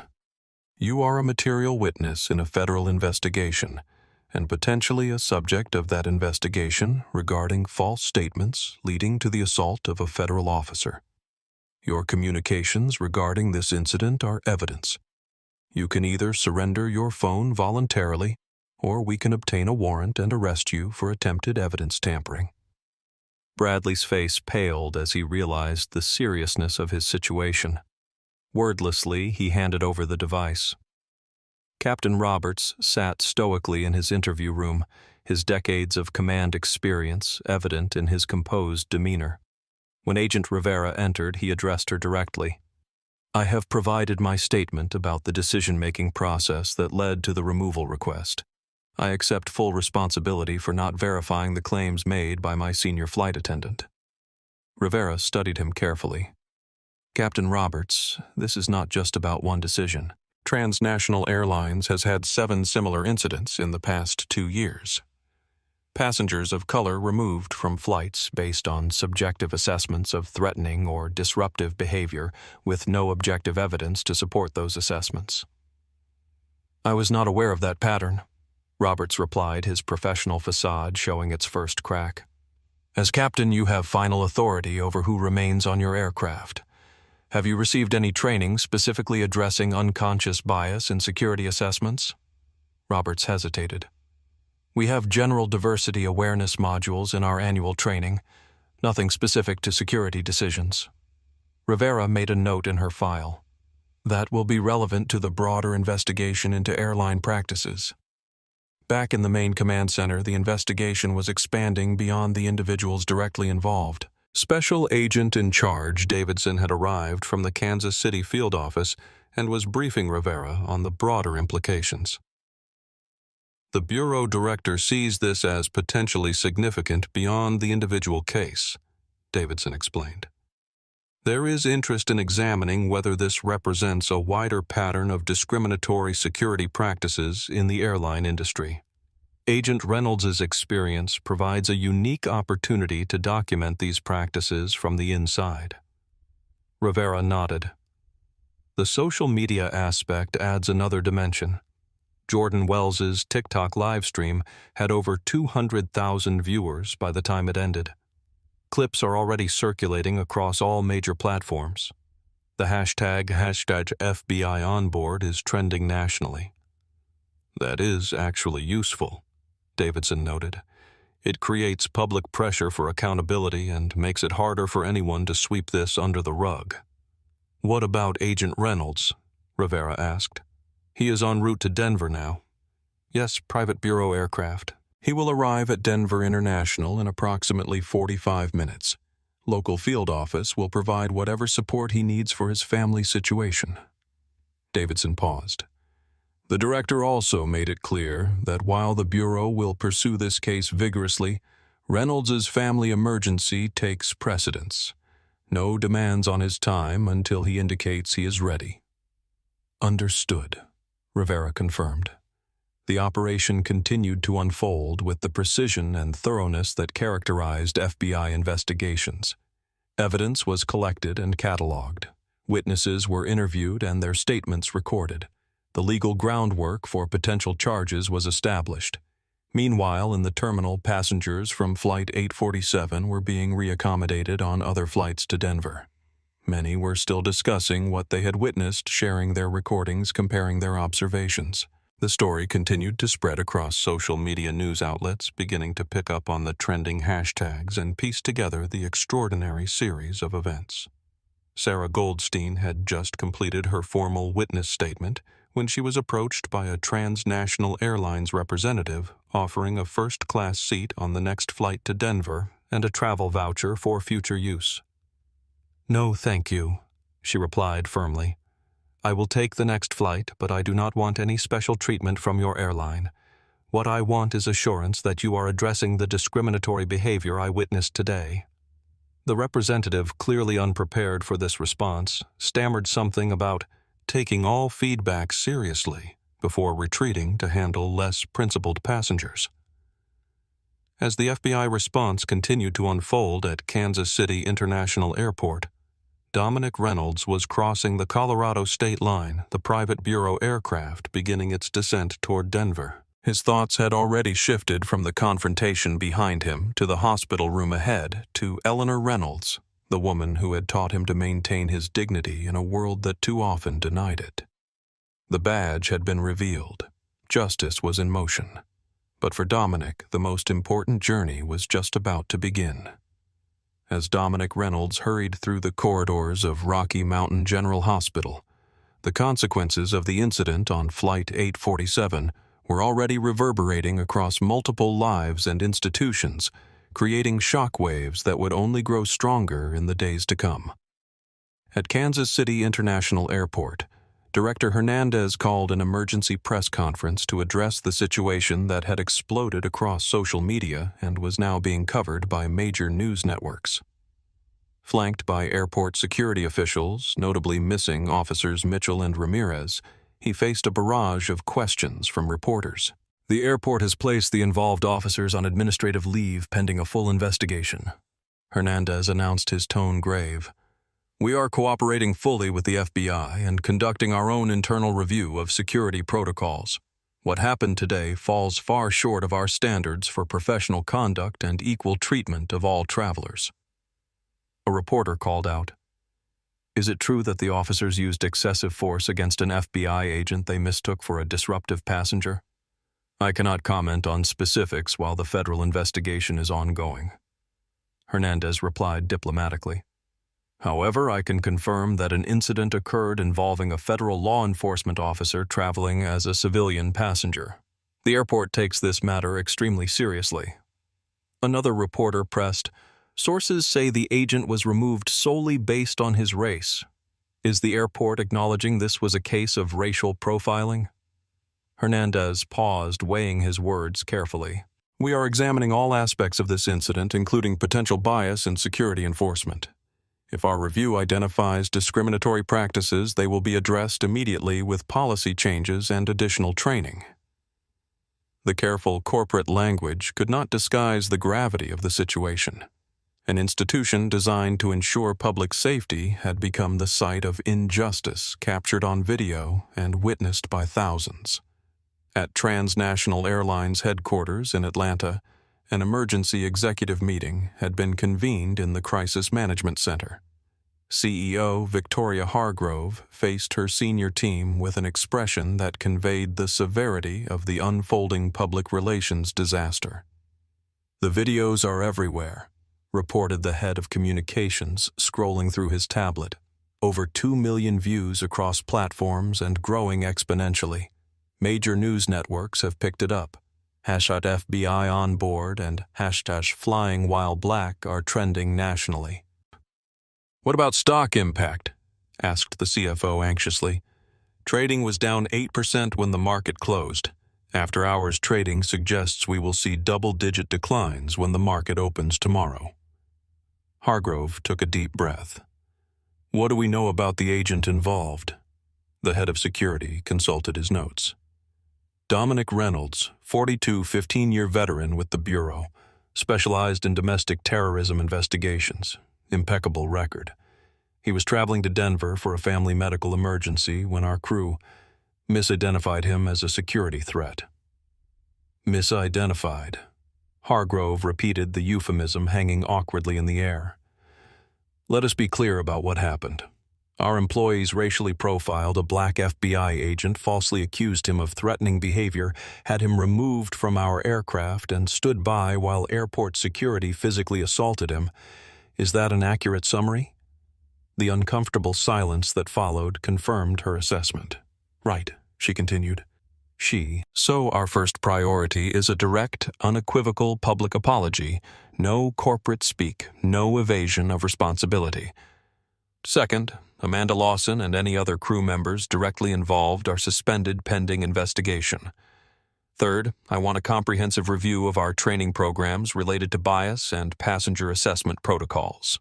you are a material witness in a federal investigation and potentially a subject of that investigation regarding false statements leading to the assault of a federal officer. Your communications regarding this incident are evidence. You can either surrender your phone voluntarily, or we can obtain a warrant and arrest you for attempted evidence tampering. Bradley's face paled as he realized the seriousness of his situation. Wordlessly, he handed over the device. Captain Roberts sat stoically in his interview room, his decades of command experience evident in his composed demeanor. When Agent Rivera entered, he addressed her directly. "I have provided my statement about the decision-making process that led to the removal request. I accept full responsibility for not verifying the claims made by my senior flight attendant." Rivera studied him carefully. "Captain Roberts, this is not just about one decision. Transnational Airlines has had 7 similar incidents in the past 2 years. Passengers of color removed from flights based on subjective assessments of threatening or disruptive behavior with no objective evidence to support those assessments." "I was not aware of that pattern," Roberts replied, his professional facade showing its first crack. "As captain, you have final authority over who remains on your aircraft. Have you received any training specifically addressing unconscious bias in security assessments?" Roberts hesitated. "We have general diversity awareness modules in our annual training, nothing specific to security decisions." Rivera made a note in her file. "That will be relevant to the broader investigation into airline practices." Back in the main command center, the investigation was expanding beyond the individuals directly involved. Special Agent in Charge Davidson had arrived from the Kansas City field office and was briefing Rivera on the broader implications. "The Bureau Director sees this as potentially significant beyond the individual case," Davidson explained. "There is interest in examining whether this represents a wider pattern of discriminatory security practices in the airline industry. Agent Reynolds' experience provides a unique opportunity to document these practices from the inside." Rivera nodded. "The social media aspect adds another dimension. Jordan Wells's TikTok livestream had over 200,000 viewers by the time it ended. Clips are already circulating across all major platforms. The hashtag #FBIOnboard is trending nationally." "That is actually useful," Davidson noted. "It creates public pressure for accountability and makes it harder for anyone to sweep this under the rug." "What about Agent Reynolds?" Rivera asked. "He is en route to Denver now." "Yes, private bureau aircraft. He will arrive at Denver International in approximately 45 minutes. Local field office will provide whatever support he needs for his family situation." Davidson paused. "The director also made it clear that while the Bureau will pursue this case vigorously, Reynolds' family emergency takes precedence. No demands on his time until he indicates he is ready." "Understood," Rivera confirmed. The operation continued to unfold with the precision and thoroughness that characterized FBI investigations. Evidence was collected and catalogued. Witnesses were interviewed and their statements recorded. The legal groundwork for potential charges was established. Meanwhile, in the terminal, passengers from Flight 847 were being reaccommodated on other flights to Denver. Many were still discussing what they had witnessed, sharing their recordings, comparing their observations. The story continued to spread across social media news outlets, beginning to pick up on the trending hashtags and piece together the extraordinary series of events. Sarah Goldstein had just completed her formal witness statement when she was approached by a transnational airlines representative offering a first-class seat on the next flight to Denver and a travel voucher for future use. "No, thank you," she replied firmly. "I will take the next flight, but I do not want any special treatment from your airline. What I want is assurance that you are addressing the discriminatory behavior I witnessed today." The representative, clearly unprepared for this response, stammered something about taking all feedback seriously before retreating to handle less principled passengers. As the FBI response continued to unfold at Kansas City International Airport, Dominic Reynolds was crossing the Colorado state line, the private bureau aircraft beginning its descent toward Denver. His thoughts had already shifted from the confrontation behind him to the hospital room ahead to Eleanor Reynolds, the woman who had taught him to maintain his dignity in a world that too often denied it. The badge had been revealed. Justice was in motion. But for Dominic, the most important journey was just about to begin. As Dominic Reynolds hurried through the corridors of Rocky Mountain General Hospital, the consequences of the incident on Flight 847 were already reverberating across multiple lives and institutions, creating shockwaves that would only grow stronger in the days to come. At Kansas City International Airport, Director Hernandez called an emergency press conference to address the situation that had exploded across social media and was now being covered by major news networks. Flanked by airport security officials, notably missing officers Mitchell and Ramirez, he faced a barrage of questions from reporters. "The airport has placed the involved officers on administrative leave pending a full investigation," Hernandez announced, his tone grave. "We are cooperating fully with the FBI and conducting our own internal review of security protocols. What happened today falls far short of our standards for professional conduct and equal treatment of all travelers." A reporter called out, "Is it true that the officers used excessive force against an FBI agent they mistook for a disruptive passenger?" "I cannot comment on specifics while the federal investigation is ongoing," Hernandez replied diplomatically. "However, I can confirm that an incident occurred involving a federal law enforcement officer traveling as a civilian passenger. The airport takes this matter extremely seriously." Another reporter pressed, "Sources say the agent was removed solely based on his race. Is the airport acknowledging this was a case of racial profiling?" Hernandez paused, weighing his words carefully. "We are examining all aspects of this incident, including potential bias in security enforcement. If our review identifies discriminatory practices, they will be addressed immediately with policy changes and additional training." The careful corporate language could not disguise the gravity of the situation. An institution designed to ensure public safety had become the site of injustice captured on video and witnessed by thousands. At Transnational Airlines headquarters in Atlanta, an emergency executive meeting had been convened in the Crisis Management Center. CEO Victoria Hargrove faced her senior team with an expression that conveyed the severity of the unfolding public relations disaster. "The videos are everywhere," reported the head of communications, scrolling through his tablet. "Over 2 million views across platforms and growing exponentially. Major news networks have picked it up. #FBI on board and #flying while black are trending nationally." "What about stock impact?" asked the CFO anxiously. "Trading was down 8% when the market closed. After-hours trading suggests we will see double-digit declines when the market opens tomorrow." Hargrove took a deep breath. "What do we know about the agent involved?" The head of security consulted his notes. "Dominic Reynolds, 42, 15-year veteran with the Bureau, specialized in domestic terrorism investigations. Impeccable record. He was traveling to Denver for a family medical emergency when our crew misidentified him as a security threat." "Misidentified." Hargrove repeated the euphemism hanging awkwardly in the air. "Let us be clear about what happened. Our employees racially profiled a black FBI agent, falsely accused him of threatening behavior, had him removed from our aircraft, and stood by while airport security physically assaulted him. Is that an accurate summary?" The uncomfortable silence that followed confirmed her assessment. "Right," she continued. So our first priority is a direct, unequivocal public apology, no corporate speak, no evasion of responsibility. Second, Amanda Lawson and any other crew members directly involved are suspended pending investigation. Third, I want a comprehensive review of our training programs related to bias and passenger assessment protocols."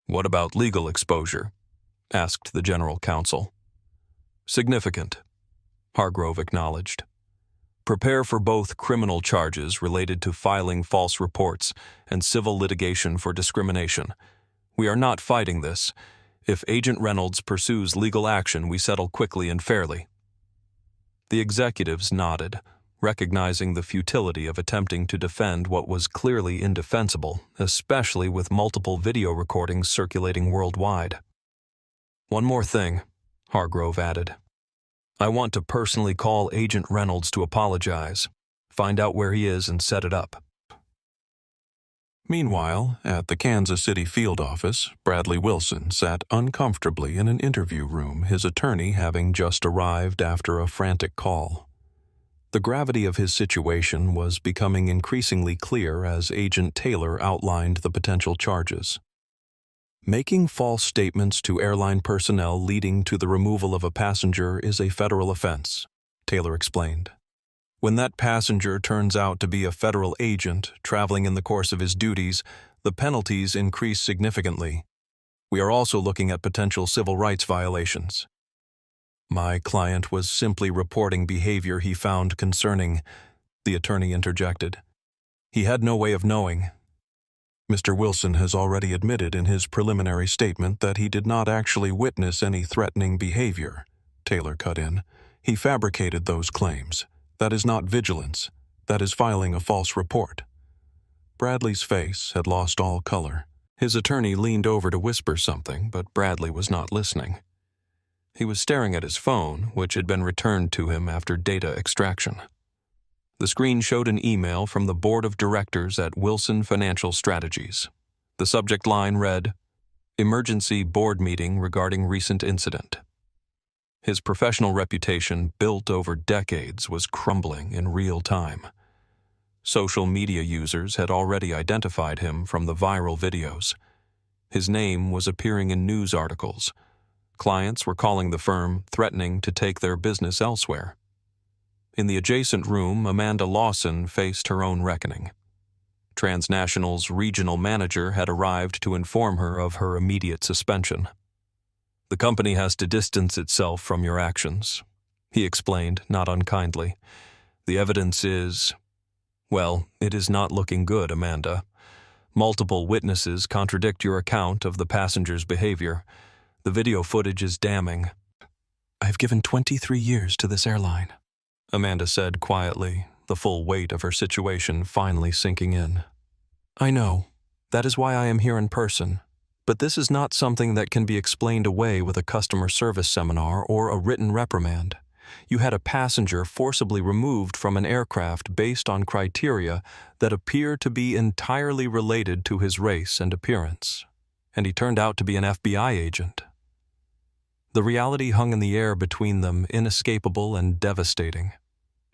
"What about legal exposure?" asked the General Counsel. "Significant," Hargrove acknowledged. "Prepare for both criminal charges related to filing false reports and civil litigation for discrimination. We are not fighting this. If Agent Reynolds pursues legal action, we settle quickly and fairly." The executives nodded, recognizing the futility of attempting to defend what was clearly indefensible, especially with multiple video recordings circulating worldwide. "One more thing," Hargrove added. "I want to personally call Agent Reynolds to apologize, find out where he is, and set it up." Meanwhile, at the Kansas City field office, Bradley Wilson sat uncomfortably in an interview room, his attorney having just arrived after a frantic call. The gravity of his situation was becoming increasingly clear as Agent Taylor outlined the potential charges. Making false statements to airline personnel leading to the removal of a passenger is a federal offense, Taylor explained. When that passenger turns out to be a federal agent traveling in the course of his duties, the penalties increase significantly. We are also looking at potential civil rights violations. My client was simply reporting behavior he found concerning, the attorney interjected. He had no way of knowing. Mr. Wilson has already admitted in his preliminary statement that he did not actually witness any threatening behavior, Taylor cut in. He fabricated those claims. That is not vigilance. That is filing a false report. Bradley's face had lost all color. His attorney leaned over to whisper something, but Bradley was not listening. He was staring at his phone, which had been returned to him after data extraction. The screen showed an email from the board of directors at Wilson Financial Strategies. The subject line read, "Emergency board meeting regarding recent incident." His professional reputation, built over decades, was crumbling in real time. Social media users had already identified him from the viral videos. His name was appearing in news articles. Clients were calling the firm, threatening to take their business elsewhere. In the adjacent room, Amanda Lawson faced her own reckoning. Transnational's regional manager had arrived to inform her of her immediate suspension. "The company has to distance itself from your actions," he explained, not unkindly. "The evidence is... well, it is not looking good, Amanda. Multiple witnesses contradict your account of the passenger's behavior. The video footage is damning." "I've given 23 years to this airline," Amanda said quietly, the full weight of her situation finally sinking in. "I know. That is why I am here in person. But this is not something that can be explained away with a customer service seminar or a written reprimand. You had a passenger forcibly removed from an aircraft based on criteria that appear to be entirely related to his race and appearance. And he turned out to be an FBI agent. The reality hung in the air between them, inescapable and devastating.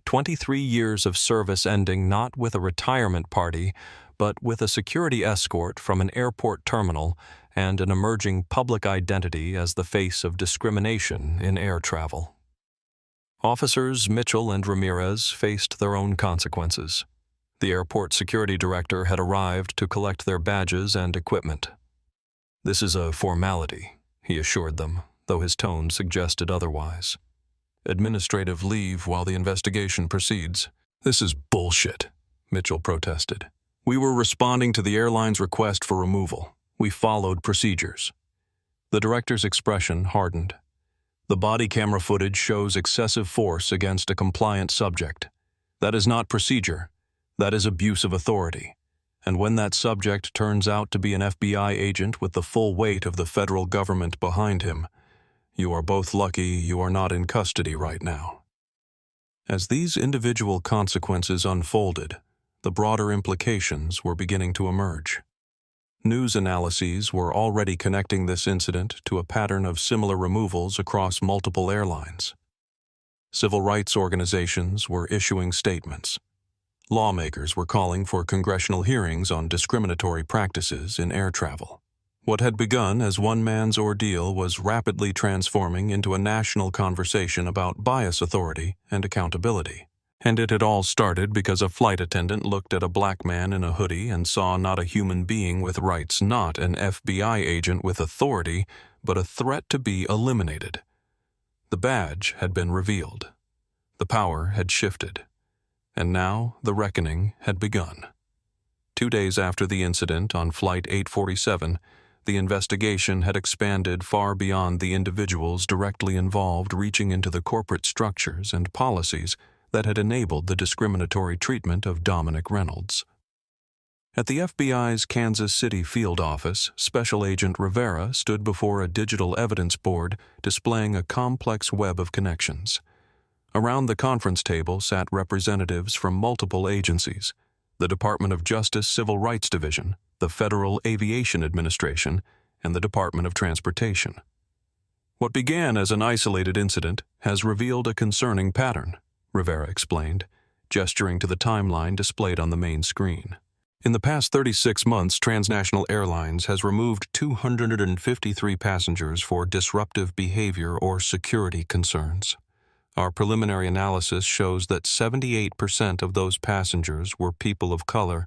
23 years of service ending not with a retirement party, but with a security escort from an airport terminal and an emerging public identity as the face of discrimination in air travel. Officers Mitchell and Ramirez faced their own consequences. The airport security director had arrived to collect their badges and equipment. "This is a formality," he assured them, though his tone suggested otherwise. "Administrative leave while the investigation proceeds." "This is bullshit," Mitchell protested. "We were responding to the airline's request for removal. We followed procedures." The director's expression hardened. "The body camera footage shows excessive force against a compliant subject. That is not procedure. That is abuse of authority. And when that subject turns out to be an FBI agent with the full weight of the federal government behind him, you are both lucky you are not in custody right now." As these individual consequences unfolded, the broader implications were beginning to emerge. News analyses were already connecting this incident to a pattern of similar removals across multiple airlines. Civil rights organizations were issuing statements. Lawmakers were calling for congressional hearings on discriminatory practices in air travel. What had begun as one man's ordeal was rapidly transforming into a national conversation about bias authority and accountability. And it had all started because a flight attendant looked at a black man in a hoodie and saw not a human being with rights, not an FBI agent with authority, but a threat to be eliminated. The badge had been revealed. The power had shifted. And now the reckoning had begun. 2 days after the incident on Flight 847, the investigation had expanded far beyond the individuals directly involved, reaching into the corporate structures and policies that had enabled the discriminatory treatment of Dominic Reynolds. At the FBI's Kansas City field office, Special Agent Rivera stood before a digital evidence board displaying a complex web of connections. Around the conference table sat representatives from multiple agencies: the Department of Justice Civil Rights Division, the Federal Aviation Administration, and the Department of Transportation. What began as an isolated incident has revealed a concerning pattern, Rivera explained, gesturing to the timeline displayed on the main screen. In the past 36 months, Transnational Airlines has removed 253 passengers for disruptive behavior or security concerns. Our preliminary analysis shows that 78% of those passengers were people of color,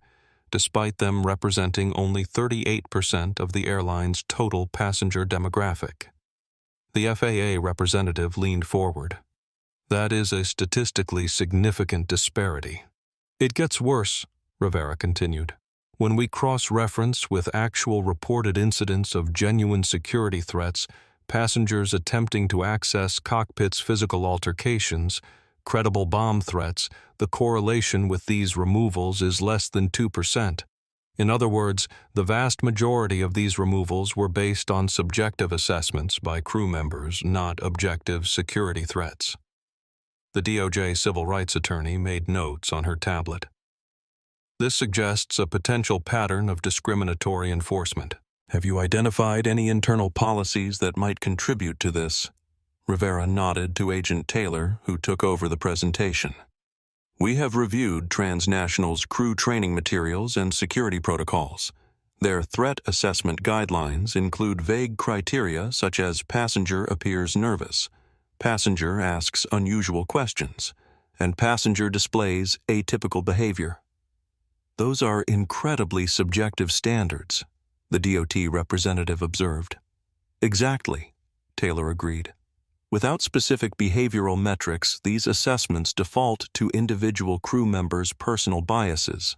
despite them representing only 38% of the airline's total passenger demographic. The FAA representative leaned forward. That is a statistically significant disparity. It gets worse, Rivera continued. When we cross-reference with actual reported incidents of genuine security threats, passengers attempting to access cockpits' physical altercations, credible bomb threats, the correlation with these removals is less than 2%. In other words, the vast majority of these removals were based on subjective assessments by crew members, not objective security threats. The DOJ civil rights attorney made notes on her tablet. This suggests a potential pattern of discriminatory enforcement. Have you identified any internal policies that might contribute to this? Rivera nodded to Agent Taylor, who took over the presentation. We have reviewed Transnational's crew training materials and security protocols. Their threat assessment guidelines include vague criteria such as passenger appears nervous, passenger asks unusual questions, and passenger displays atypical behavior. Those are incredibly subjective standards, the DOT representative observed. Exactly, Taylor agreed. Without specific behavioral metrics, these assessments default to individual crew members' personal biases.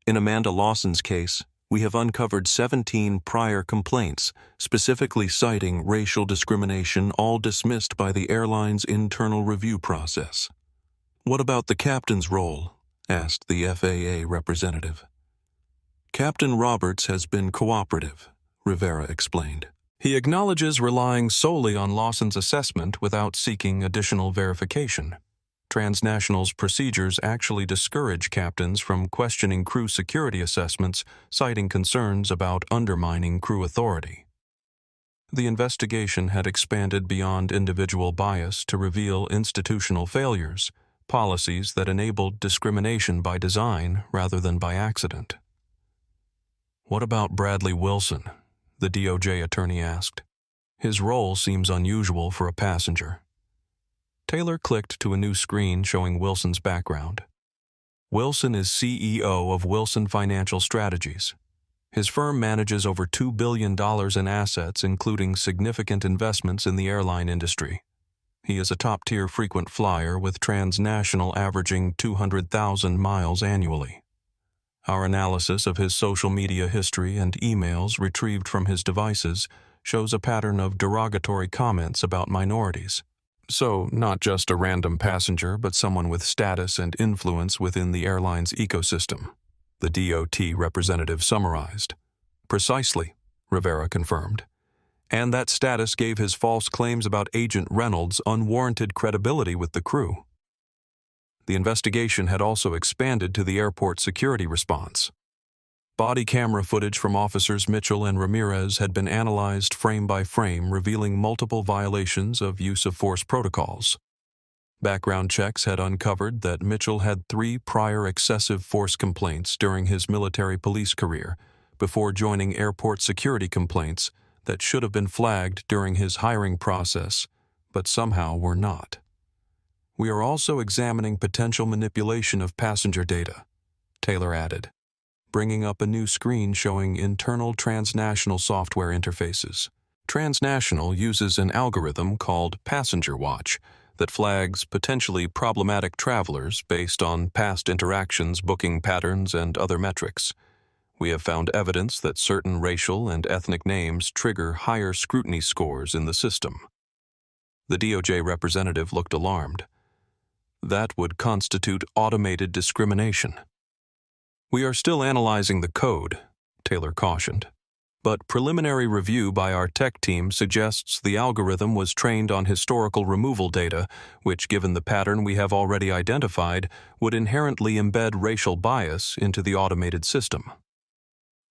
In Amanda Lawson's case, we have uncovered 17 prior complaints, specifically citing racial discrimination, all dismissed by the airline's internal review process. What about the captain's role? Asked the FAA representative. Captain Roberts has been cooperative, Rivera explained. He acknowledges relying solely on Lawson's assessment without seeking additional verification. Transnational's procedures actually discourage captains from questioning crew security assessments, citing concerns about undermining crew authority. The investigation had expanded beyond individual bias to reveal institutional failures, policies that enabled discrimination by design rather than by accident. What about Bradley Wilson? The DOJ attorney asked. His role seems unusual for a passenger. Taylor clicked to a new screen showing Wilson's background. Wilson is CEO of Wilson Financial Strategies. His firm manages over $2 billion in assets, including significant investments in the airline industry. He is a top-tier frequent flyer with Transnational averaging 200,000 miles annually. Our analysis of his social media history and emails retrieved from his devices shows a pattern of derogatory comments about minorities. So, not just a random passenger, but someone with status and influence within the airline's ecosystem, the DOT representative summarized. Precisely, Rivera confirmed. And that status gave his false claims about Agent Reynolds unwarranted credibility with the crew. The investigation had also expanded to the airport security response. Body camera footage from officers Mitchell and Ramirez had been analyzed frame by frame, revealing multiple violations of use-of-force protocols. Background checks had uncovered that Mitchell had 3 prior excessive force complaints during his military police career, before joining airport security complaints that should have been flagged during his hiring process, but somehow were not. We are also examining potential manipulation of passenger data, Taylor added, bringing up a new screen showing internal Transnational software interfaces. Transnational uses an algorithm called Passenger Watch that flags potentially problematic travelers based on past interactions, booking patterns, and other metrics. We have found evidence that certain racial and ethnic names trigger higher scrutiny scores in the system. The DOJ representative looked alarmed. That would constitute automated discrimination. We are still analyzing the code, Taylor cautioned. But preliminary review by our tech team suggests the algorithm was trained on historical removal data, which, given the pattern we have already identified, would inherently embed racial bias into the automated system.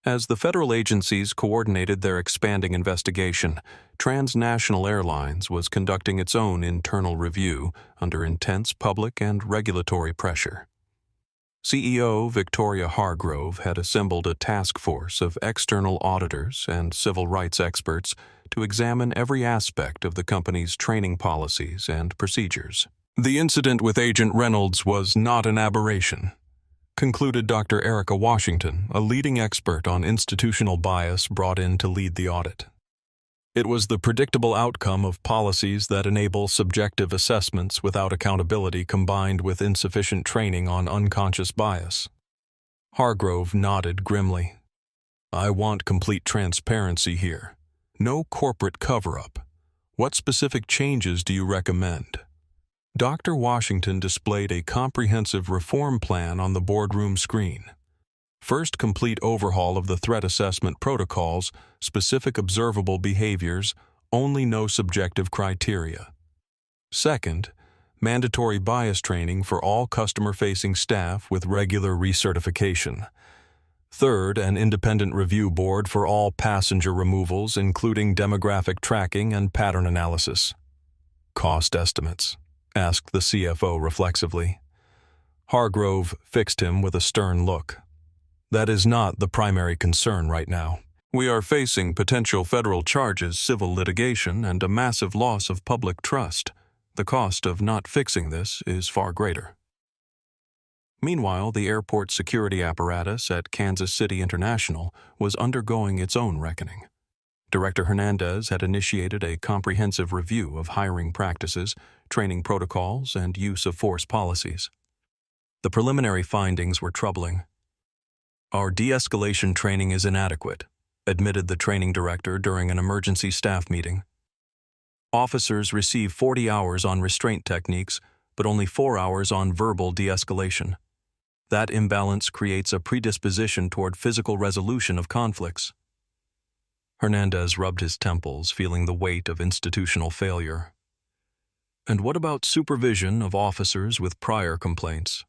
As the federal agencies coordinated their expanding investigation, Transnational Airlines was conducting its own internal review under intense public and regulatory pressure. CEO Victoria Hargrove had assembled a task force of external auditors and civil rights experts to examine every aspect of the company's training policies and procedures. The incident with Agent Reynolds was not an aberration, concluded Dr. Erica Washington, a leading expert on institutional bias brought in to lead the audit. It was the predictable outcome of policies that enable subjective assessments without accountability combined with insufficient training on unconscious bias. Hargrove nodded grimly. I want complete transparency here. No corporate cover-up. What specific changes do you recommend? Dr. Washington displayed a comprehensive reform plan on the boardroom screen. First, complete overhaul of the threat assessment protocols, specific observable behaviors, only no subjective criteria. Second, mandatory bias training for all customer-facing staff with regular recertification. Third, an independent review board for all passenger removals, including demographic tracking and pattern analysis. Cost estimates, asked the CFO reflexively. Hargrove fixed him with a stern look. That is not the primary concern right now. We are facing potential federal charges, civil litigation, and a massive loss of public trust. The cost of not fixing this is far greater. Meanwhile, the airport security apparatus at Kansas City International was undergoing its own reckoning. Director Hernandez had initiated a comprehensive review of hiring practices, training protocols, and use of force policies. The preliminary findings were troubling. Our de-escalation training is inadequate, admitted the training director during an emergency staff meeting. Officers receive 40 hours on restraint techniques, but only 4 hours on verbal de-escalation. That imbalance creates a predisposition toward physical resolution of conflicts. Hernandez rubbed his temples, feeling the weight of institutional failure. And what about supervision of officers with prior complaints?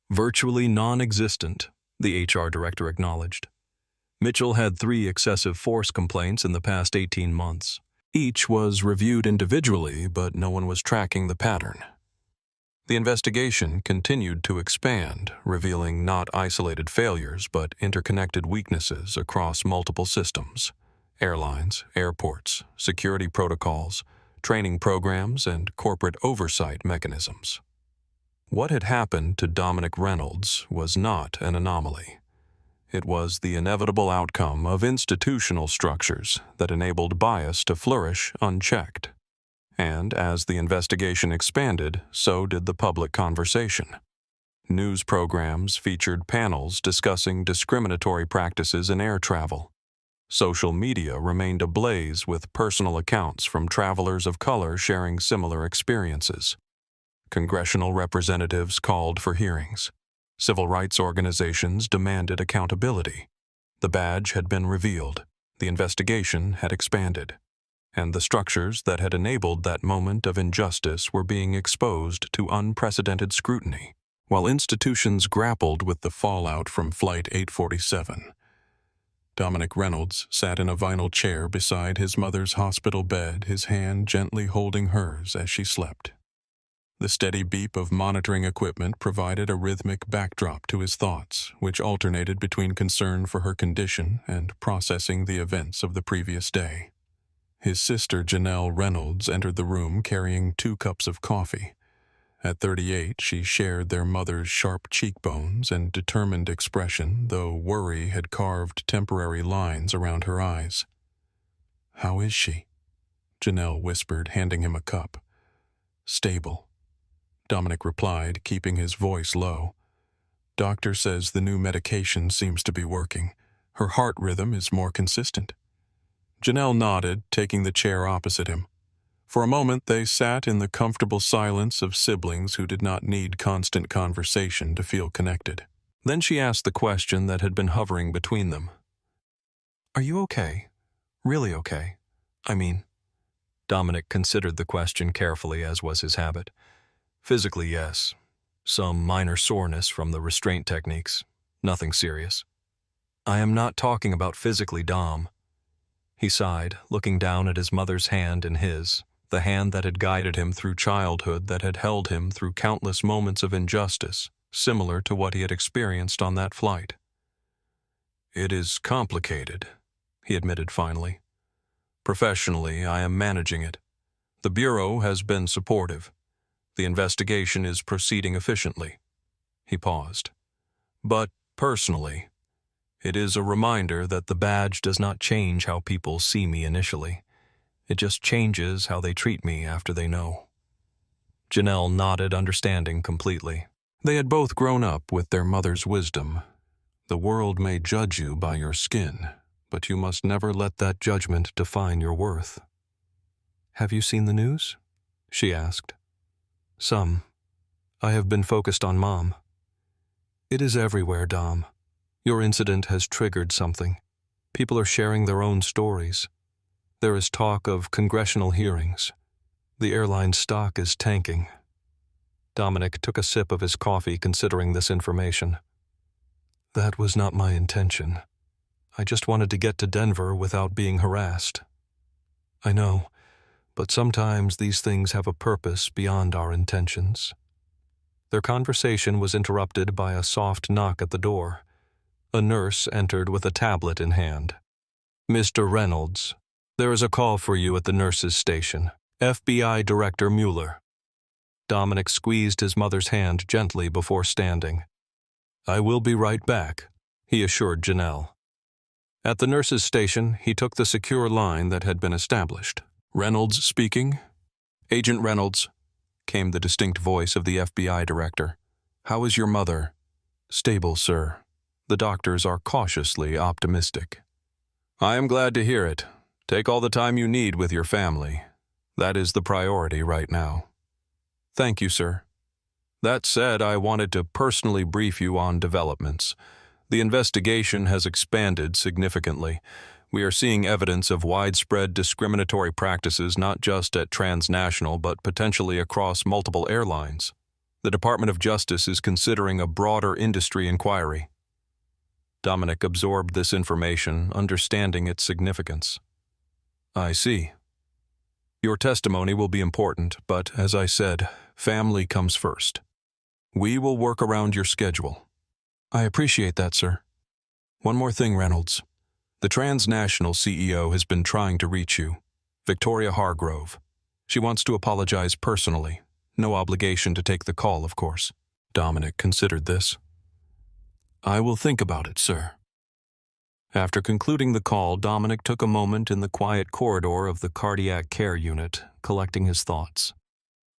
Virtually non-existent, the HR director acknowledged. Mitchell had 3 excessive force complaints in the past 18 months. Each was reviewed individually, but no one was tracking the pattern. The investigation continued to expand, revealing not isolated failures, but interconnected weaknesses across multiple systems: airlines, airports, security protocols, training programs, and corporate oversight mechanisms. What had happened to Dominic Reynolds was not an anomaly. It was the inevitable outcome of institutional structures that enabled bias to flourish unchecked. And as the investigation expanded, so did the public conversation. News programs featured panels discussing discriminatory practices in air travel. Social media remained ablaze with personal accounts from travelers of color sharing similar experiences. Congressional representatives called for hearings. Civil rights organizations demanded accountability. The badge had been revealed. The investigation had expanded. And the structures that had enabled that moment of injustice were being exposed to unprecedented scrutiny, while institutions grappled with the fallout from Flight 847. Dominic Reynolds sat in a vinyl chair beside his mother's hospital bed, his hand gently holding hers as she slept. The steady beep of monitoring equipment provided a rhythmic backdrop to his thoughts, which alternated between concern for her condition and processing the events of the previous day. His sister Janelle Reynolds entered the room carrying 2 cups of coffee. At 38, she shared their mother's sharp cheekbones and determined expression, though worry had carved temporary lines around her eyes. "How is she?" Janelle whispered, handing him a cup. "Stable," Dominic replied, keeping his voice low. "Doctor says the new medication seems to be working. Her heart rhythm is more consistent." Janelle nodded, taking the chair opposite him. For a moment they sat in the comfortable silence of siblings who did not need constant conversation to feel connected. Then she asked the question that had been hovering between them. "Are you okay? Really okay? I mean..." Dominic considered the question carefully, as was his habit. "Physically, yes. Some minor soreness from the restraint techniques. Nothing serious." I am not talking about physically, Dom. He sighed, looking down at his mother's hand in his, the hand that had guided him through childhood, that had held him through countless moments of injustice, similar to what he had experienced on that flight. It is complicated, he admitted finally. Professionally, I am managing it. The Bureau has been supportive. The investigation is proceeding efficiently. He paused. But personally, it is a reminder that the badge does not change how people see me initially. It just changes how they treat me after they know. Janelle nodded, understanding completely. They had both grown up with their mother's wisdom. The world may judge you by your skin, but you must never let that judgment define your worth. Have you seen the news? She asked. Some. I have been focused on Mom. It is everywhere, Dom. Your incident has triggered something. People are sharing their own stories. There is talk of congressional hearings. The airline stock is tanking. Dominic took a sip of his coffee, considering this information. That was not my intention. I just wanted to get to Denver without being harassed. I know, but sometimes these things have a purpose beyond our intentions. Their conversation was interrupted by a soft knock at the door. A nurse entered with a tablet in hand. Mr. Reynolds, there is a call for you at the nurses' station. FBI Director Mueller. Dominic squeezed his mother's hand gently before standing. I will be right back, he assured Janelle. At the nurses' station, he took the secure line that had been established. Reynolds speaking? Agent Reynolds, came the distinct voice of the FBI director. How is your mother? Stable, sir. The doctors are cautiously optimistic. I am glad to hear it. Take all the time you need with your family. That is the priority right now. Thank you, sir. That said, I wanted to personally brief you on developments. The investigation has expanded significantly. We are seeing evidence of widespread discriminatory practices not just at transnational but potentially across multiple airlines. The Department of Justice is considering a broader industry inquiry. Dominic absorbed this information, understanding its significance. I see. Your testimony will be important, but as I said, family comes first. We will work around your schedule. I appreciate that, sir. One more thing, Reynolds. The transnational CEO has been trying to reach you, Victoria Hargrove. She wants to apologize personally. No obligation to take the call, of course. Dominic considered this. I will think about it, sir. After concluding the call, Dominic took a moment in the quiet corridor of the cardiac care unit, collecting his thoughts.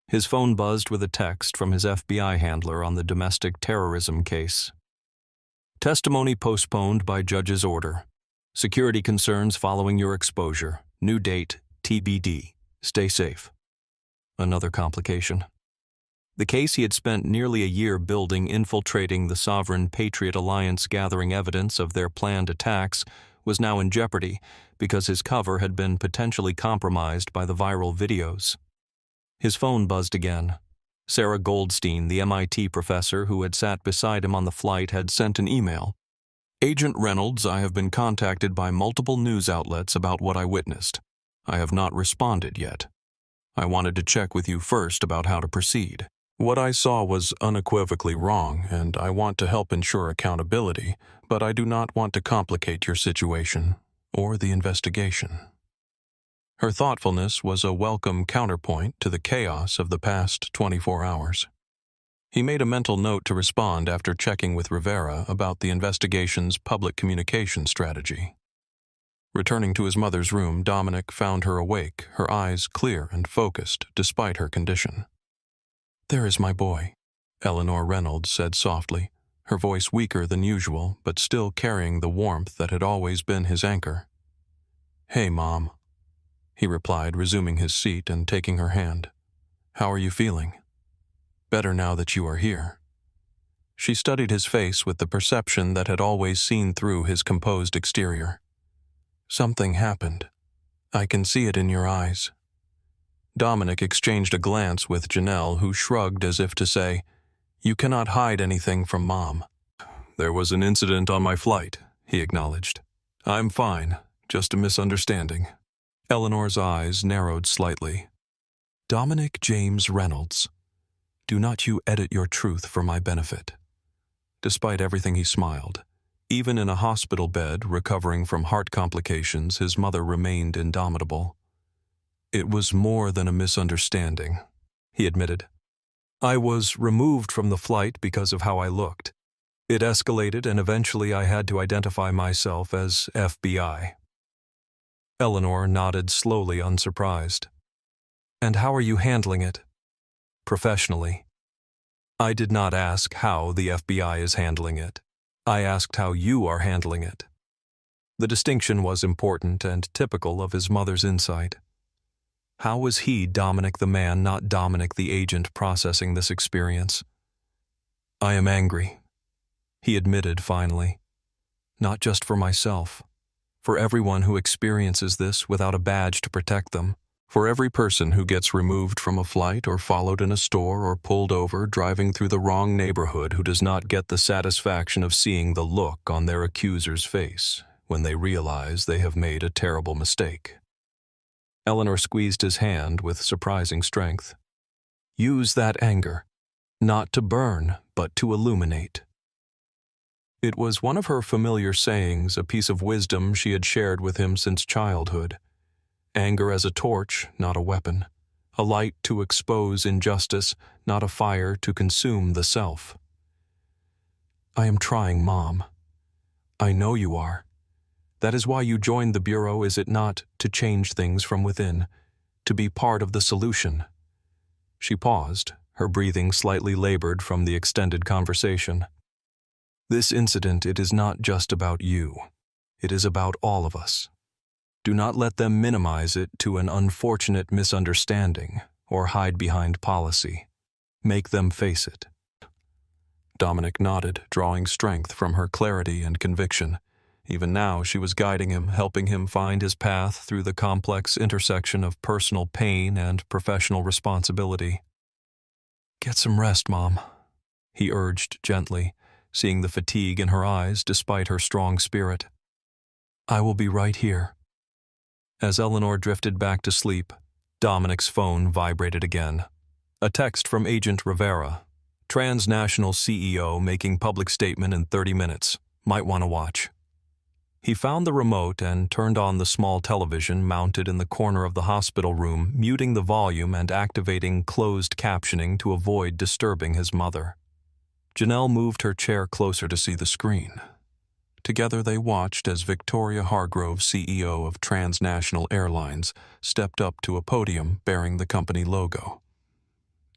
His phone buzzed with a text from his FBI handler on the domestic terrorism case. Testimony postponed by judge's order. Security concerns following your exposure. New date, TBD. Stay safe. Another complication. The case he had spent nearly a year building, infiltrating the Sovereign Patriot Alliance, gathering evidence of their planned attacks, was now in jeopardy because his cover had been potentially compromised by the viral videos. His phone buzzed again. Sarah Goldstein, the MIT professor who had sat beside him on the flight, had sent an email. Agent Reynolds, I have been contacted by multiple news outlets about what I witnessed. I have not responded yet. I wanted to check with you first about how to proceed. What I saw was unequivocally wrong, and I want to help ensure accountability, but I do not want to complicate your situation or the investigation. Her thoughtfulness was a welcome counterpoint to the chaos of the past 24 hours. He made a mental note to respond after checking with Rivera about the investigation's public communication strategy. Returning to his mother's room, Dominic found her awake, her eyes clear and focused despite her condition. There is my boy, Eleanor Reynolds said softly, her voice weaker than usual, but still carrying the warmth that had always been his anchor. Hey, Mom, he replied, resuming his seat and taking her hand. How are you feeling? Better now that you are here. She studied his face with the perception that had always seen through his composed exterior. Something happened. I can see it in your eyes. Dominic exchanged a glance with Janelle, who shrugged as if to say, You cannot hide anything from Mom. There was an incident on my flight, he acknowledged. I'm fine, just a misunderstanding. Eleanor's eyes narrowed slightly. Dominic James Reynolds. Do not you edit your truth for my benefit. Despite everything, he smiled. Even in a hospital bed, recovering from heart complications, his mother remained indomitable. It was more than a misunderstanding, he admitted. I was removed from the flight because of how I looked. It escalated, and eventually I had to identify myself as FBI. Eleanor nodded slowly, unsurprised. And how are you handling it? Professionally. I did not ask how the FBI is handling it. I asked how you are handling it. The distinction was important and typical of his mother's insight. How was he, Dominic the man, not Dominic the agent, processing this experience? I am angry, he admitted finally. Not just for myself. For everyone who experiences this without a badge to protect them. For every person who gets removed from a flight or followed in a store or pulled over driving through the wrong neighborhood who does not get the satisfaction of seeing the look on their accuser's face when they realize they have made a terrible mistake. Eleanor squeezed his hand with surprising strength. Use that anger, not to burn, but to illuminate. It was one of her familiar sayings, a piece of wisdom she had shared with him since childhood. Anger as a torch, not a weapon. A light to expose injustice, not a fire to consume the self. I am trying, Mom. I know you are. That is why you joined the Bureau, is it not, to change things from within, to be part of the solution? She paused, her breathing slightly labored from the extended conversation. This incident, it is not just about you. It is about all of us. Do not let them minimize it to an unfortunate misunderstanding or hide behind policy. Make them face it. Dominic nodded, drawing strength from her clarity and conviction. Even now, she was guiding him, helping him find his path through the complex intersection of personal pain and professional responsibility. Get some rest, Mom, he urged gently, seeing the fatigue in her eyes despite her strong spirit. I will be right here. As Eleanor drifted back to sleep, Dominic's phone vibrated again. A text from Agent Rivera. Transnational CEO making public statement in 30 minutes. Might want to watch. He found the remote and turned on the small television mounted in the corner of the hospital room, muting the volume and activating closed captioning to avoid disturbing his mother. Janelle moved her chair closer to see the screen. Together they watched as Victoria Hargrove, CEO of Transnational Airlines, stepped up to a podium bearing the company logo.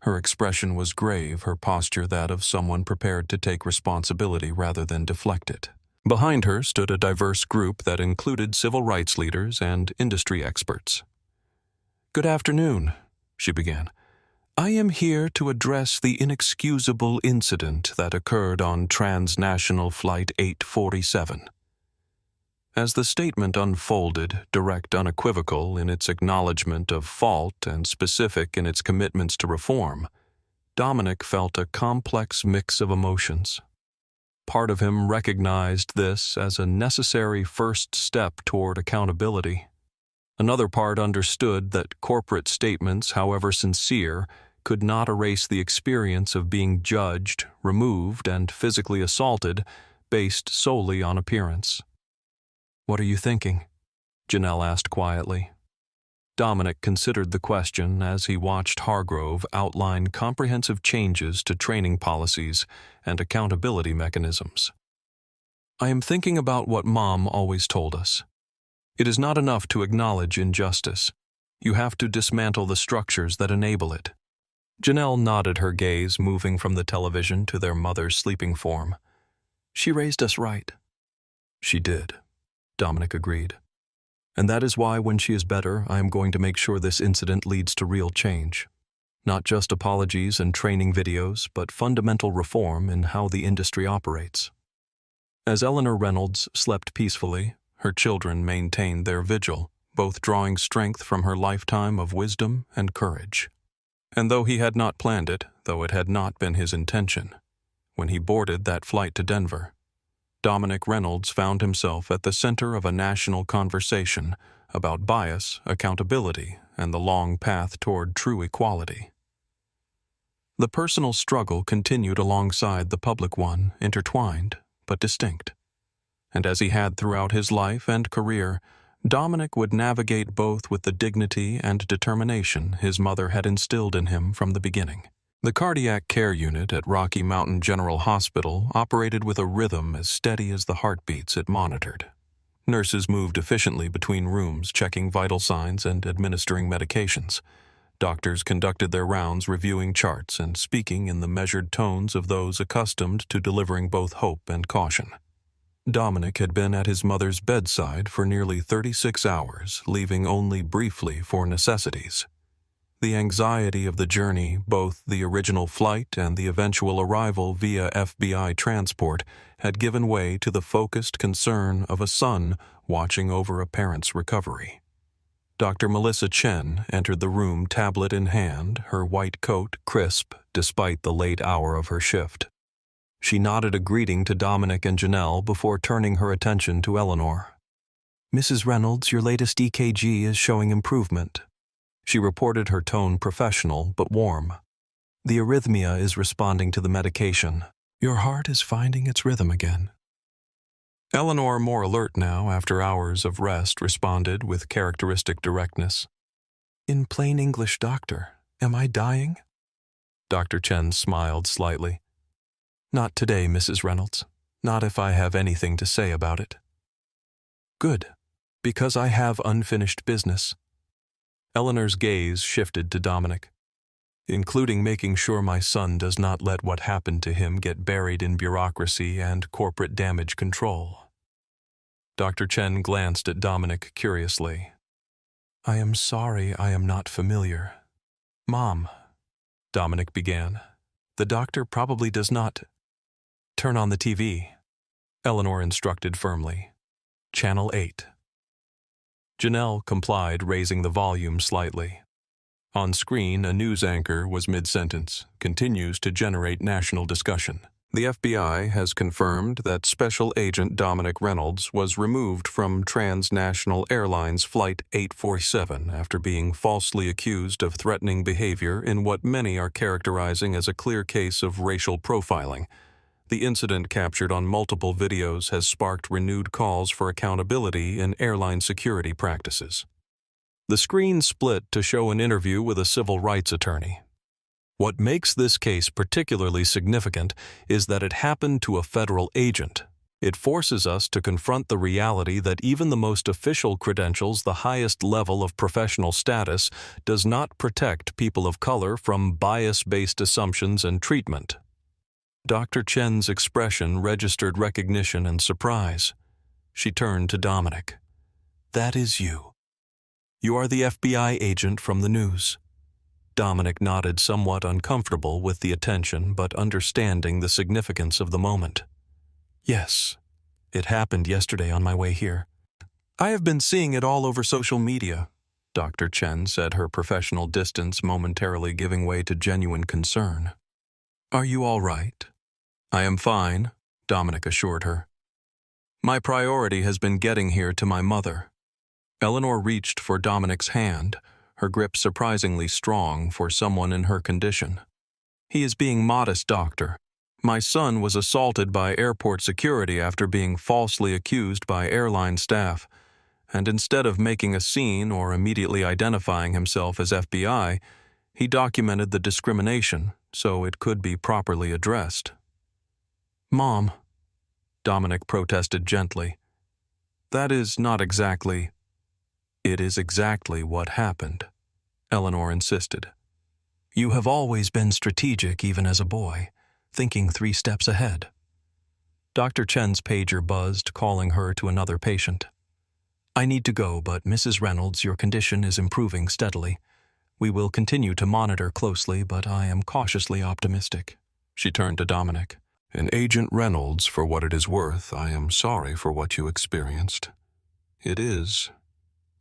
Her expression was grave, her posture that of someone prepared to take responsibility rather than deflect it. Behind her stood a diverse group that included civil rights leaders and industry experts. Good afternoon, she began. I am here to address the inexcusable incident that occurred on Transnational Flight 847. As the statement unfolded, direct, unequivocal in its acknowledgement of fault and specific in its commitments to reform, Dominic felt a complex mix of emotions. Part of him recognized this as a necessary first step toward accountability. Another part understood that corporate statements, however sincere, could not erase the experience of being judged, removed, and physically assaulted based solely on appearance. What are you thinking? Janelle asked quietly. Dominic considered the question as he watched Hargrove outline comprehensive changes to training policies and accountability mechanisms. I am thinking about what Mom always told us. It is not enough to acknowledge injustice. You have to dismantle the structures that enable it. Janelle nodded, her gaze moving from the television to their mother's sleeping form. She raised us right. She did, Dominic agreed. And that is why, when she is better, I am going to make sure this incident leads to real change. Not just apologies and training videos, but fundamental reform in how the industry operates. As Eleanor Reynolds slept peacefully, her children maintained their vigil, both drawing strength from her lifetime of wisdom and courage. And though he had not planned it, though it had not been his intention, when he boarded that flight to Denver, Dominic Reynolds found himself at the center of a national conversation about bias, accountability, and the long path toward true equality. The personal struggle continued alongside the public one, intertwined but distinct. And as he had throughout his life and career, Dominic would navigate both with the dignity and determination his mother had instilled in him from the beginning. The cardiac care unit at Rocky Mountain General Hospital operated with a rhythm as steady as the heartbeats it monitored. Nurses moved efficiently between rooms, checking vital signs and administering medications. Doctors conducted their rounds, reviewing charts and speaking in the measured tones of those accustomed to delivering both hope and caution. Dominic had been at his mother's bedside for nearly 36 hours, leaving only briefly for necessities. The anxiety of the journey, both the original flight and the eventual arrival via FBI transport, had given way to the focused concern of a son watching over a parent's recovery. Dr. Melissa Chen entered the room, tablet in hand, her white coat crisp despite the late hour of her shift. She nodded a greeting to Dominic and Janelle before turning her attention to Eleanor. "Mrs. Reynolds, your latest EKG is showing improvement." She reported, her tone professional but warm. "The arrhythmia is responding to the medication. Your heart is finding its rhythm again." Eleanor, more alert now after hours of rest, responded with characteristic directness. "In plain English, doctor, am I dying?" Dr. Chen smiled slightly. "Not today, Mrs. Reynolds. Not if I have anything to say about it." "Good, because I have unfinished business." Eleanor's gaze shifted to Dominic. "Including making sure my son does not let what happened to him get buried in bureaucracy and corporate damage control." Dr. Chen glanced at Dominic curiously. "I am sorry I am not familiar." "Mom," Dominic began, "the doctor probably does not—" "Turn on the TV," Eleanor instructed firmly. "Channel 8. Janelle complied, raising the volume slightly. On screen, a news anchor was mid-sentence, continues to generate national discussion. The FBI has confirmed that Special Agent Dominic Reynolds was removed from Transnational Airlines Flight 847 after being falsely accused of threatening behavior in what many are characterizing as a clear case of racial profiling. The incident, captured on multiple videos, has sparked renewed calls for accountability in airline security practices. The screen split to show an interview with a civil rights attorney. What makes this case particularly significant is that it happened to a federal agent. It forces us to confront the reality that even the most official credentials, the highest level of professional status, does not protect people of color from bias-based assumptions and treatment. Dr. Chen's expression registered recognition and surprise. She turned to Dominic. "That is you. You are the FBI agent from the news." Dominic nodded, somewhat uncomfortable with the attention but understanding the significance of the moment. "Yes, it happened yesterday on my way here. I have been seeing it all over social media," Dr. Chen said, her professional distance momentarily giving way to genuine concern. "Are you all right?" "I am fine," Dominic assured her. "My priority has been getting here to my mother." Eleanor reached for Dominic's hand, her grip surprisingly strong for someone in her condition. "He is being modest, doctor. My son was assaulted by airport security after being falsely accused by airline staff, and instead of making a scene or immediately identifying himself as FBI, he documented the discrimination so it could be properly addressed." "Mom," Dominic protested gently, "that is not exactly—" "It is exactly what happened," Eleanor insisted. "You have always been strategic even as a boy, thinking 3 steps ahead." Dr. Chen's pager buzzed, calling her to another patient. "I need to go, but Mrs. Reynolds, your condition is improving steadily. We will continue to monitor closely, but I am cautiously optimistic." She turned to Dominic. "And Agent Reynolds, for what it is worth, I am sorry for what you experienced. It is,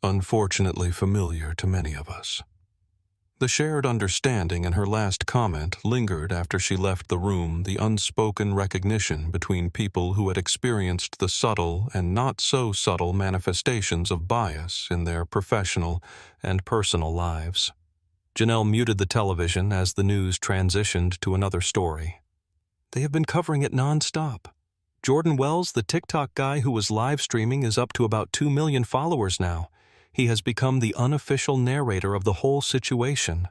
unfortunately, familiar to many of us." The shared understanding in her last comment lingered after she left the room, the unspoken recognition between people who had experienced the subtle and not so subtle manifestations of bias in their professional and personal lives. Janelle muted the television as the news transitioned to another story. They have been covering it nonstop. Jordan Wells, the TikTok guy who was live streaming, is up to about 2 million followers now. He has become the unofficial narrator of the whole situation.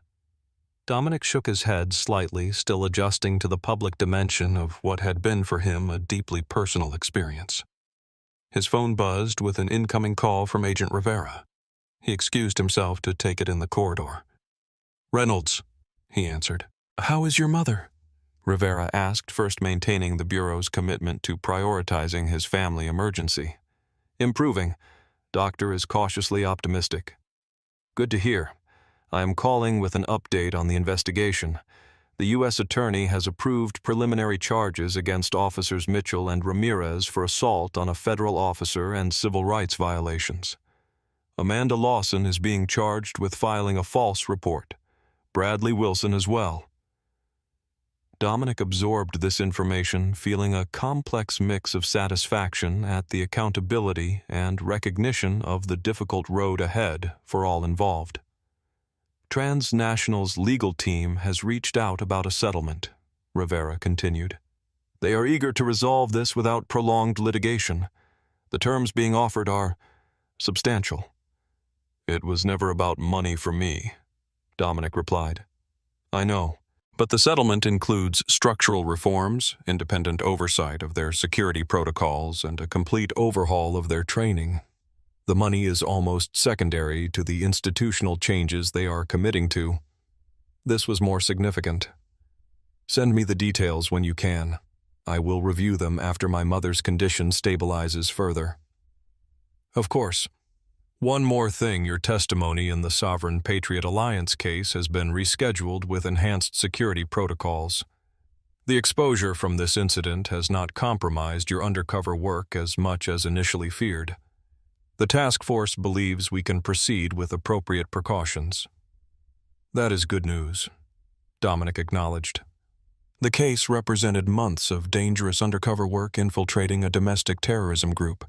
Dominic shook his head slightly, still adjusting to the public dimension of what had been for him a deeply personal experience. His phone buzzed with an incoming call from Agent Rivera. He excused himself to take it in the corridor. "Reynolds," he answered. "How is your mother?" Rivera asked, first maintaining the Bureau's commitment to prioritizing his family emergency. "Improving. Doctor is cautiously optimistic." "Good to hear. I am calling with an update on the investigation. The U.S. Attorney has approved preliminary charges against Officers Mitchell and Ramirez for assault on a federal officer and civil rights violations. Amanda Lawson is being charged with filing a false report. Bradley Wilson as well." Dominic absorbed this information, feeling a complex mix of satisfaction at the accountability and recognition of the difficult road ahead for all involved. "Transnational's legal team has reached out about a settlement," Rivera continued. "They are eager to resolve this without prolonged litigation. The terms being offered are substantial." "It was never about money for me," Dominic replied. "I know. But the settlement includes structural reforms, independent oversight of their security protocols, and a complete overhaul of their training. The money is almost secondary to the institutional changes they are committing to. This was more significant. Send me the details when you can. I will review them after my mother's condition stabilizes further." "Of course. One more thing, your testimony in the Sovereign Patriot Alliance case has been rescheduled with enhanced security protocols. The exposure from this incident has not compromised your undercover work as much as initially feared. The task force believes we can proceed with appropriate precautions." "That is good news," Dominic acknowledged. The case represented months of dangerous undercover work infiltrating a domestic terrorism group.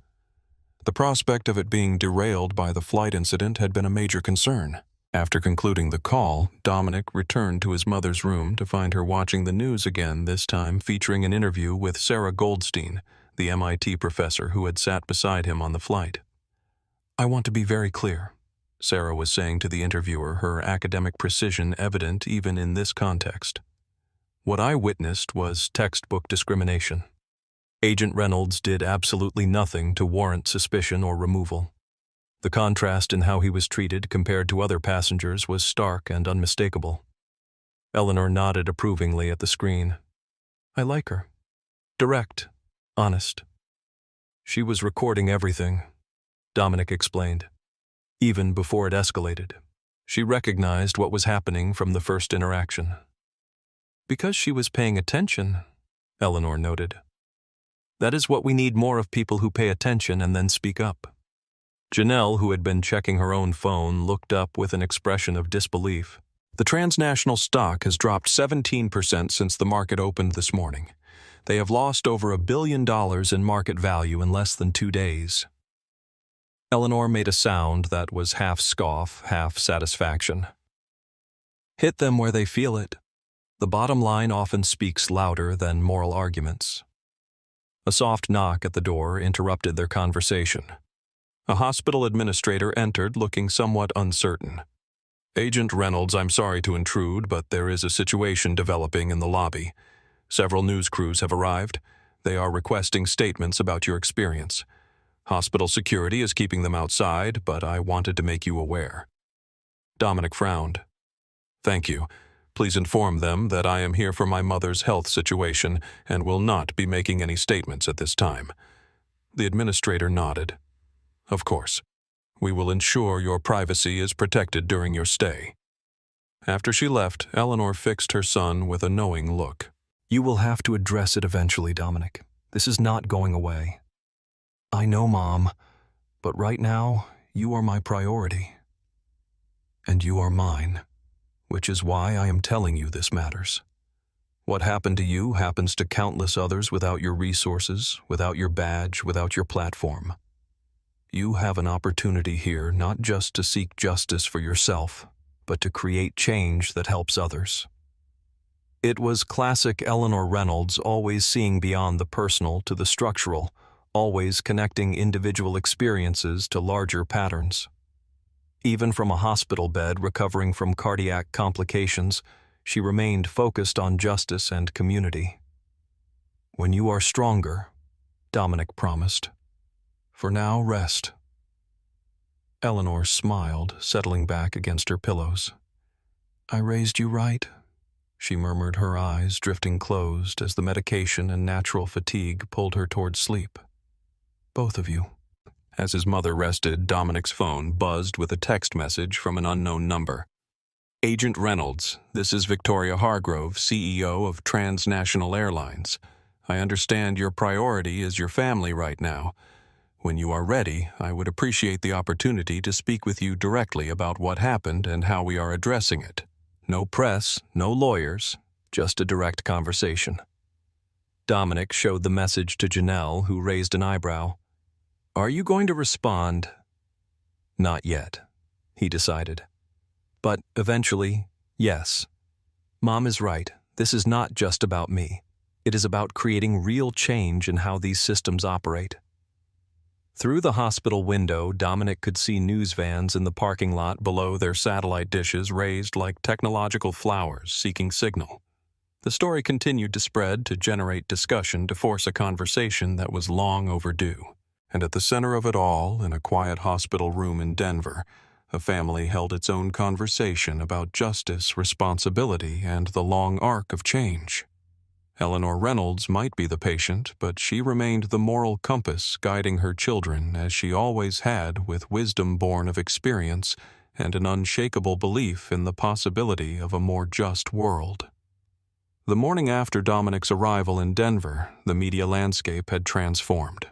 The prospect of it being derailed by the flight incident had been a major concern. After concluding the call, Dominic returned to his mother's room to find her watching the news again, this time featuring an interview with Sarah Goldstein, the MIT professor who had sat beside him on the flight. "I want to be very clear," Sarah was saying to the interviewer, her academic precision evident even in this context. "What I witnessed was textbook discrimination. Agent Reynolds did absolutely nothing to warrant suspicion or removal. The contrast in how he was treated compared to other passengers was stark and unmistakable." Eleanor nodded approvingly at the screen. "I like her. Direct, honest." "She was recording everything," Dominic explained. "Even before it escalated. She recognized what was happening from the first interaction." "Because she was paying attention," Eleanor noted. "That is what we need more of, people who pay attention and then speak up." Janelle, who had been checking her own phone, looked up with an expression of disbelief. "The transnational stock has dropped 17% since the market opened this morning. They have lost over $1 billion in market value in less than 2 days." Eleanor made a sound that was half scoff, half satisfaction. "Hit them where they feel it. The bottom line often speaks louder than moral arguments." A soft knock at the door interrupted their conversation. A hospital administrator entered, looking somewhat uncertain. "Agent Reynolds, I'm sorry to intrude, but there is a situation developing in the lobby. Several news crews have arrived. They are requesting statements about your experience. Hospital security is keeping them outside, but I wanted to make you aware." Dominic frowned. "Thank you. Please inform them that I am here for my mother's health situation and will not be making any statements at this time." The administrator nodded. "Of course. We will ensure your privacy is protected during your stay." After she left, Eleanor fixed her son with a knowing look. "You will have to address it eventually, Dominic. This is not going away." "I know, Mom, but right now, you are my priority. And you are mine." which is why I am telling you this matters. What happened to you happens to countless others without your resources, without your badge, without your platform. You have an opportunity here not just to seek justice for yourself, but to create change that helps others. It was classic Eleanor Reynolds, always seeing beyond the personal to the structural, always connecting individual experiences to larger patterns. Even from a hospital bed recovering from cardiac complications, she remained focused on justice and community. "When you are stronger," Dominic promised. "For now, rest." Eleanor smiled, settling back against her pillows. "I raised you right," she murmured, her eyes drifting closed as the medication and natural fatigue pulled her toward sleep. "Both of you." As his mother rested, Dominic's phone buzzed with a text message from an unknown number. "Agent Reynolds, this is Victoria Hargrove, CEO of Transnational Airlines. I understand your priority is your family right now. When you are ready, I would appreciate the opportunity to speak with you directly about what happened and how we are addressing it. No press, no lawyers, just a direct conversation." Dominic showed the message to Janelle, who raised an eyebrow. "Are you going to respond?" "Not yet," he decided. "But eventually, yes. Mom is right. This is not just about me. It is about creating real change in how these systems operate." Through the hospital window, Dominic could see news vans in the parking lot below, their satellite dishes raised like technological flowers seeking signal. The story continued to spread, to generate discussion, to force a conversation that was long overdue. And at the center of it all, in a quiet hospital room in Denver, a family held its own conversation about justice, responsibility, and the long arc of change. Eleanor Reynolds might be the patient, but she remained the moral compass guiding her children, as she always had, with wisdom born of experience and an unshakable belief in the possibility of a more just world. The morning after Dominic's arrival in Denver, the media landscape had transformed.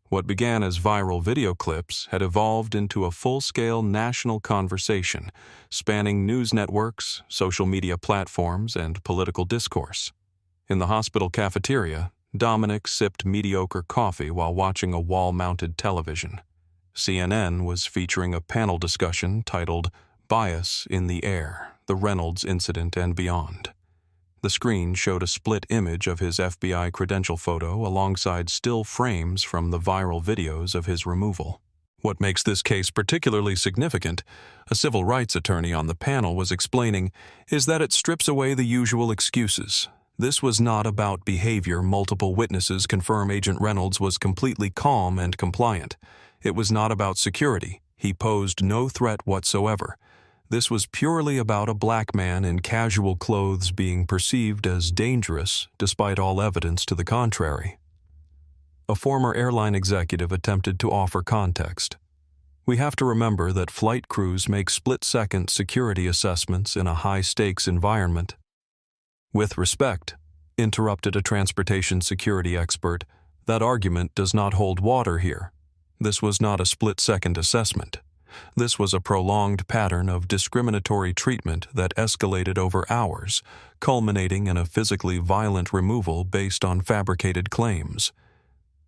What began as viral video clips had evolved into a full-scale national conversation, spanning news networks, social media platforms, and political discourse. In the hospital cafeteria, Dominic sipped mediocre coffee while watching a wall-mounted television. CNN was featuring a panel discussion titled "Bias in the Air: The Reynolds Incident and Beyond." The screen showed a split image of his FBI credential photo alongside still frames from the viral videos of his removal. What makes this case particularly significant, a civil rights attorney on the panel was explaining, is that it strips away the usual excuses. This was not about behavior. Multiple witnesses confirm Agent Reynolds was completely calm and compliant. It was not about security. He posed no threat whatsoever. This was purely about a black man in casual clothes being perceived as dangerous, despite all evidence to the contrary. A former airline executive attempted to offer context. "We have to remember that flight crews make split-second security assessments in a high-stakes environment." "With respect," interrupted a transportation security expert, "that argument does not hold water here. This was not a split-second assessment. This was a prolonged pattern of discriminatory treatment that escalated over hours, culminating in a physically violent removal based on fabricated claims.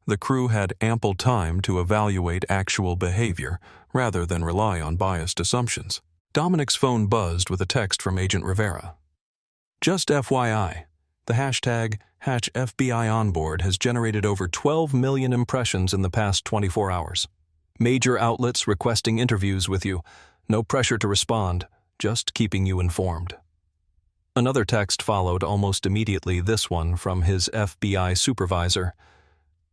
The crew had ample time to evaluate actual behavior rather than rely on biased assumptions." Dominic's phone buzzed with a text from Agent Rivera. "Just FYI, the hashtag #FBIOnboard has generated over 12 million impressions in the past 24 hours. Major outlets requesting interviews with you. No pressure to respond, just keeping you informed." Another text followed almost immediately, this one from his FBI supervisor.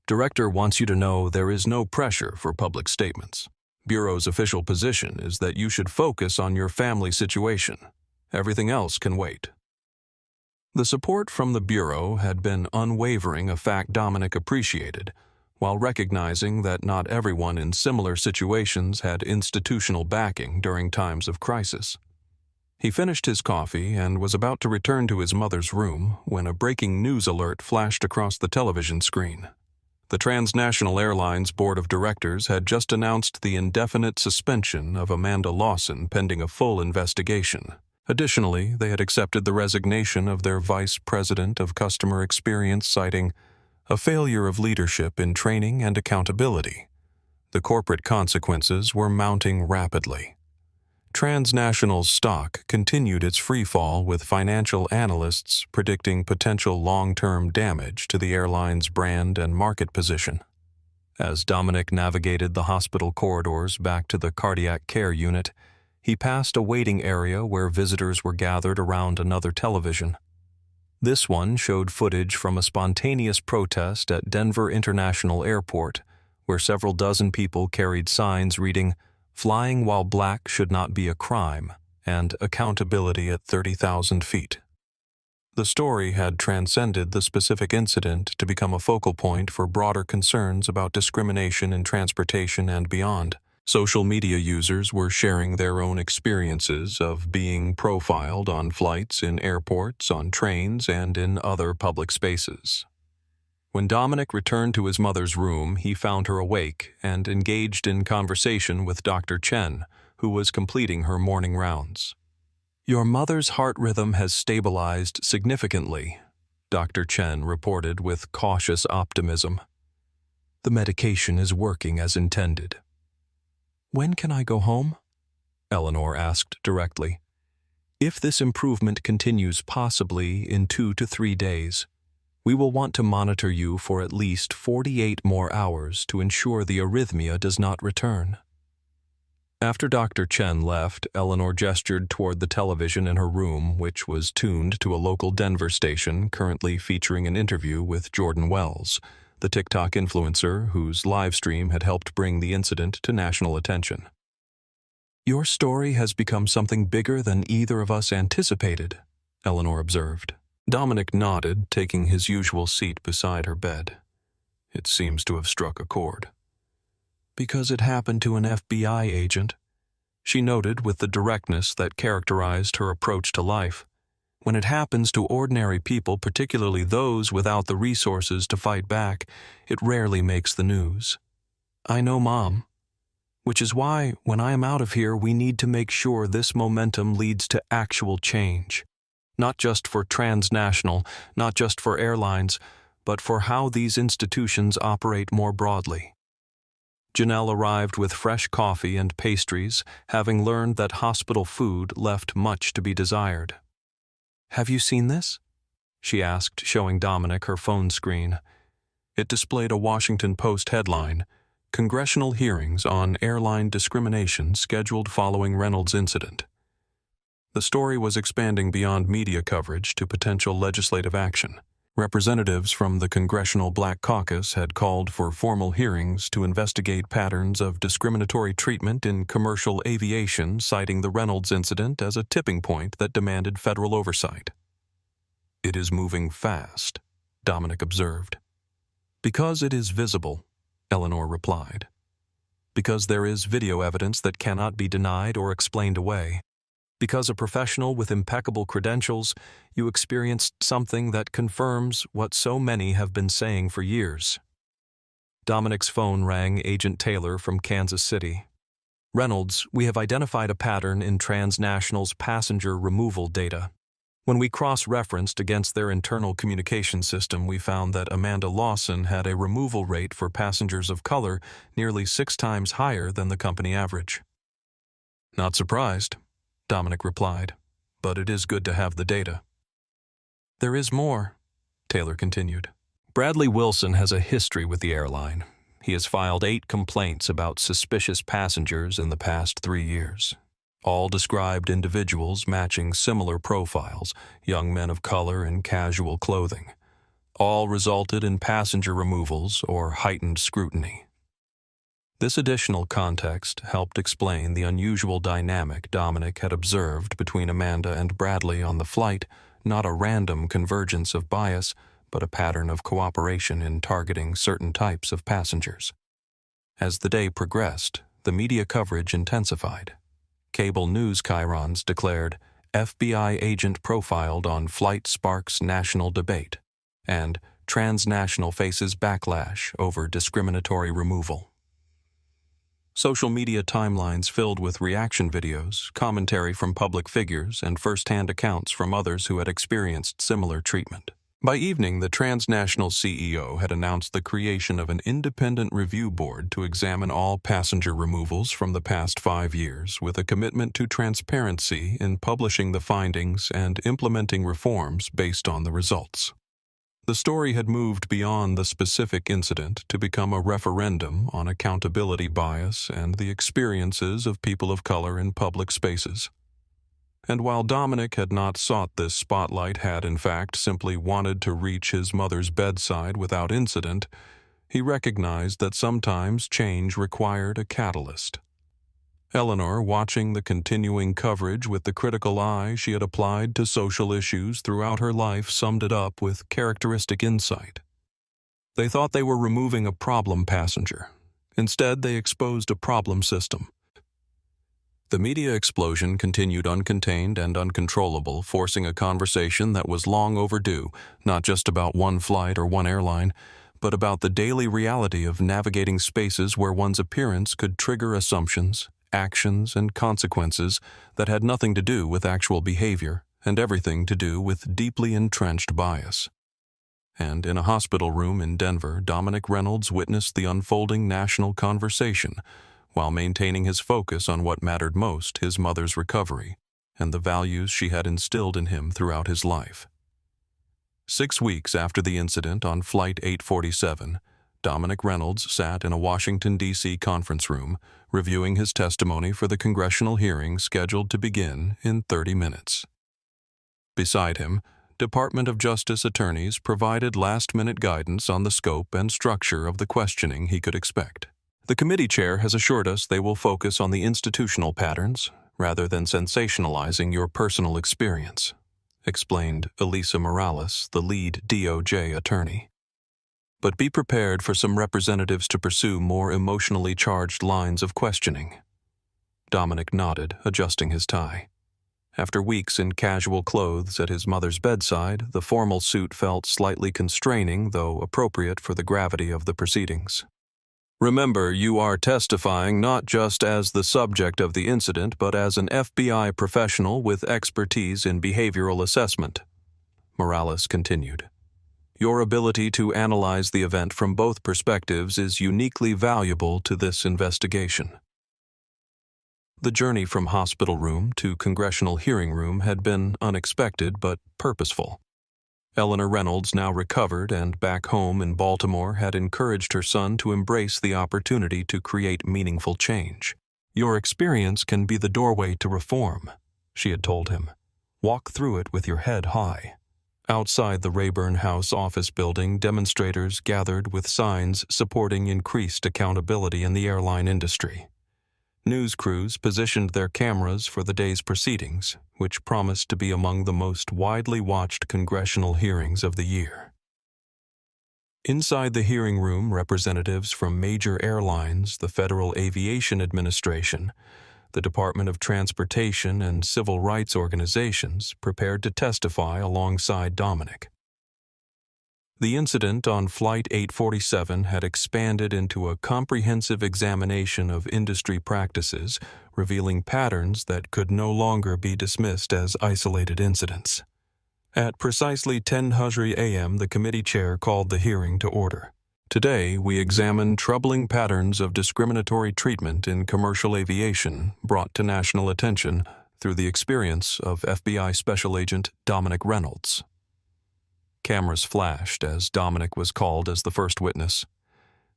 "Director wants you to know there is no pressure for public statements. Bureau's official position is that you should focus on your family situation. Everything else can wait." The support from the Bureau had been unwavering, a fact Dominic appreciated, while recognizing that not everyone in similar situations had institutional backing during times of crisis. He finished his coffee and was about to return to his mother's room when a breaking news alert flashed across the television screen. The Transnational Airlines Board of Directors had just announced the indefinite suspension of Amanda Lawson pending a full investigation. Additionally, they had accepted the resignation of their vice president of customer experience, citing a failure of leadership in training and accountability. The corporate consequences were mounting rapidly. Transnational's stock continued its freefall, with financial analysts predicting potential long-term damage to the airline's brand and market position. As Dominic navigated the hospital corridors back to the cardiac care unit, he passed a waiting area where visitors were gathered around another television. This one showed footage from a spontaneous protest at Denver International Airport, where several dozen people carried signs reading, "Flying while black should not be a crime," and "Accountability at 30,000 feet." The story had transcended the specific incident to become a focal point for broader concerns about discrimination in transportation and beyond. Social media users were sharing their own experiences of being profiled on flights, in airports, on trains, and in other public spaces. When Dominic returned to his mother's room, he found her awake and engaged in conversation with Dr. Chen, who was completing her morning rounds. "Your mother's heart rhythm has stabilized significantly," Dr. Chen reported with cautious optimism. "The medication is working as intended." "When can I go home?" Eleanor asked directly. "If this improvement continues, possibly in 2 to 3 days. We will want to monitor you for at least 48 more hours to ensure the arrhythmia does not return." After Dr. Chen left, Eleanor gestured toward the television in her room, which was tuned to a local Denver station currently featuring an interview with Jordan Wells, the TikTok influencer whose live stream had helped bring the incident to national attention. "Your story has become something bigger than either of us anticipated," Eleanor observed. Dominic nodded, taking his usual seat beside her bed. "It seems to have struck a chord." "Because it happened to an FBI agent," she noted with the directness that characterized her approach to life. "When it happens to ordinary people, particularly those without the resources to fight back, it rarely makes the news. I know, Mom. Which is why, when I am out of here, we need to make sure this momentum leads to actual change. Not just for transnational, not just for airlines, but for how these institutions operate more broadly." Janelle arrived with fresh coffee and pastries, having learned that hospital food left much to be desired. "Have you seen this?" she asked, showing Dominic her phone screen. It displayed a Washington Post headline, "Congressional Hearings on Airline Discrimination Scheduled Following Reynolds Incident." The story was expanding beyond media coverage to potential legislative action. Representatives from the Congressional Black Caucus had called for formal hearings to investigate patterns of discriminatory treatment in commercial aviation, citing the Reynolds incident as a tipping point that demanded federal oversight. "It is moving fast," Dominic observed. "Because it is visible," Eleanor replied. "Because there is video evidence that cannot be denied or explained away. Because a professional with impeccable credentials, you experienced something that confirms what so many have been saying for years." Dominic's phone rang. Agent Taylor from Kansas City. "Reynolds, we have identified a pattern in Transnational's passenger removal data. When we cross-referenced against their internal communication system, we found that Amanda Lawson had a removal rate for passengers of color nearly 6 times higher than the company average." "Not surprised," Dominic replied, "but it is good to have the data." "There is more," Taylor continued. "Bradley Wilson has a history with the airline. He has filed 8 complaints about suspicious passengers in the past 3 years. All described individuals matching similar profiles, young men of color in casual clothing. All resulted in passenger removals or heightened scrutiny." This additional context helped explain the unusual dynamic Dominic had observed between Amanda and Bradley on the flight, not a random convergence of bias, but a pattern of cooperation in targeting certain types of passengers. As the day progressed, the media coverage intensified. Cable news chyrons declared, "FBI agent profiled on flight sparks national debate," and "Transnational faces backlash over discriminatory removal." Social media timelines filled with reaction videos, commentary from public figures, and first-hand accounts from others who had experienced similar treatment. By evening, the transnational CEO had announced the creation of an independent review board to examine all passenger removals from the past 5 years, with a commitment to transparency in publishing the findings and implementing reforms based on the results. The story had moved beyond the specific incident to become a referendum on accountability bias and the experiences of people of color in public spaces. And while Dominic had not sought this spotlight, had in fact simply wanted to reach his mother's bedside without incident, he recognized that sometimes change required a catalyst. Eleanor, watching the continuing coverage with the critical eye she had applied to social issues throughout her life, summed it up with characteristic insight. They thought they were removing a problem passenger. Instead, they exposed a problem system. The media explosion continued uncontained and uncontrollable, forcing a conversation that was long overdue, not just about one flight or one airline, but about the daily reality of navigating spaces where one's appearance could trigger assumptions, actions, and consequences that had nothing to do with actual behavior and everything to do with deeply entrenched bias. And in a hospital room in Denver, Dominic Reynolds witnessed the unfolding national conversation while maintaining his focus on what mattered most, his mother's recovery, and the values she had instilled in him throughout his life. 6 weeks after the incident on Flight 847, Dominic Reynolds sat in a Washington, D.C. conference room, reviewing his testimony for the congressional hearing scheduled to begin in 30 minutes. Beside him, Department of Justice attorneys provided last-minute guidance on the scope and structure of the questioning he could expect. The committee chair has assured us they will focus on the institutional patterns rather than sensationalizing your personal experience, explained Elisa Morales, the lead DOJ attorney. But be prepared for some representatives to pursue more emotionally charged lines of questioning. Dominic nodded, adjusting his tie. After weeks in casual clothes at his mother's bedside, the formal suit felt slightly constraining, though appropriate for the gravity of the proceedings. Remember, you are testifying not just as the subject of the incident, but as an FBI professional with expertise in behavioral assessment, Morales continued. Your ability to analyze the event from both perspectives is uniquely valuable to this investigation. The journey from hospital room to congressional hearing room had been unexpected but purposeful. Eleanor Reynolds, now recovered and back home in Baltimore, had encouraged her son to embrace the opportunity to create meaningful change. Your experience can be the doorway to reform, she had told him. Walk through it with your head high. Outside the Rayburn House office building, demonstrators gathered with signs supporting increased accountability in the airline industry. News crews positioned their cameras for the day's proceedings, which promised to be among the most widely watched congressional hearings of the year. Inside the hearing room, representatives from major airlines, the Federal Aviation Administration, the Department of Transportation, and civil rights organizations prepared to testify alongside Dominic. The incident on Flight 847 had expanded into a comprehensive examination of industry practices, revealing patterns that could no longer be dismissed as isolated incidents. At precisely 10:00 a.m., the committee chair called the hearing to order. Today, we examine troubling patterns of discriminatory treatment in commercial aviation brought to national attention through the experience of FBI Special Agent Dominic Reynolds. Cameras flashed as Dominic was called as the first witness.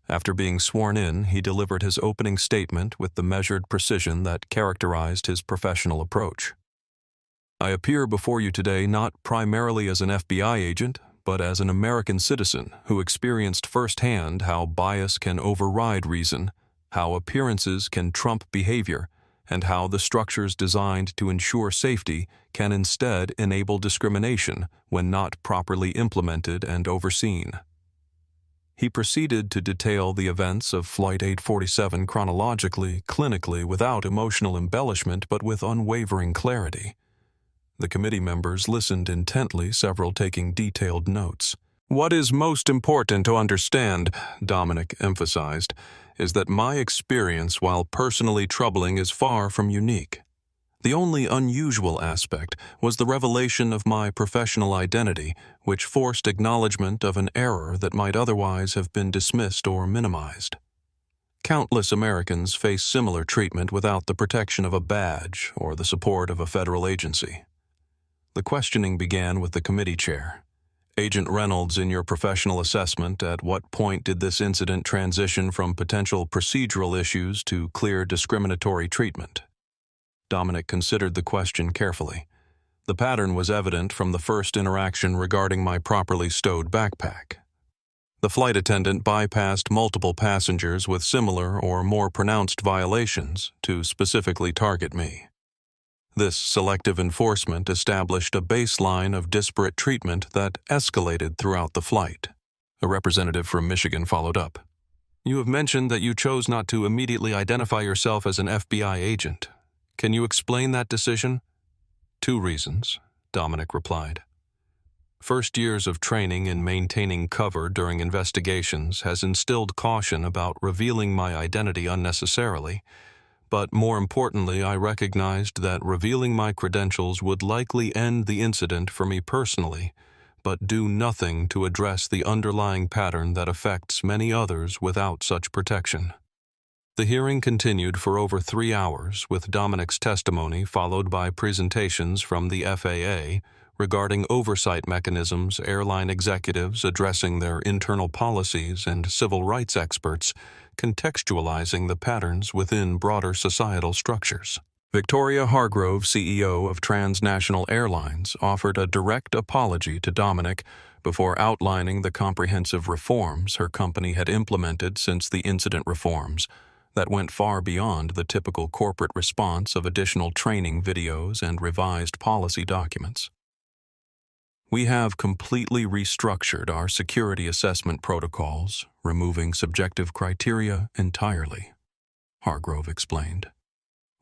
After being sworn in, he delivered his opening statement with the measured precision that characterized his professional approach. I appear before you today not primarily as an FBI agent, but as an American citizen who experienced firsthand how bias can override reason, how appearances can trump behavior, and how the structures designed to ensure safety can instead enable discrimination when not properly implemented and overseen. He proceeded to detail the events of Flight 847 chronologically, clinically, without emotional embellishment but with unwavering clarity. The committee members listened intently, several taking detailed notes. What is most important to understand, Dominic emphasized, is that my experience, while personally troubling, is far from unique. The only unusual aspect was the revelation of my professional identity, which forced acknowledgement of an error that might otherwise have been dismissed or minimized. Countless Americans face similar treatment without the protection of a badge or the support of a federal agency. The questioning began with the committee chair. Agent Reynolds, in your professional assessment, at what point did this incident transition from potential procedural issues to clear discriminatory treatment? Dominic considered the question carefully. The pattern was evident from the first interaction regarding my properly stowed backpack. The flight attendant bypassed multiple passengers with similar or more pronounced violations to specifically target me. This selective enforcement established a baseline of disparate treatment that escalated throughout the flight. A representative from Michigan followed up. You have mentioned that you chose not to immediately identify yourself as an FBI agent. Can you explain that decision? 2 reasons, Dominic replied. First years of training in maintaining cover during investigations has instilled caution about revealing my identity unnecessarily, but more importantly, I recognized that revealing my credentials would likely end the incident for me personally, but do nothing to address the underlying pattern that affects many others without such protection. The hearing continued for over 3 hours, with Dominic's testimony followed by presentations from the FAA regarding oversight mechanisms, airline executives addressing their internal policies, and civil rights experts contextualizing the patterns within broader societal structures. Victoria Hargrove, CEO of Transnational Airlines, offered a direct apology to Dominic before outlining the comprehensive reforms her company had implemented since the incident reforms that went far beyond the typical corporate response of additional training videos and revised policy documents. We have completely restructured our security assessment protocols, removing subjective criteria entirely, Hargrove explained.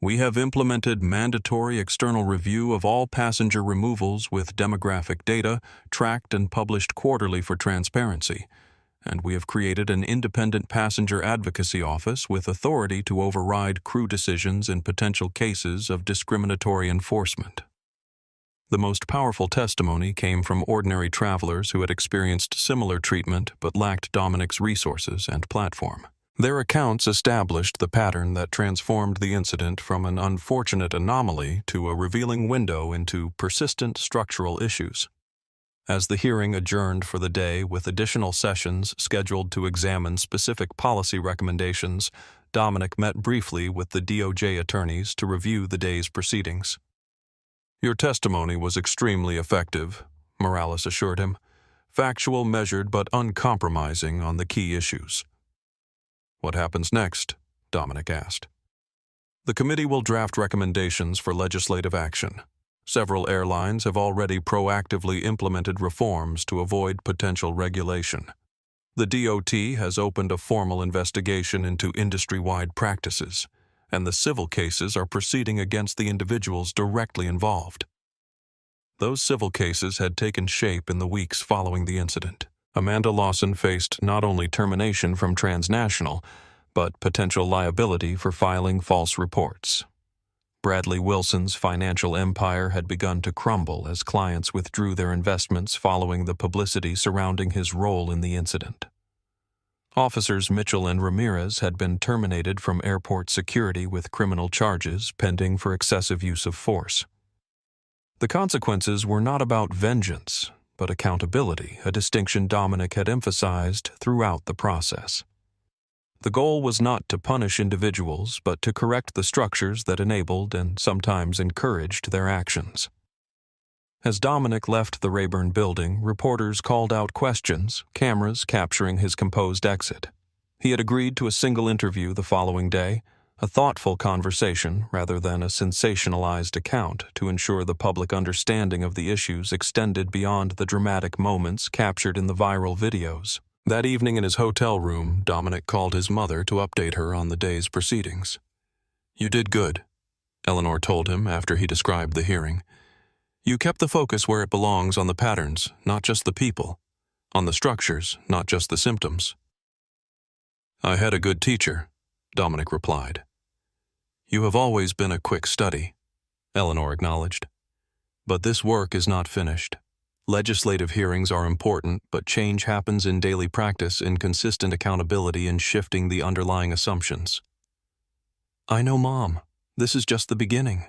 We have implemented mandatory external review of all passenger removals with demographic data tracked and published quarterly for transparency, and we have created an independent passenger advocacy office with authority to override crew decisions in potential cases of discriminatory enforcement. The most powerful testimony came from ordinary travelers who had experienced similar treatment but lacked Dominic's resources and platform. Their accounts established the pattern that transformed the incident from an unfortunate anomaly to a revealing window into persistent structural issues. As the hearing adjourned for the day with additional sessions scheduled to examine specific policy recommendations, Dominic met briefly with the DOJ attorneys to review the day's proceedings. Your testimony was extremely effective, Morales assured him. Factual, measured, but uncompromising on the key issues. What happens next? Dominic asked. The committee will draft recommendations for legislative action. Several airlines have already proactively implemented reforms to avoid potential regulation. The DOT has opened a formal investigation into industry-wide practices, and the civil cases are proceeding against the individuals directly involved. Those civil cases had taken shape in the weeks following the incident. Amanda Lawson faced not only termination from Transnational, but potential liability for filing false reports. Bradley Wilson's financial empire had begun to crumble as clients withdrew their investments following the publicity surrounding his role in the incident. Officers Mitchell and Ramirez had been terminated from airport security with criminal charges pending for excessive use of force. The consequences were not about vengeance, but accountability, a distinction Dominic had emphasized throughout the process. The goal was not to punish individuals, but to correct the structures that enabled and sometimes encouraged their actions. As Dominic left the Rayburn building, reporters called out questions, cameras capturing his composed exit. He had agreed to a single interview the following day, a thoughtful conversation rather than a sensationalized account to ensure the public understanding of the issues extended beyond the dramatic moments captured in the viral videos. That evening in his hotel room, Dominic called his mother to update her on the day's proceedings. You did good, Eleanor told him after he described the hearing. You kept the focus where it belongs, on the patterns, not just the people, on the structures, not just the symptoms. "I had a good teacher," Dominic replied. "You have always been a quick study," Eleanor acknowledged. "But this work is not finished. Legislative hearings are important, but change happens in daily practice in consistent accountability and shifting the underlying assumptions." "I know, Mom. This is just the beginning."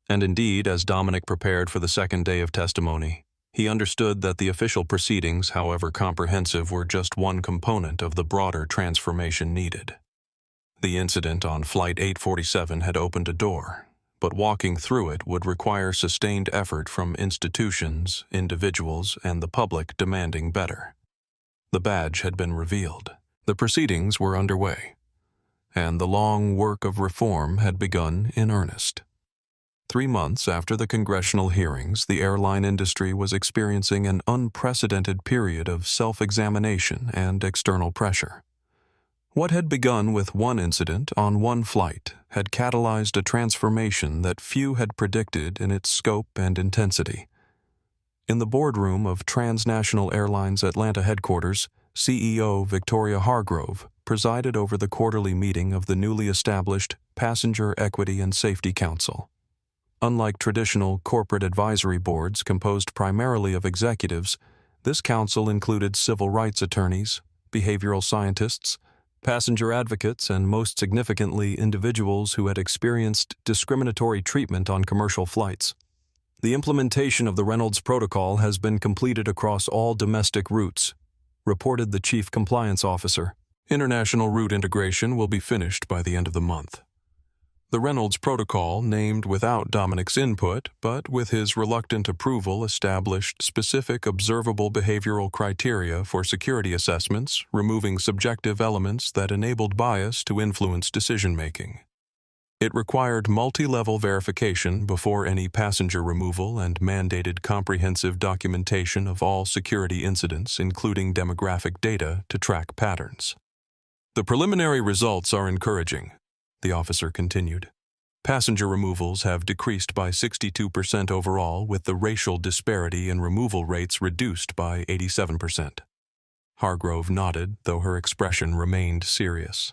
And indeed, as Dominic prepared for the second day of testimony, he understood that the official proceedings, however comprehensive, were just one component of the broader transformation needed. The incident on Flight 847 had opened a door, but walking through it would require sustained effort from institutions, individuals, and the public demanding better. The badge had been revealed. The proceedings were underway, and the long work of reform had begun in earnest. 3 months after the congressional hearings, the airline industry was experiencing an unprecedented period of self-examination and external pressure. What had begun with one incident on one flight had catalyzed a transformation that few had predicted in its scope and intensity. In the boardroom of Transnational Airlines Atlanta headquarters, CEO Victoria Hargrove presided over the quarterly meeting of the newly established Passenger Equity and Safety Council. Unlike traditional corporate advisory boards composed primarily of executives, this council included civil rights attorneys, behavioral scientists, passenger advocates, and most significantly, individuals who had experienced discriminatory treatment on commercial flights. "The implementation of the Reynolds Protocol has been completed across all domestic routes," reported the Chief Compliance Officer. "International route integration will be finished by the end of the month." The Reynolds Protocol, named without Dominic's input, but with his reluctant approval, established specific observable behavioral criteria for security assessments, removing subjective elements that enabled bias to influence decision-making. It required multi-level verification before any passenger removal and mandated comprehensive documentation of all security incidents, including demographic data, to track patterns. "The preliminary results are encouraging," the officer continued. "Passenger removals have decreased by 62% overall, with the racial disparity in removal rates reduced by 87%. Hargrove nodded, though her expression remained serious.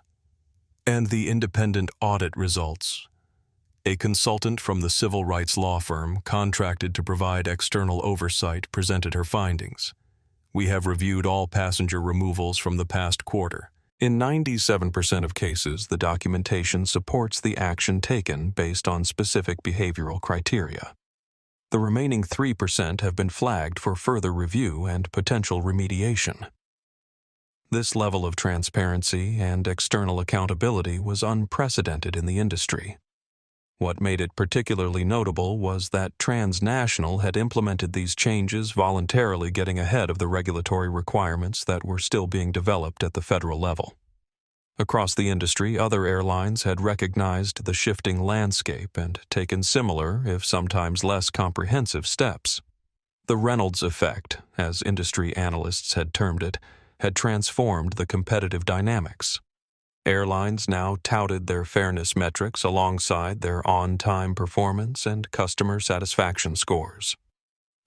"And the independent audit results?" A consultant from the civil rights law firm contracted to provide external oversight presented her findings. "We have reviewed all passenger removals from the past quarter. In 97% of cases, the documentation supports the action taken based on specific behavioral criteria. The remaining 3% have been flagged for further review and potential remediation." This level of transparency and external accountability was unprecedented in the industry. What made it particularly notable was that Transnational had implemented these changes voluntarily, getting ahead of the regulatory requirements that were still being developed at the federal level. Across the industry, other airlines had recognized the shifting landscape and taken similar, if sometimes less comprehensive, steps. The Reynolds effect, as industry analysts had termed it, had transformed the competitive dynamics. Airlines now touted their fairness metrics alongside their on-time performance and customer satisfaction scores.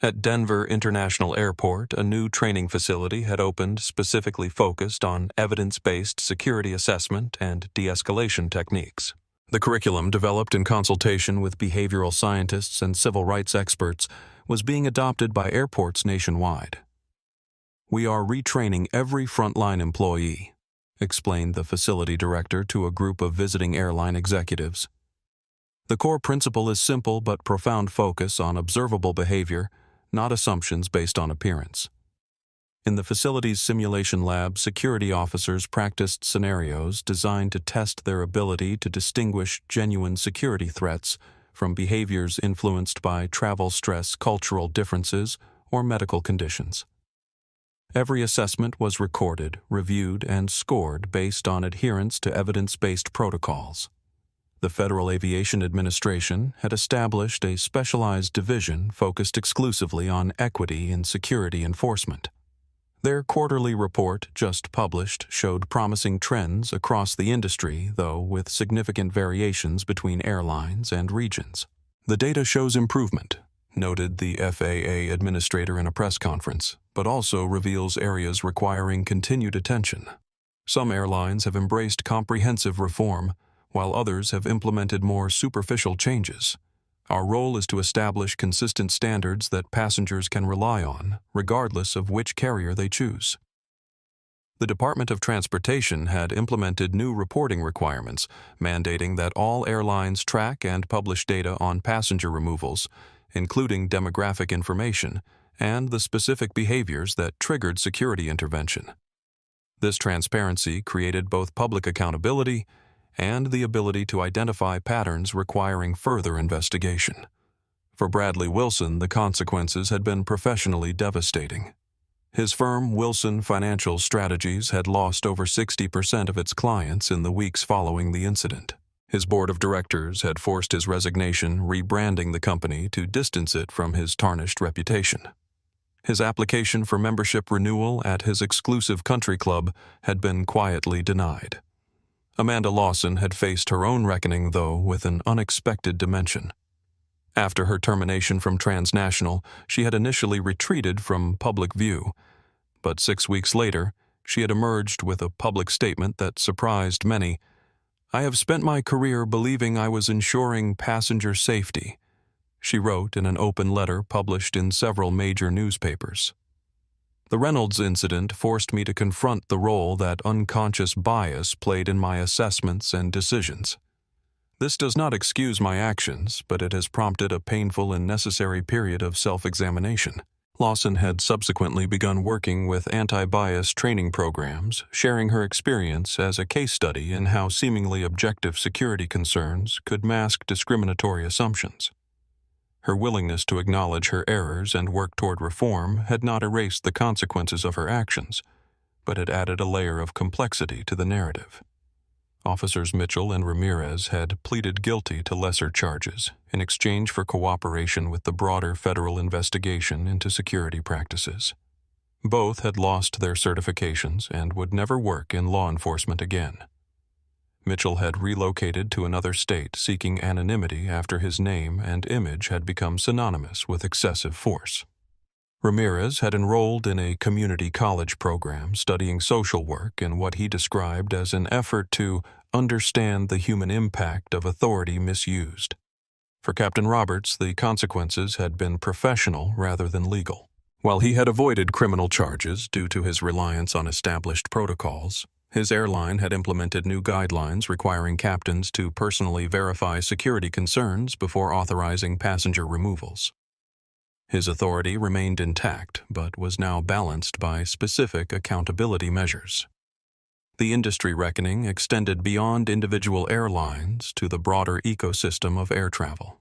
At Denver International Airport, a new training facility had opened specifically focused on evidence-based security assessment and de-escalation techniques. The curriculum, developed in consultation with behavioral scientists and civil rights experts, was being adopted by airports nationwide. "We are retraining every frontline employee," explained the facility director to a group of visiting airline executives. "The core principle is simple but profound focus on observable behavior, not assumptions based on appearance." In the facility's simulation lab, security officers practiced scenarios designed to test their ability to distinguish genuine security threats from behaviors influenced by travel stress, cultural differences, or medical conditions. Every assessment was recorded, reviewed, and scored based on adherence to evidence-based protocols. The Federal Aviation Administration had established a specialized division focused exclusively on equity in security enforcement. Their quarterly report, just published, showed promising trends across the industry, though with significant variations between airlines and regions. "The data shows improvement," noted the FAA administrator in a press conference, "but also reveals areas requiring continued attention. Some airlines have embraced comprehensive reform, while others have implemented more superficial changes. Our role is to establish consistent standards that passengers can rely on, regardless of which carrier they choose. The Department of Transportation had implemented new reporting requirements, mandating that all airlines track and publish data on passenger removals, including demographic information and the specific behaviors that triggered security intervention. This transparency created both public accountability and the ability to identify patterns requiring further investigation. For Bradley Wilson, the consequences had been professionally devastating. His firm, Wilson Financial Strategies, had lost over 60% of its clients in the weeks following the incident. His board of directors had forced his resignation, rebranding the company to distance it from his tarnished reputation. His application for membership renewal at his exclusive country club had been quietly denied. Amanda Lawson had faced her own reckoning, though, with an unexpected dimension. After her termination from Transnational, she had initially retreated from public view, but 6 weeks later, she had emerged with a public statement that surprised many. "I have spent my career believing I was ensuring passenger safety," she wrote in an open letter published in several major newspapers. The Reynolds incident forced me to confront the role that unconscious bias played in my assessments and decisions. This does not excuse my actions, but it has prompted a painful and necessary period of self-examination. Lawson had subsequently begun working with anti-bias training programs, sharing her experience as a case study in how seemingly objective security concerns could mask discriminatory assumptions. Her willingness to acknowledge her errors and work toward reform had not erased the consequences of her actions, but had added a layer of complexity to the narrative. Officers Mitchell and Ramirez had pleaded guilty to lesser charges in exchange for cooperation with the broader federal investigation into security practices. Both had lost their certifications and would never work in law enforcement again. Mitchell had relocated to another state seeking anonymity after his name and image had become synonymous with excessive force. Ramirez had enrolled in a community college program studying social work in what he described as an effort to understand the human impact of authority misused. For Captain Roberts, the consequences had been professional rather than legal. While he had avoided criminal charges due to his reliance on established protocols, his airline had implemented new guidelines requiring captains to personally verify security concerns before authorizing passenger removals. His authority remained intact, but was now balanced by specific accountability measures. The industry reckoning extended beyond individual airlines to the broader ecosystem of air travel.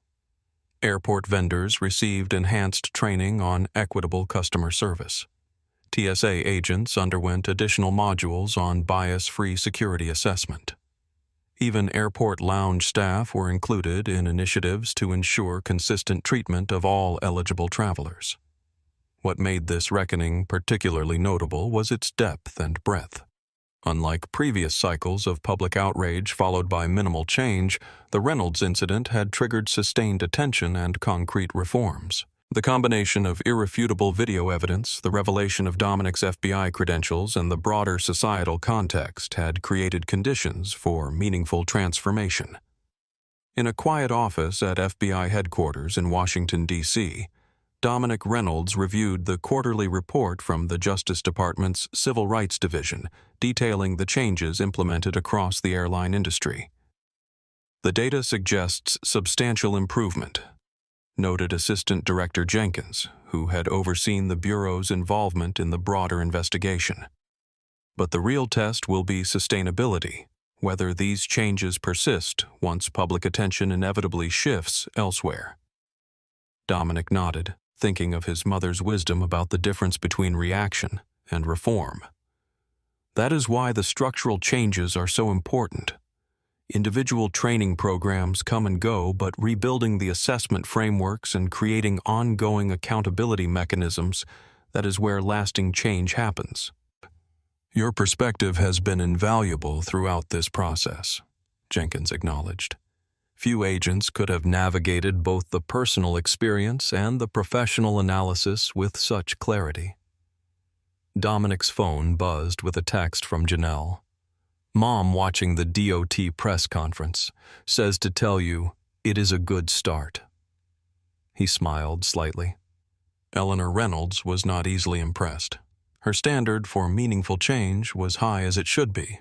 Airport vendors received enhanced training on equitable customer service. TSA agents underwent additional modules on bias-free security assessment. Even airport lounge staff were included in initiatives to ensure consistent treatment of all eligible travelers. What made this reckoning particularly notable was its depth and breadth. Unlike previous cycles of public outrage followed by minimal change, the Reynolds incident had triggered sustained attention and concrete reforms. The combination of irrefutable video evidence, the revelation of Dominic's FBI credentials, and the broader societal context had created conditions for meaningful transformation. In a quiet office at FBI headquarters in Washington, D.C., Dominic Reynolds reviewed the quarterly report from the Justice Department's Civil Rights Division, detailing the changes implemented across the airline industry. The data suggests substantial improvement, noted Assistant Director Jenkins, who had overseen the Bureau's involvement in the broader investigation. But the real test will be sustainability, whether these changes persist once public attention inevitably shifts elsewhere. Dominic nodded, thinking of his mother's wisdom about the difference between reaction and reform. That is why the structural changes are so important. Individual training programs come and go, but rebuilding the assessment frameworks and creating ongoing accountability mechanisms, that is where lasting change happens. Your perspective has been invaluable throughout this process, Jenkins acknowledged. Few agents could have navigated both the personal experience and the professional analysis with such clarity. Dominic's phone buzzed with a text from Janelle. Mom, watching the DOT press conference, says to tell you it is a good start. He smiled slightly. Eleanor Reynolds was not easily impressed. Her standard for meaningful change was high as it should be.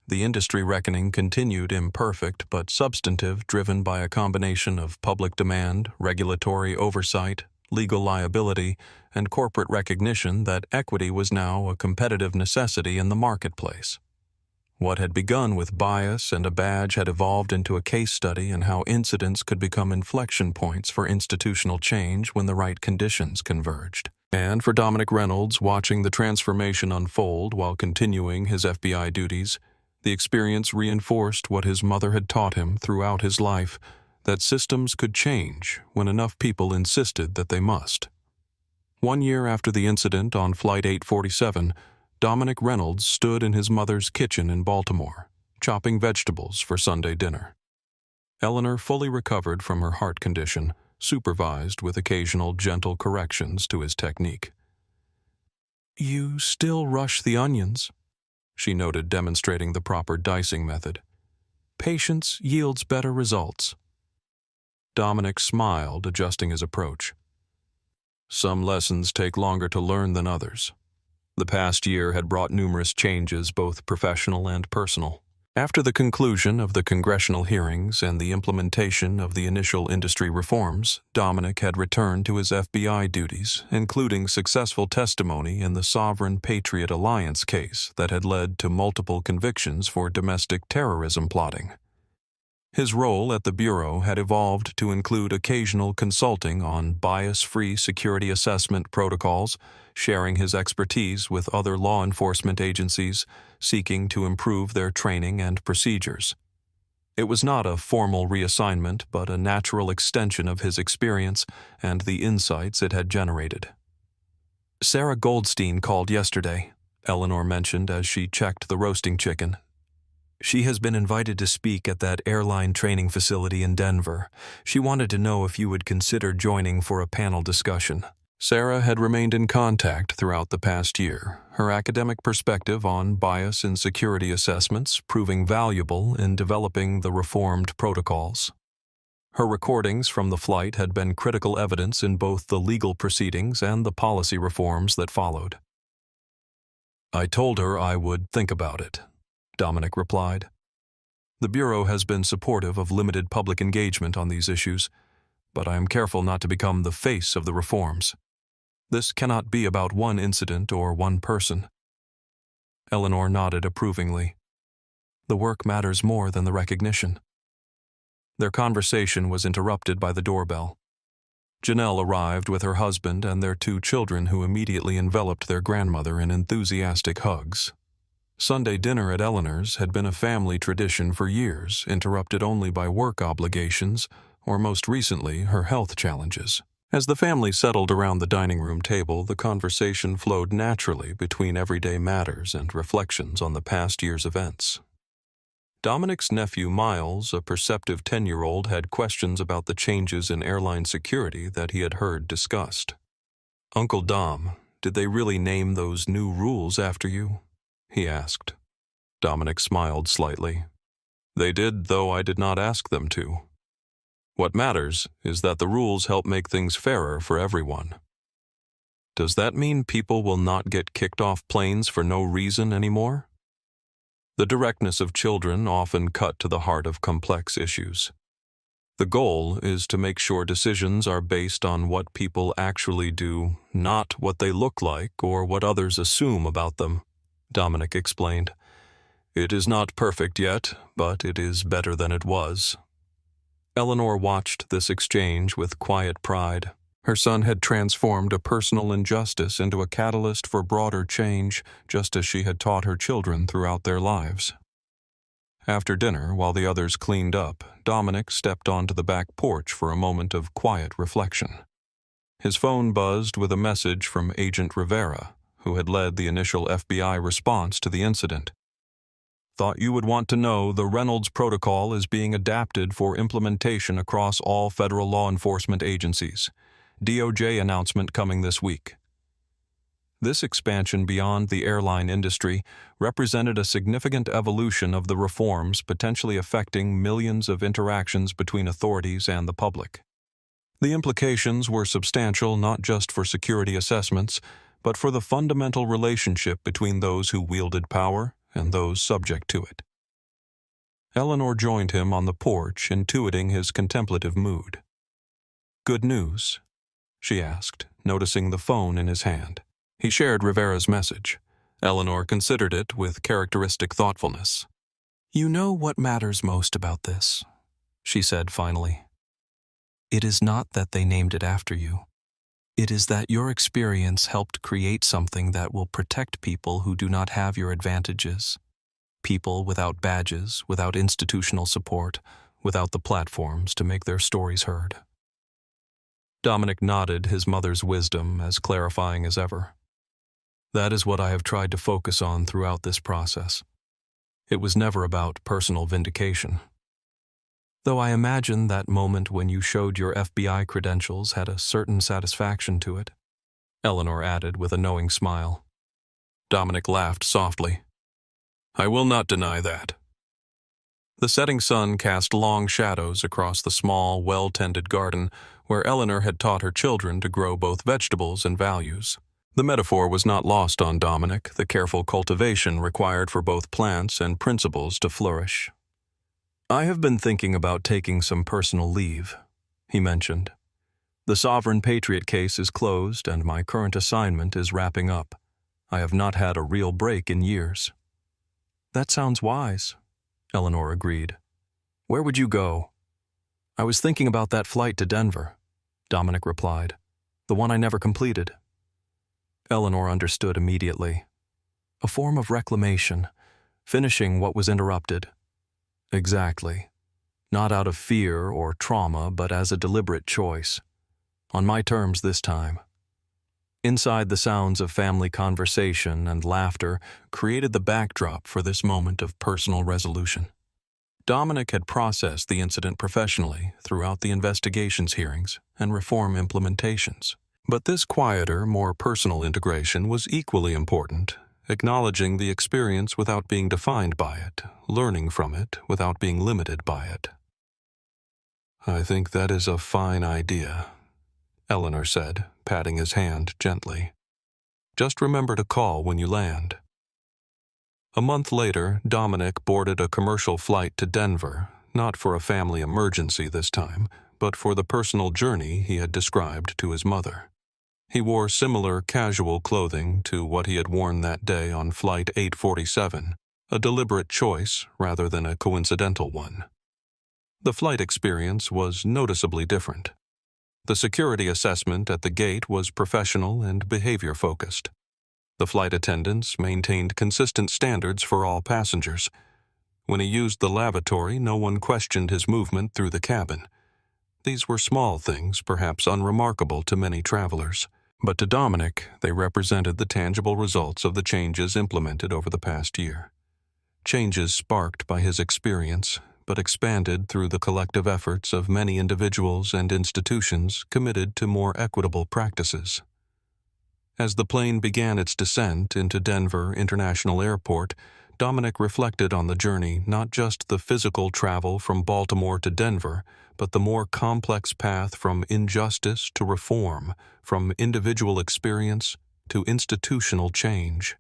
The industry reckoning continued imperfect but substantive, driven by a combination of public demand, regulatory oversight, legal liability, and corporate recognition that equity was now a competitive necessity in the marketplace. What had begun with bias and a badge had evolved into a case study in how incidents could become inflection points for institutional change when the right conditions converged. And for Dominic Reynolds, watching the transformation unfold while continuing his FBI duties, the experience reinforced what his mother had taught him throughout his life, that systems could change when enough people insisted that they must. 1 year after the incident on Flight 847, Dominic Reynolds stood in his mother's kitchen in Baltimore, chopping vegetables for Sunday dinner. Eleanor, fully recovered from her heart condition, supervised with occasional gentle corrections to his technique. "You still rush the onions," she noted, demonstrating the proper dicing method. "Patience yields better results." Dominic smiled, adjusting his approach. "Some lessons take longer to learn than others." The past year had brought numerous changes, both professional and personal. After the conclusion of the congressional hearings and the implementation of the initial industry reforms, Dominic had returned to his FBI duties, including successful testimony in the Sovereign Patriot Alliance case that had led to multiple convictions for domestic terrorism plotting. His role at the Bureau had evolved to include occasional consulting on bias-free security assessment protocols, sharing his expertise with other law enforcement agencies, seeking to improve their training and procedures. It was not a formal reassignment, but a natural extension of his experience and the insights it had generated. "Sarah Goldstein called yesterday," Eleanor mentioned as she checked the roasting chicken. "She has been invited to speak at that airline training facility in Denver. She wanted to know if you would consider joining for a panel discussion." Sarah had remained in contact throughout the past year, her academic perspective on bias in security assessments proving valuable in developing the reformed protocols. Her recordings from the flight had been critical evidence in both the legal proceedings and the policy reforms that followed. "I told her I would think about it," Dominic replied. "The Bureau has been supportive of limited public engagement on these issues, but I am careful not to become the face of the reforms. This cannot be about one incident or one person." Eleanor nodded approvingly. "The work matters more than the recognition." Their conversation was interrupted by the doorbell. Janelle arrived with her husband and their 2 children, who immediately enveloped their grandmother in enthusiastic hugs. Sunday dinner at Eleanor's had been a family tradition for years, interrupted only by work obligations or, most recently, her health challenges. As the family settled around the dining room table, the conversation flowed naturally between everyday matters and reflections on the past year's events. Dominic's nephew Miles, a perceptive 10-year-old, had questions about the changes in airline security that he had heard discussed. "Uncle Dom, did they really name those new rules after you?" he asked. Dominic smiled slightly. "They did, though I did not ask them to. What matters is that the rules help make things fairer for everyone." "Does that mean people will not get kicked off planes for no reason anymore?" The directness of children often cut to the heart of complex issues. "The goal is to make sure decisions are based on what people actually do, not what they look like or what others assume about them," Dominic explained. "It is not perfect yet, but it is better than it was." Eleanor watched this exchange with quiet pride. Her son had transformed a personal injustice into a catalyst for broader change, just as she had taught her children throughout their lives. After dinner, while the others cleaned up, Dominic stepped onto the back porch for a moment of quiet reflection. His phone buzzed with a message from Agent Rivera, who had led the initial FBI response to the incident. "Thought you would want to know the Reynolds Protocol is being adapted for implementation across all federal law enforcement agencies. DOJ announcement coming this week." This expansion beyond the airline industry represented a significant evolution of the reforms potentially affecting millions of interactions between authorities and the public. The implications were substantial not just for security assessments, but for the fundamental relationship between those who wielded power and those subject to it. Eleanor joined him on the porch, intuiting his contemplative mood. "Good news?" she asked, noticing the phone in his hand. He shared Rivera's message. Eleanor considered it with characteristic thoughtfulness. "You know what matters most about this," she said finally. "It is not that they named it after you. It is that your experience helped create something that will protect people who do not have your advantages. People without badges, without institutional support, without the platforms to make their stories heard." Dominic nodded, his mother's wisdom as clarifying as ever. "That is what I have tried to focus on throughout this process. It was never about personal vindication. Though I imagine that moment when you showed your FBI credentials had a certain satisfaction to it," Eleanor added with a knowing smile. Dominic laughed softly. "I will not deny that." The setting sun cast long shadows across the small, well-tended garden where Eleanor had taught her children to grow both vegetables and values. The metaphor was not lost on Dominic, the careful cultivation required for both plants and principles to flourish. "I have been thinking about taking some personal leave," he mentioned. "The Sovereign Patriot case is closed and my current assignment is wrapping up. I have not had a real break in years." "That sounds wise," Eleanor agreed. "Where would you go?" "I was thinking about that flight to Denver," Dominic replied. "The one I never completed." Eleanor understood immediately. A form of reclamation, finishing what was interrupted. Exactly. Not out of fear or trauma, but as a deliberate choice. On my terms this time. Inside, the sounds of family conversation and laughter created the backdrop for this moment of personal resolution. Dominic had processed the incident professionally throughout the investigations hearings and reform implementations. But this quieter, more personal integration was equally important, acknowledging the experience without being defined by it, learning from it without being limited by it. "I think that is a fine idea," Eleanor said, patting his hand gently. "Just remember to call when you land." A month later, Dominic boarded a commercial flight to Denver, not for a family emergency this time, but for the personal journey he had described to his mother. He wore similar casual clothing to what he had worn that day on Flight 847, a deliberate choice rather than a coincidental one. The flight experience was noticeably different. The security assessment at the gate was professional and behavior-focused. The flight attendants maintained consistent standards for all passengers. When he used the lavatory, no one questioned his movement through the cabin. These were small things, perhaps unremarkable to many travelers. But to Dominic, they represented the tangible results of the changes implemented over the past year. Changes sparked by his experience, but expanded through the collective efforts of many individuals and institutions committed to more equitable practices. As the plane began its descent into Denver International Airport, Dominic reflected on the journey, not just the physical travel from Baltimore to Denver, but the more complex path from injustice to reform, from individual experience to institutional change.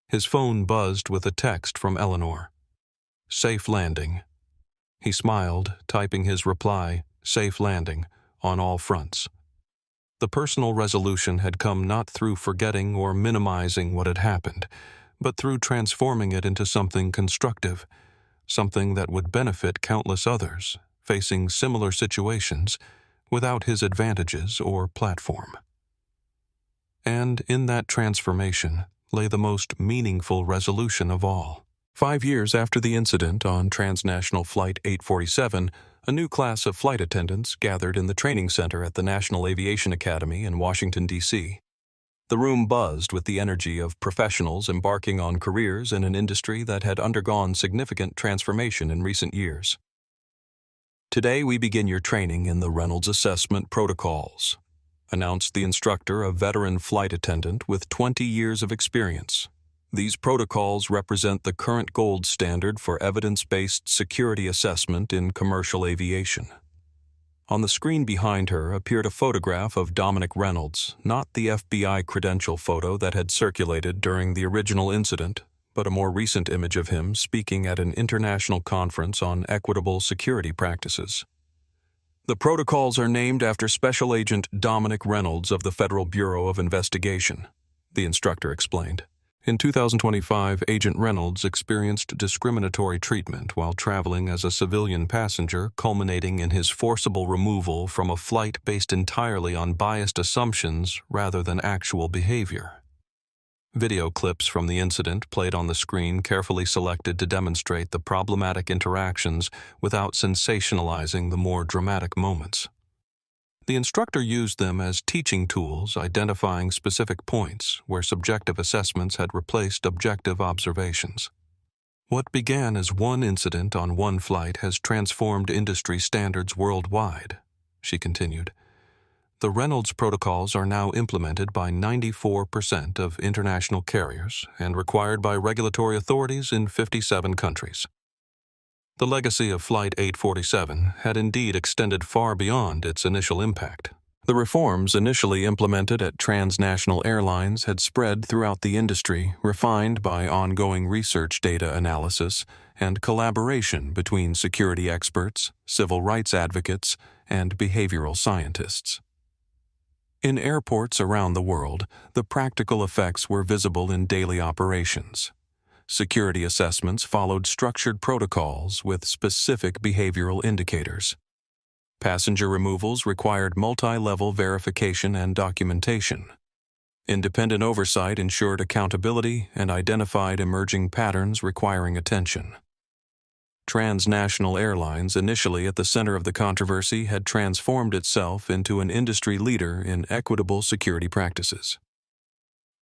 His phone buzzed with a text from Eleanor. "Safe landing." He smiled, typing his reply, "Safe landing," on all fronts. The personal resolution had come not through forgetting or minimizing what had happened, but through transforming it into something constructive, something that would benefit countless others facing similar situations without his advantages or platform. And in that transformation lay the most meaningful resolution of all. 5 years after the incident on Transnational Flight 847, a new class of flight attendants gathered in the training center at the National Aviation Academy in Washington, D.C. The room buzzed with the energy of professionals embarking on careers in an industry that had undergone significant transformation in recent years. "Today we begin your training in the Reynolds Assessment Protocols," announced the instructor, a veteran flight attendant with 20 years of experience. These protocols represent the current gold standard for evidence-based security assessment in commercial aviation. On the screen behind her appeared a photograph of Dominic Reynolds, not the FBI credential photo that had circulated during the original incident, but a more recent image of him speaking at an international conference on equitable security practices. The protocols are named after Special Agent Dominic Reynolds of the Federal Bureau of Investigation, the instructor explained. In 2025, Agent Reynolds experienced discriminatory treatment while traveling as a civilian passenger, culminating in his forcible removal from a flight based entirely on biased assumptions rather than actual behavior. Video clips from the incident played on the screen, carefully selected to demonstrate the problematic interactions without sensationalizing the more dramatic moments. The instructor used them as teaching tools, identifying specific points where subjective assessments had replaced objective observations. What began as one incident on one flight has transformed industry standards worldwide, she continued. The Reynolds protocols are now implemented by 94% of international carriers and required by regulatory authorities in 57 countries. The legacy of Flight 847 had indeed extended far beyond its initial impact. The reforms initially implemented at transnational airlines had spread throughout the industry, refined by ongoing research data analysis and collaboration between security experts, civil rights advocates, and behavioral scientists. In airports around the world, the practical effects were visible in daily operations. Security assessments followed structured protocols with specific behavioral indicators. Passenger removals required multi-level verification and documentation. Independent oversight ensured accountability and identified emerging patterns requiring attention. Transnational airlines, initially at the center of the controversy, had transformed itself into an industry leader in equitable security practices.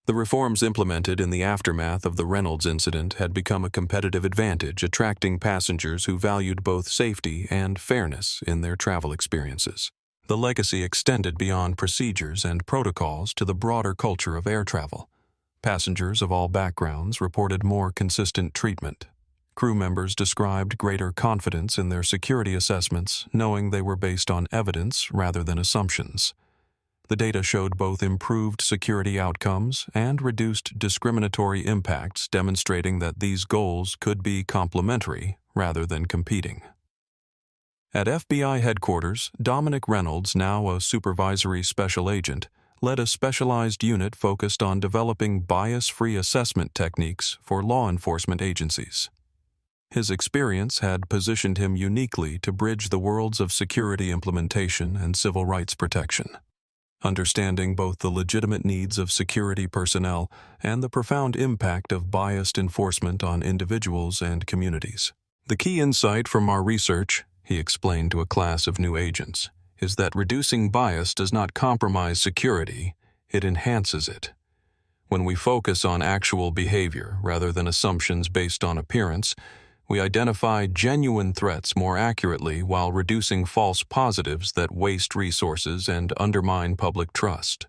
The reforms implemented in the aftermath of the Reynolds incident had become a competitive advantage, attracting passengers who valued both safety and fairness in their travel experiences. The legacy extended beyond procedures and protocols to the broader culture of air travel. Passengers of all backgrounds reported more consistent treatment. Crew members described greater confidence in their security assessments, knowing they were based on evidence rather than assumptions. The data showed both improved security outcomes and reduced discriminatory impacts, demonstrating that these goals could be complementary rather than competing. At FBI headquarters, Dominic Reynolds, now a supervisory special agent, led a specialized unit focused on developing bias-free assessment techniques for law enforcement agencies. His experience had positioned him uniquely to bridge the worlds of security implementation and civil rights protection, understanding both the legitimate needs of security personnel and the profound impact of biased enforcement on individuals and communities. The key insight from our research, he explained to a class of new agents, is that reducing bias does not compromise security, it enhances it. When we focus on actual behavior rather than assumptions based on appearance, we identify genuine threats more accurately while reducing false positives that waste resources and undermine public trust.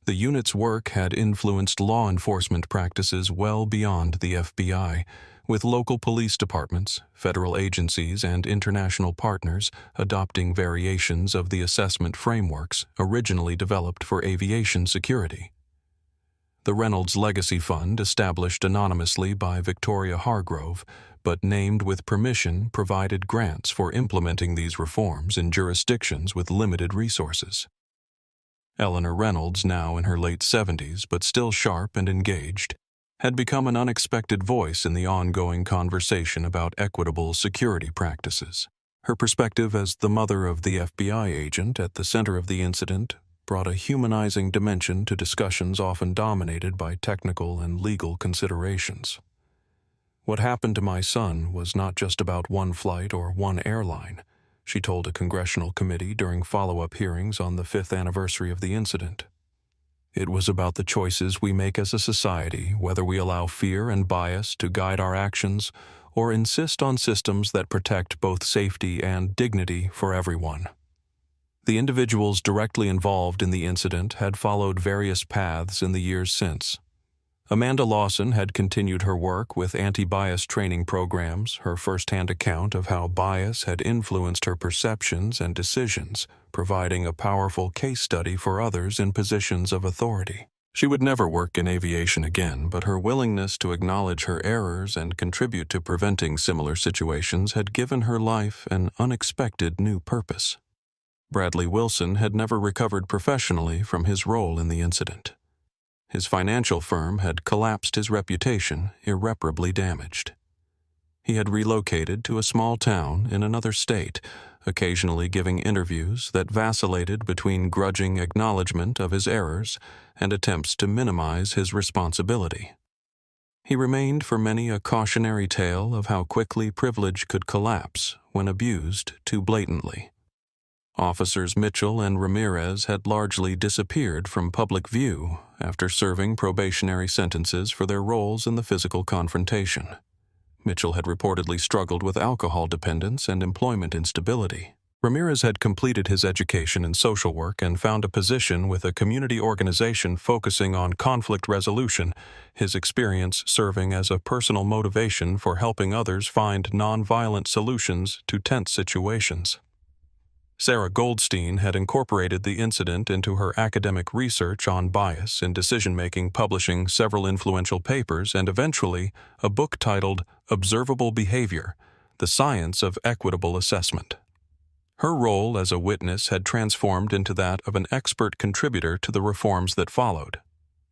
The unit's work had influenced law enforcement practices well beyond the FBI, with local police departments, federal agencies, and international partners adopting variations of the assessment frameworks originally developed for aviation security. The Reynolds Legacy Fund, established anonymously by Victoria Hargrove, but named with permission, provided grants for implementing these reforms in jurisdictions with limited resources. Eleanor Reynolds, now in her late 70s but still sharp and engaged, had become an unexpected voice in the ongoing conversation about equitable security practices. Her perspective as the mother of the FBI agent at the center of the incident brought a humanizing dimension to discussions often dominated by technical and legal considerations. What happened to my son was not just about one flight or one airline, she told a congressional committee during follow-up hearings on the 5th anniversary of the incident. It was about the choices we make as a society, whether we allow fear and bias to guide our actions or insist on systems that protect both safety and dignity for everyone. The individuals directly involved in the incident had followed various paths in the years since. Amanda Lawson had continued her work with anti-bias training programs, her first-hand account of how bias had influenced her perceptions and decisions, providing a powerful case study for others in positions of authority. She would never work in aviation again, but her willingness to acknowledge her errors and contribute to preventing similar situations had given her life an unexpected new purpose. Bradley Wilson had never recovered professionally from his role in the incident. His financial firm had collapsed, his reputation irreparably damaged. He had relocated to a small town in another state, occasionally giving interviews that vacillated between grudging acknowledgement of his errors and attempts to minimize his responsibility. He remained for many a cautionary tale of how quickly privilege could collapse when abused too blatantly. Officers Mitchell and Ramirez had largely disappeared from public view after serving probationary sentences for their roles in the physical confrontation. Mitchell had reportedly struggled with alcohol dependence and employment instability. Ramirez had completed his education in social work and found a position with a community organization focusing on conflict resolution, his experience serving as a personal motivation for helping others find nonviolent solutions to tense situations. Sarah Goldstein had incorporated the incident into her academic research on bias in decision-making, publishing several influential papers and eventually a book titled Observable Behavior: The Science of Equitable Assessment. Her role as a witness had transformed into that of an expert contributor to the reforms that followed.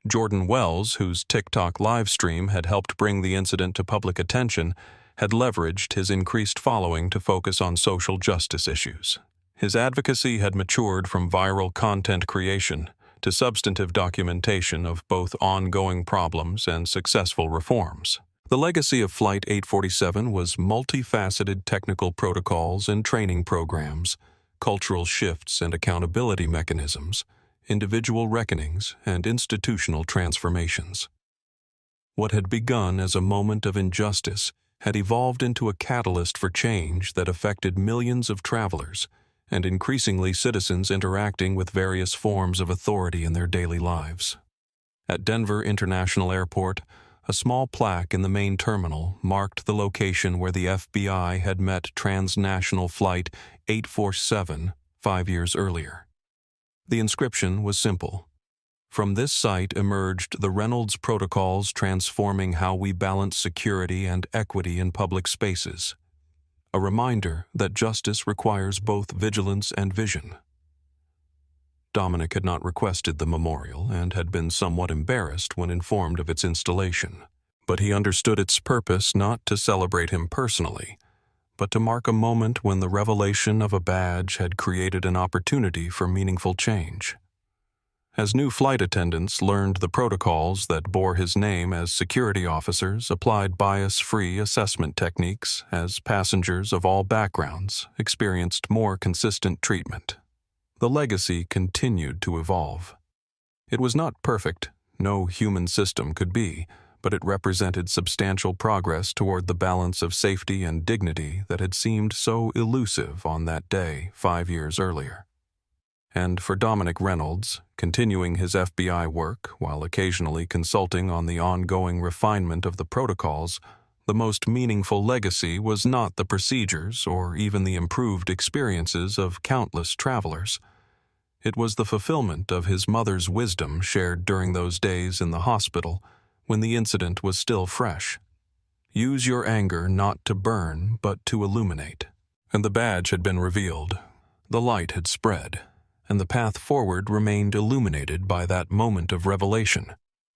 Jordan Wells, whose TikTok live stream had helped bring the incident to public attention, had leveraged his increased following to focus on social justice issues. His advocacy had matured from viral content creation to substantive documentation of both ongoing problems and successful reforms. The legacy of Flight 847 was multifaceted technical protocols and training programs, cultural shifts and accountability mechanisms, individual reckonings, and institutional transformations. What had begun as a moment of injustice had evolved into a catalyst for change that affected millions of travelers and increasingly citizens interacting with various forms of authority in their daily lives. At Denver International Airport, a small plaque in the main terminal marked the location where the FBI had met transnational Flight 847 5 years earlier. The inscription was simple. From this site emerged the Reynolds Protocols transforming how we balance security and equity in public spaces. A reminder that justice requires both vigilance and vision. Dominic had not requested the memorial and had been somewhat embarrassed when informed of its installation, but he understood its purpose not to celebrate him personally, but to mark a moment when the revelation of a badge had created an opportunity for meaningful change. As new flight attendants learned the protocols that bore his name as security officers applied bias-free assessment techniques, as passengers of all backgrounds experienced more consistent treatment. The legacy continued to evolve. It was not perfect, no human system could be, but it represented substantial progress toward the balance of safety and dignity that had seemed so elusive on that day 5 years earlier. And for Dominic Reynolds, continuing his FBI work while occasionally consulting on the ongoing refinement of the protocols, the most meaningful legacy was not the procedures or even the improved experiences of countless travelers. It was the fulfillment of his mother's wisdom shared during those days in the hospital when the incident was still fresh. Use your anger not to burn, but to illuminate. And the badge had been revealed. The light had spread, and the path forward remained illuminated by that moment of revelation,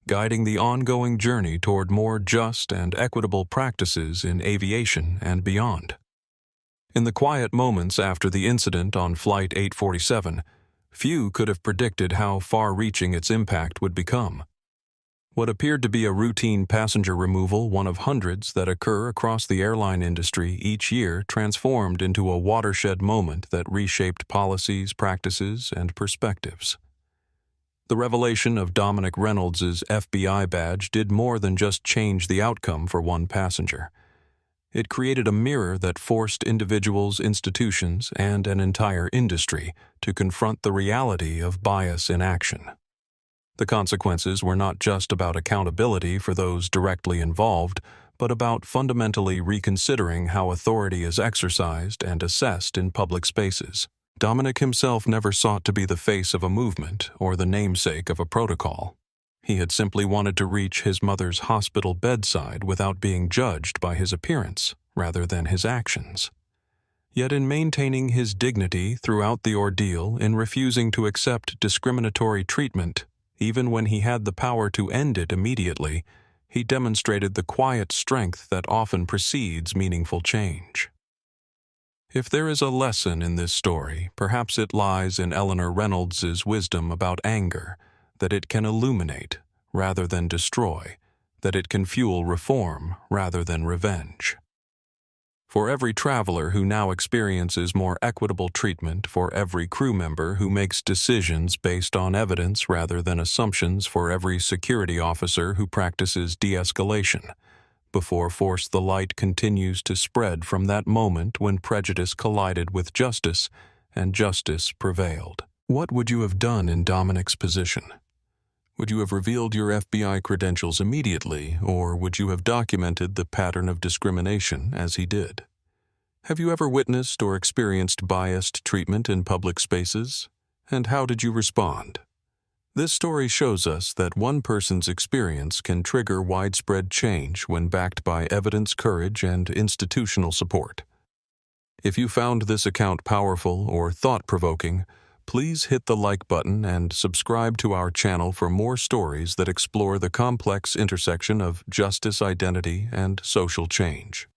guiding the ongoing journey toward more just and equitable practices in aviation and beyond. In the quiet moments after the incident on Flight 847, few could have predicted how far-reaching its impact would become. What appeared to be a routine passenger removal, one of hundreds that occur across the airline industry each year, transformed into a watershed moment that reshaped policies, practices, and perspectives. The revelation of Dominic Reynolds' FBI badge did more than just change the outcome for one passenger. It created a mirror that forced individuals, institutions, and an entire industry to confront the reality of bias in action. The consequences were not just about accountability for those directly involved, but about fundamentally reconsidering how authority is exercised and assessed in public spaces. Dominic himself never sought to be the face of a movement or the namesake of a protocol. He had simply wanted to reach his mother's hospital bedside without being judged by his appearance, rather than his actions. Yet in maintaining his dignity throughout the ordeal, in refusing to accept discriminatory treatment, even when he had the power to end it immediately, he demonstrated the quiet strength that often precedes meaningful change. If there is a lesson in this story, perhaps it lies in Eleanor Reynolds's wisdom about anger, that it can illuminate rather than destroy, that it can fuel reform rather than revenge. For every traveler who now experiences more equitable treatment, for every crew member who makes decisions based on evidence rather than assumptions, for every security officer who practices de-escalation, before force the light continues to spread from that moment when prejudice collided with justice and justice prevailed. What would you have done in Dominic's position? Would you have revealed your FBI credentials immediately, or would you have documented the pattern of discrimination as he did? Have you ever witnessed or experienced biased treatment in public spaces? And how did you respond? This story shows us that one person's experience can trigger widespread change when backed by evidence, courage, and institutional support. If you found this account powerful or thought-provoking, please hit the like button and subscribe to our channel for more stories that explore the complex intersection of justice, identity, and social change.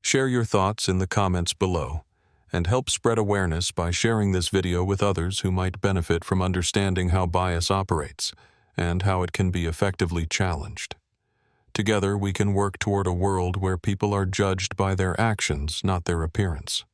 Share your thoughts in the comments below, and help spread awareness by sharing this video with others who might benefit from understanding how bias operates and how it can be effectively challenged. Together, we can work toward a world where people are judged by their actions, not their appearance.